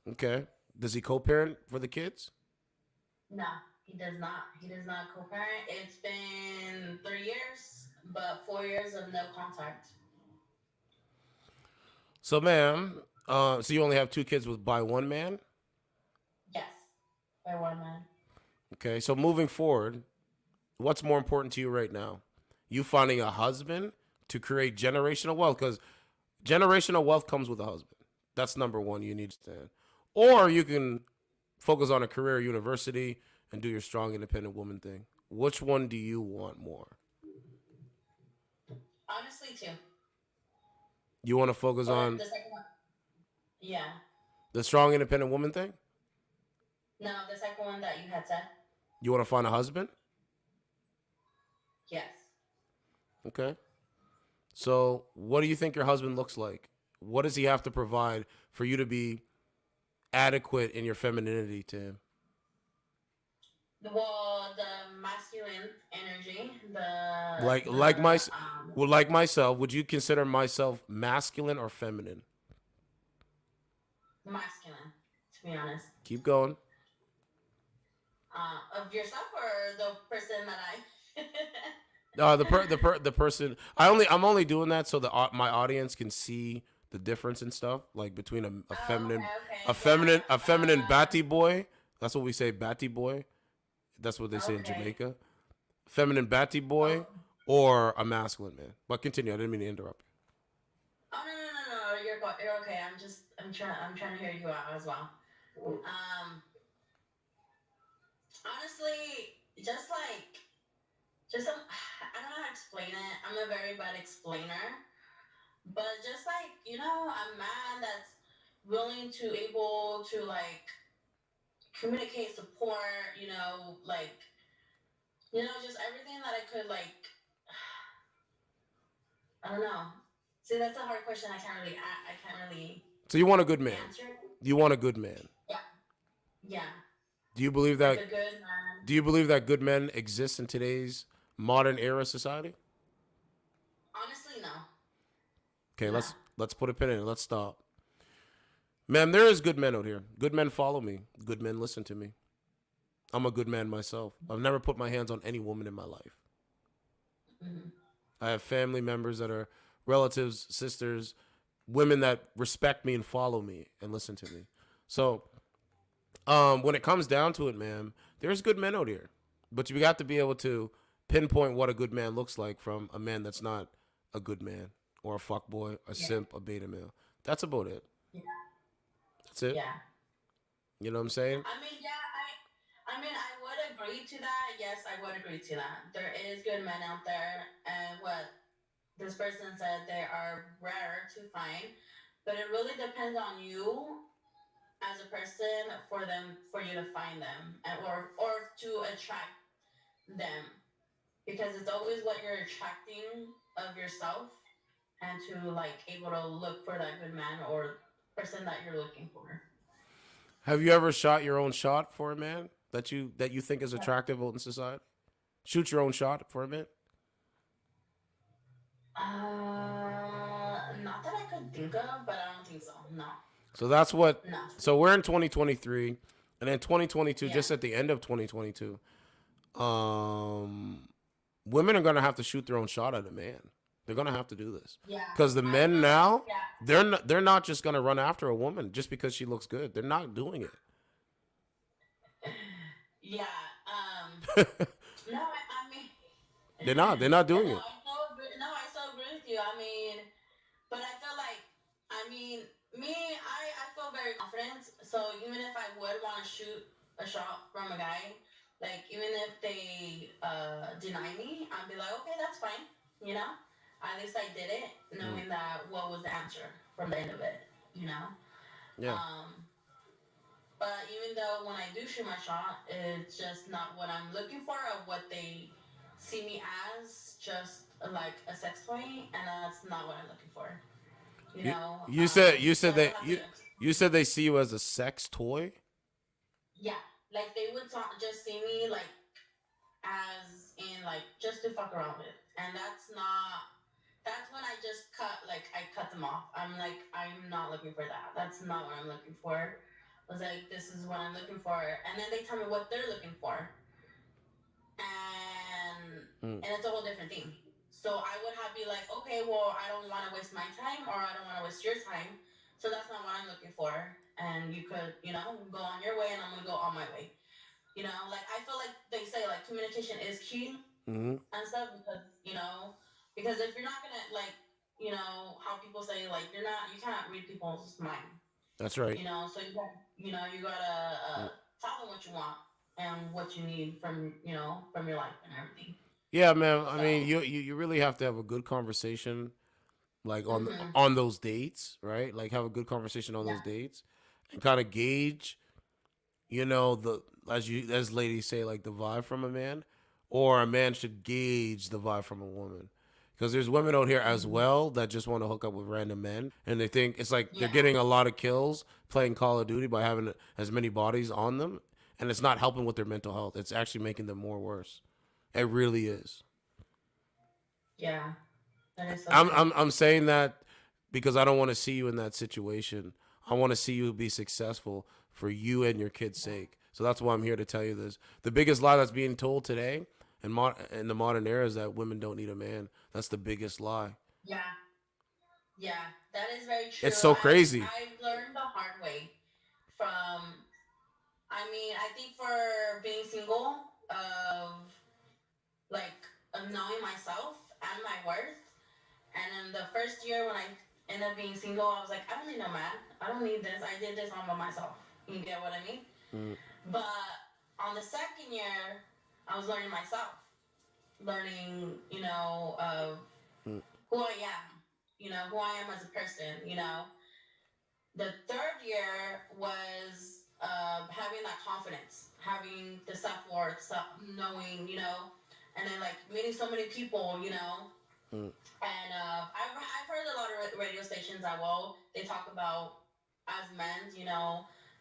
Okay. Does he co-parent for the kids? No, he does not. He does not co-parent. It's been 3 years, but 4 years of no contact. So, ma'am, so you only have 2 kids by one man? Yes, by one man. Okay, so moving forward, what's more important to you right now? You finding a husband to create generational wealth, because generational wealth comes with a husband. That's number one you need to stand. Or you can focus on a career at university and do your strong independent woman thing. Which one do you want more? Honestly, 2. You want to focus Or on the second one. Yeah. the strong independent woman thing? No, the second one that you had said. You want to find a husband? Yes. Okay. So what do you think your husband looks like? What does he have to provide for you to be adequate in your femininity to him? Well, the masculine energy, Like myself, would you consider myself masculine or feminine? masculine, to be honest. Keep going. Of yourself or the person that I. The person. I'm only doing that so my audience can see the difference and stuff, like between a feminine batty boy. That's what we say, batty boy. That's what they say in Jamaica. Feminine batty boy or a masculine man. But continue. I didn't mean to interrupt you. Oh no! You're okay. I'm trying to hear you out as well. Honestly, I don't know how to explain it. I'm a very bad explainer, but just a man that's willing to able to communicate, support, just everything that I could I don't know. See, that's a hard question. I can't really. So you want a good man. Answer? You want a good man. Yeah. Yeah. Do you believe that? Like a good man. Do you believe that good men exist in today's modern era society? Honestly, no. Okay, let's put a pin in it. Let's stop. Man, there is good men out here. Good men follow me. Good men listen to me. I'm a good man myself. I've never put my hands on any woman in my life. Mm-hmm. I have family members that are relatives, sisters, women that respect me and follow me and listen to me. So, when it comes down to it, man, there's good men out here. But you got to be able to pinpoint what a good man looks like from a man that's not a good man or a fuckboy, a simp, a beta male. That's about it. Yeah. That's it. Yeah. You know what I'm saying? I mean, yeah, I mean, I would agree to that. Yes, I would agree to that. There is good men out there, and what this person said, they are rare to find, but it really depends on you as a person for you to find them, and or to attract them, because it's always what you're attracting of yourself, and to like able to look for that good man or person that you're looking for. Have you ever shot your own shot for a man that you think is attractive out in society? Shoot your own shot for a man. Not that I could think of, but I don't think so. No. So that's what. No. So we're in 2023, and then 2022, Yeah. just at the end of 2022, women are gonna have to shoot their own shot at a man. They're gonna have to do this. Yeah. Because the men now, Yeah. they're not just gonna run after a woman just because she looks good. They're not doing it. Yeah. No, I mean. They're not doing No, it. I so agree with you. I mean, but I feel like, I mean, I feel very confident. So even if I would want to shoot a shot from a guy, like even if they deny me, I'd be like, okay, that's fine. You know, at least I did it, knowing that what was the answer from the end of it. You know. Yeah. But even though when I do shoot my shot, it's just not what I'm looking for, of what they see me as, just like a sex toy, and that's not what I'm looking for. You know. You said so I would have you said they see you as a sex toy. yeah, like they would just see me like as in like just to fuck around with, and that's not. That's when I just I cut them off. I'm like, I'm not looking for that. That's not what I'm looking for. I was like, this is what I'm looking for, and then they tell me what they're looking for, and it's a whole different thing. So I would have be like, okay, well, I don't want to waste my time, or I don't want to waste your time. So that's not what I'm looking for. And you could, go on your way, and I'm gonna go on my way. Like I feel like they say like communication is key and stuff, because if you're not gonna like, how people say like you cannot read people's mind. That's right. So you gotta tell them what you want and what you need from your life and everything. Yeah, man. I mean, you really have to have a good conversation, like on those dates, right? Like have a good conversation on those dates, and kind of gauge, the as ladies say, like the vibe from a man, or a man should gauge the vibe from a woman. Because there's women out here as well that just want to hook up with random men, and they think it's like they're getting a lot of kills playing Call of Duty by having as many bodies on them, and it's not helping with their mental health. It's actually making them more worse. It really is. Yeah, that is so I'm saying that because I don't want to see you in that situation. I want to see you be successful for you and your kids' sake. So that's why I'm here to tell you this. The biggest lie that's being told today in the modern era is that women don't need a man. That's the biggest lie. Yeah. Yeah, that is very true. It's so crazy. I've learned the hard way from, I think for being single, of knowing myself and my worth. And in the first year when I ended up being single, I was like, I don't need no man. I don't need this. I did this all by myself. You get what I mean? But on the second year, I was learning myself. Learning, of who I am, who I am as a person, The third year was having that confidence, having the self-worth, knowing, and then like meeting so many people, and I've heard a lot of radio stations that they talk about as men,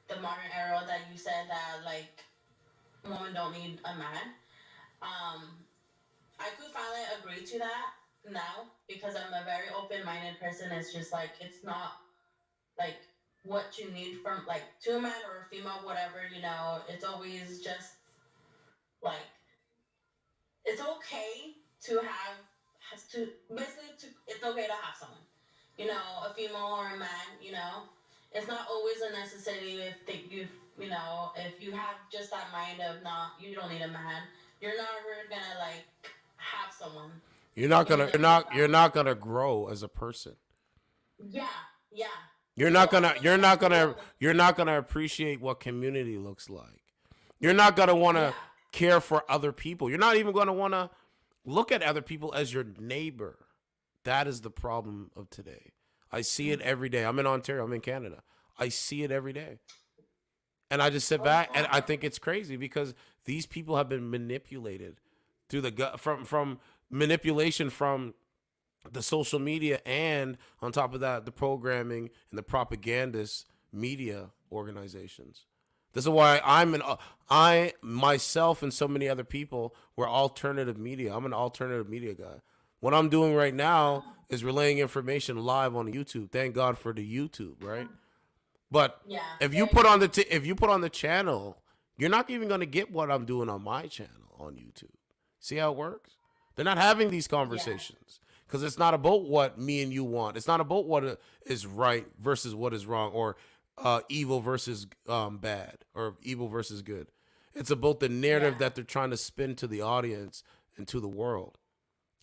the modern era that you said that like women don't need a man. I could finally agree to that now because I'm a very open-minded person. It's just like it's not like what you need from like to a man or a female, whatever, it's always just like it's okay to have it's okay to have someone, a female or a man, it's not always a necessity if you have just that mind of not you don't need a man, you're never gonna like have someone. You're not gonna grow as a person. Yeah, You're So not I gonna think you're that not gonna well, you're not gonna appreciate what community looks like. You're not gonna want to yeah, care for other people. You're not even gonna want to look at other people as your neighbor. That is the problem of today. I see it every day. I'm in Ontario. I'm in Canada. I see it every day. And I just sit back and I think it's crazy because these people have been manipulated through from manipulation from the social media, and on top of that, the programming and the propagandist media organizations. This is why I myself and so many other people were alternative media. I'm an alternative media guy. What I'm doing right now is relaying information live on YouTube. Thank God for the YouTube, right? But yeah, if you very put on true. if you put on the channel, you're not even going to get what I'm doing on my channel on YouTube. See how it works? They're not having these Yeah, conversations because it's not about what me and you want. It's not about what is right versus what is wrong, or evil versus bad, or evil versus good. It's about the narrative yeah, that they're trying to spin to the audience and to the world.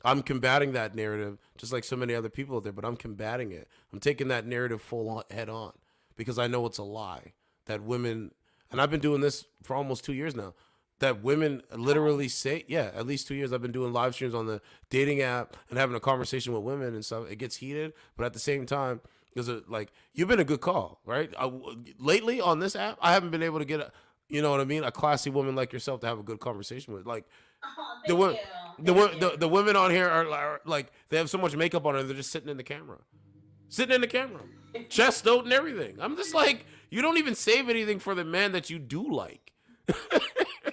I'm combating that narrative just like so many other people out there, but I'm combating it. I'm taking that narrative full head on because I know it's a lie that women, and I've been doing this for almost 2 years now, that women literally say, yeah, at least 2 years I've been doing live streams on the dating app and having a conversation with women and stuff. It gets heated, but at the same time, there's like, you've been a good call, right? Lately on this app, I haven't been able to get you know what I mean, a classy woman like yourself to have a good conversation with. Like, oh, the thank wo- you, the thank wo- you. the women on here are like they have so much makeup on and they're just sitting in the camera, chest out and everything. I'm just like, you don't even save anything for the man that you do like.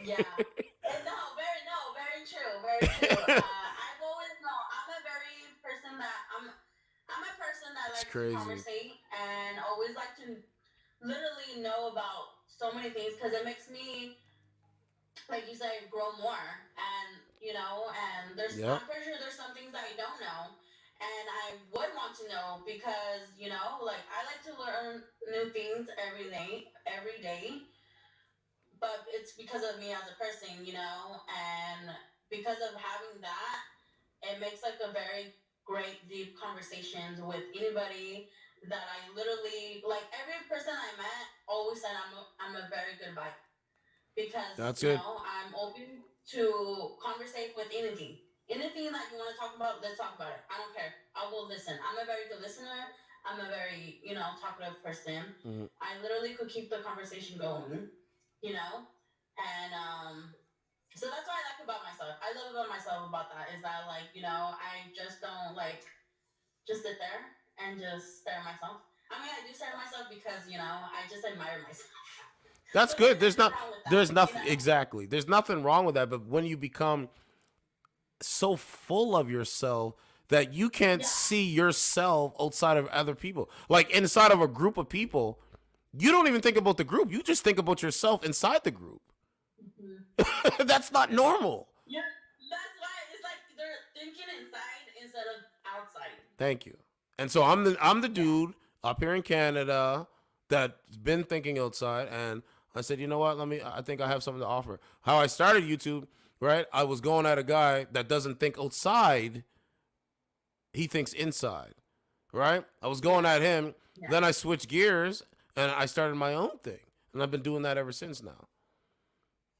Yeah. No, very true, very true. I've always no, I'm a very person that I'm a person that It's likes to crazy. conversate and always like to literally know about so many things because it makes me, like you say, grow more. And and Yep. I'm pretty sure there's some things that I don't know, and I would want to know because like I like to learn new things every day, but it's because of me as a person, and because of having that, it makes like a very great deep conversations with anybody that I literally like. Every person I met always said I'm a very good vibe because That's good. I'm open to conversate with anything. Anything that you want to talk about, let's talk about it. I don't care. I will listen. I'm a very good listener. I'm a very talkative person. Mhm. I literally could keep the conversation going, you know, and so that's what I like about myself. I love about myself about that is that like I just don't like just sit there and just stare at myself. I mean, I do stare at myself because I just admire myself. That's But good. there's nothing wrong with that, There's nothing exactly. There's nothing wrong with that. But when you become so full of yourself that you can't Yeah. see yourself outside of other people, like inside of a group of people, you don't even think about the group. You just think about yourself inside the group. Mm-hmm. That's not normal. Yeah, that's why it's like they're thinking inside instead of outside. Thank you. And so I'm the dude up here in Canada that's been thinking outside, and I said, you know what? I think I have something to offer. How I started YouTube, right? I was going at a guy that doesn't think outside, he thinks inside, right? I was going at him, then I switched gears and I started my own thing. And I've been doing that ever since now.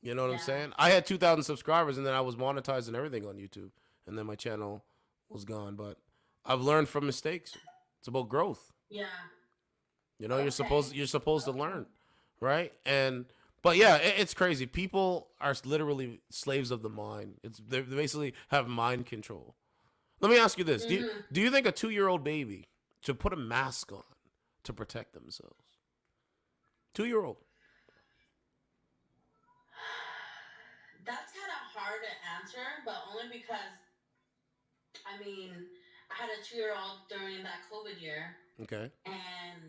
You know what I'm saying? I had 2,000 subscribers and then I was monetizing everything on YouTube, and then my channel was gone, but I've learned from mistakes. It's about growth. Yeah. You're supposed to learn, right? But yeah, it's crazy. People are literally slaves of the mind. They basically have mind control. Let me ask you this: do you think a 2-year-old baby should put a mask on to protect themselves? 2-year-old. That's kind of hard to answer, but only because I mean I had a 2-year-old during that COVID year, Okay. and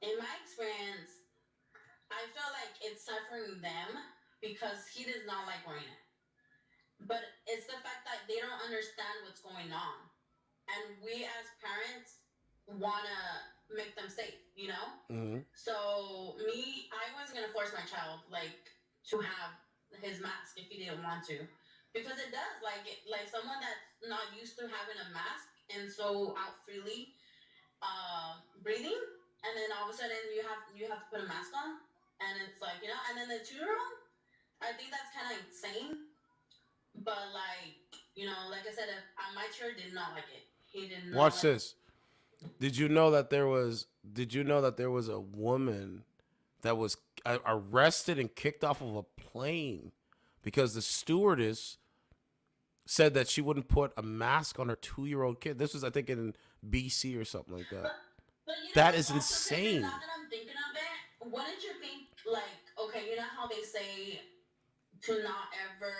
in my experience, I feel like it's suffering them because he does not like wearing it. But it's the fact that they don't understand what's going on. And we as parents want to make them safe, Mm-hmm. So I wasn't going to force my child, like, to have his mask if he didn't want to. Because it does, like someone that's not used to having a mask and so out freely, breathing, and then all of a sudden you have to put a mask on, and it's like, you know, and then the 2-year-old, I think that's kind of insane, but like, you know, like I said, my chair did not like it. He did not Watch like. this. Did you know that there was? Did you know that there was a woman that was arrested and kicked off of a plane because the stewardess said that she wouldn't put a mask on her 2-year-old kid? This was, I think, in BC or something like that. But you know That what's is also crazy? insane. Now that I'm thinking of it, wouldn't you think like, okay, you know how they say to not ever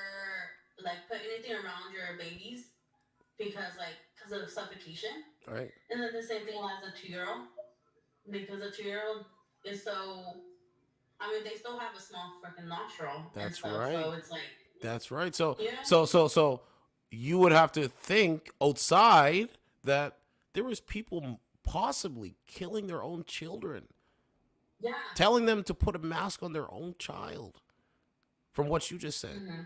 like put anything around your babies because of suffocation? Right. Isn't it the same thing as a 2-year-old? Because a 2-year-old is so. I mean, they still have a small freaking nostril and That's stuff, right. so it's like, That's right. So yeah, so you would have to think outside that there was people possibly killing their own children, yeah. telling them to put a mask on their own child, from what you just said. Mm-hmm.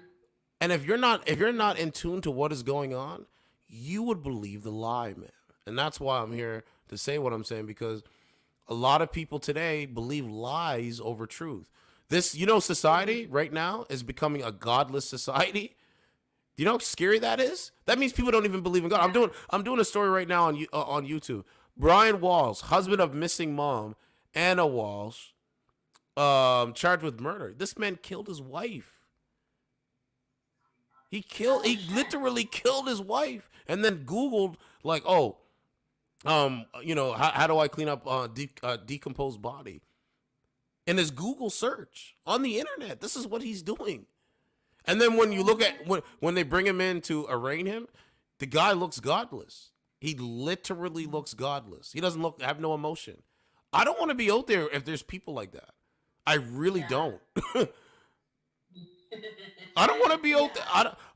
And if you're not in tune to what is going on, you would believe the lie, man. And that's why I'm here to say what I'm saying, because a lot of people today believe lies over truth. This, society right now is becoming a godless society. Do you know how scary that is? That means people don't even believe in God. I'm doing a story right now on YouTube. Brian Walsh, husband of missing mom Anna Walsh, charged with murder. This man killed his wife. He literally killed his wife, and then Googled like, how do I clean up decomposed body? In his Google search on the internet, this is what he's doing. And then when you look at when they bring him in to arraign him, the guy looks godless. He literally looks godless. He doesn't have no emotion. I don't want to be out there if there's people like that. I really don't. I don't want to be out there.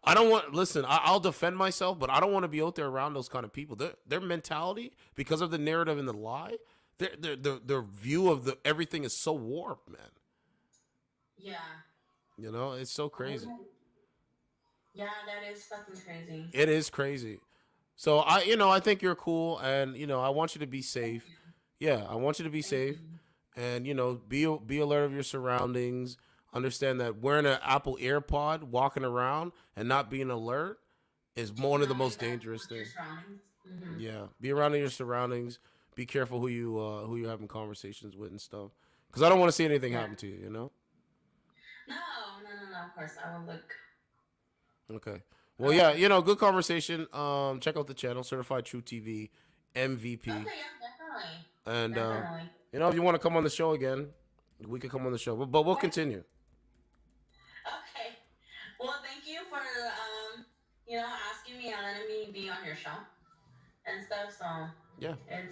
I don't want. Listen, I'll defend myself, but I don't want to be out there around those kind of people. Their mentality, because of the narrative and the lie, their view of everything is so warped, man. Yeah. It's so crazy. Yeah, that is fucking crazy. It is crazy. So I think you're cool, and I want you to be safe. Yeah, I want you to be safe, and be alert of your surroundings. Understand that wearing an Apple AirPod, walking around, and not being alert is one of the most dangerous things. Mm-hmm. Yeah, be around in your surroundings. Be careful who you're having conversations with and stuff, because I don't want to see anything happen to you. No. Of course, I will look. Okay. Well, yeah, good conversation. Check out the channel, Certified True TV MVP. Okay, yeah, definitely. And definitely. If you want to come on the show again, we could come on the show. But we'll continue. Okay. Well, thank you for asking me and letting me be on your show and stuff. So yeah, it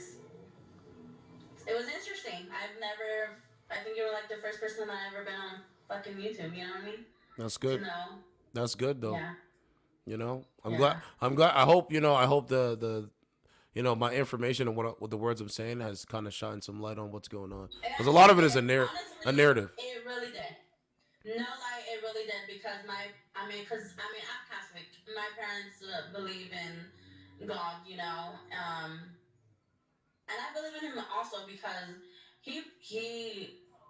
was interesting. I think you were like the first person that I've ever been on fucking YouTube. You know what I mean? That's good. That's good though. Yeah. I'm glad. I hope the my information and what the words I'm saying has kind of shined some light on what's going on, because a lot of it is a narrative. It really did. No lie, it really did, because I'm Catholic. My parents believe in God, and I believe in him also because he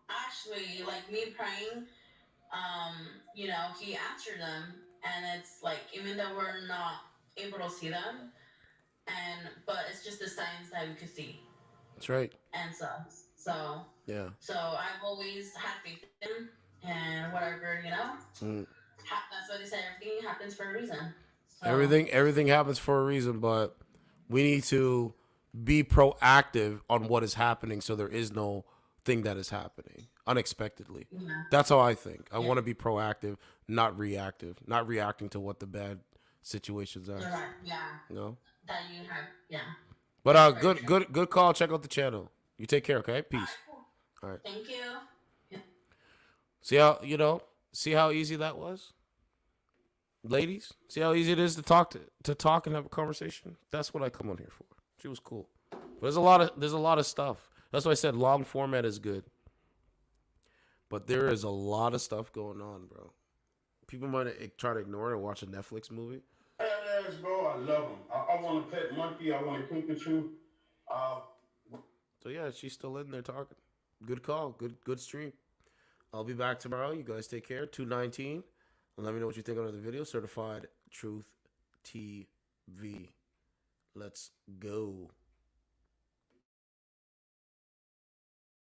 actually, like, me praying, he answered them, and it's like, even though we're not able to see them, but it's just the signs that we could see. That's right. And so yeah. So I've always had faith in him, and whatever, that's why they say everything happens for a reason. So. Everything happens for a reason, but we need to be proactive on what is happening, so there is no thing that is happening unexpectedly. Yeah. That's how I think. I want to be proactive, not reactive, not reacting to what the bad situations are. Right. Yeah. That you have. Yeah. But good call. Check out the channel. You take care, okay? Peace. All right. Thank you. Yeah. See how easy that was? Ladies, see how easy it is to talk and have a conversation? That's what I come on here for. She was cool. But there's a lot of stuff. That's why I said long format is good. But there is a lot of stuff going on, bro. People might try to ignore it and watch a Netflix movie. Bro, I love them. I want a pet monkey. I want a Pikachu. So yeah, she's still in there talking. Good call. Good stream. I'll be back tomorrow. You guys take care. 219. And let me know what you think of the video. Certified Truth TV. Let's go.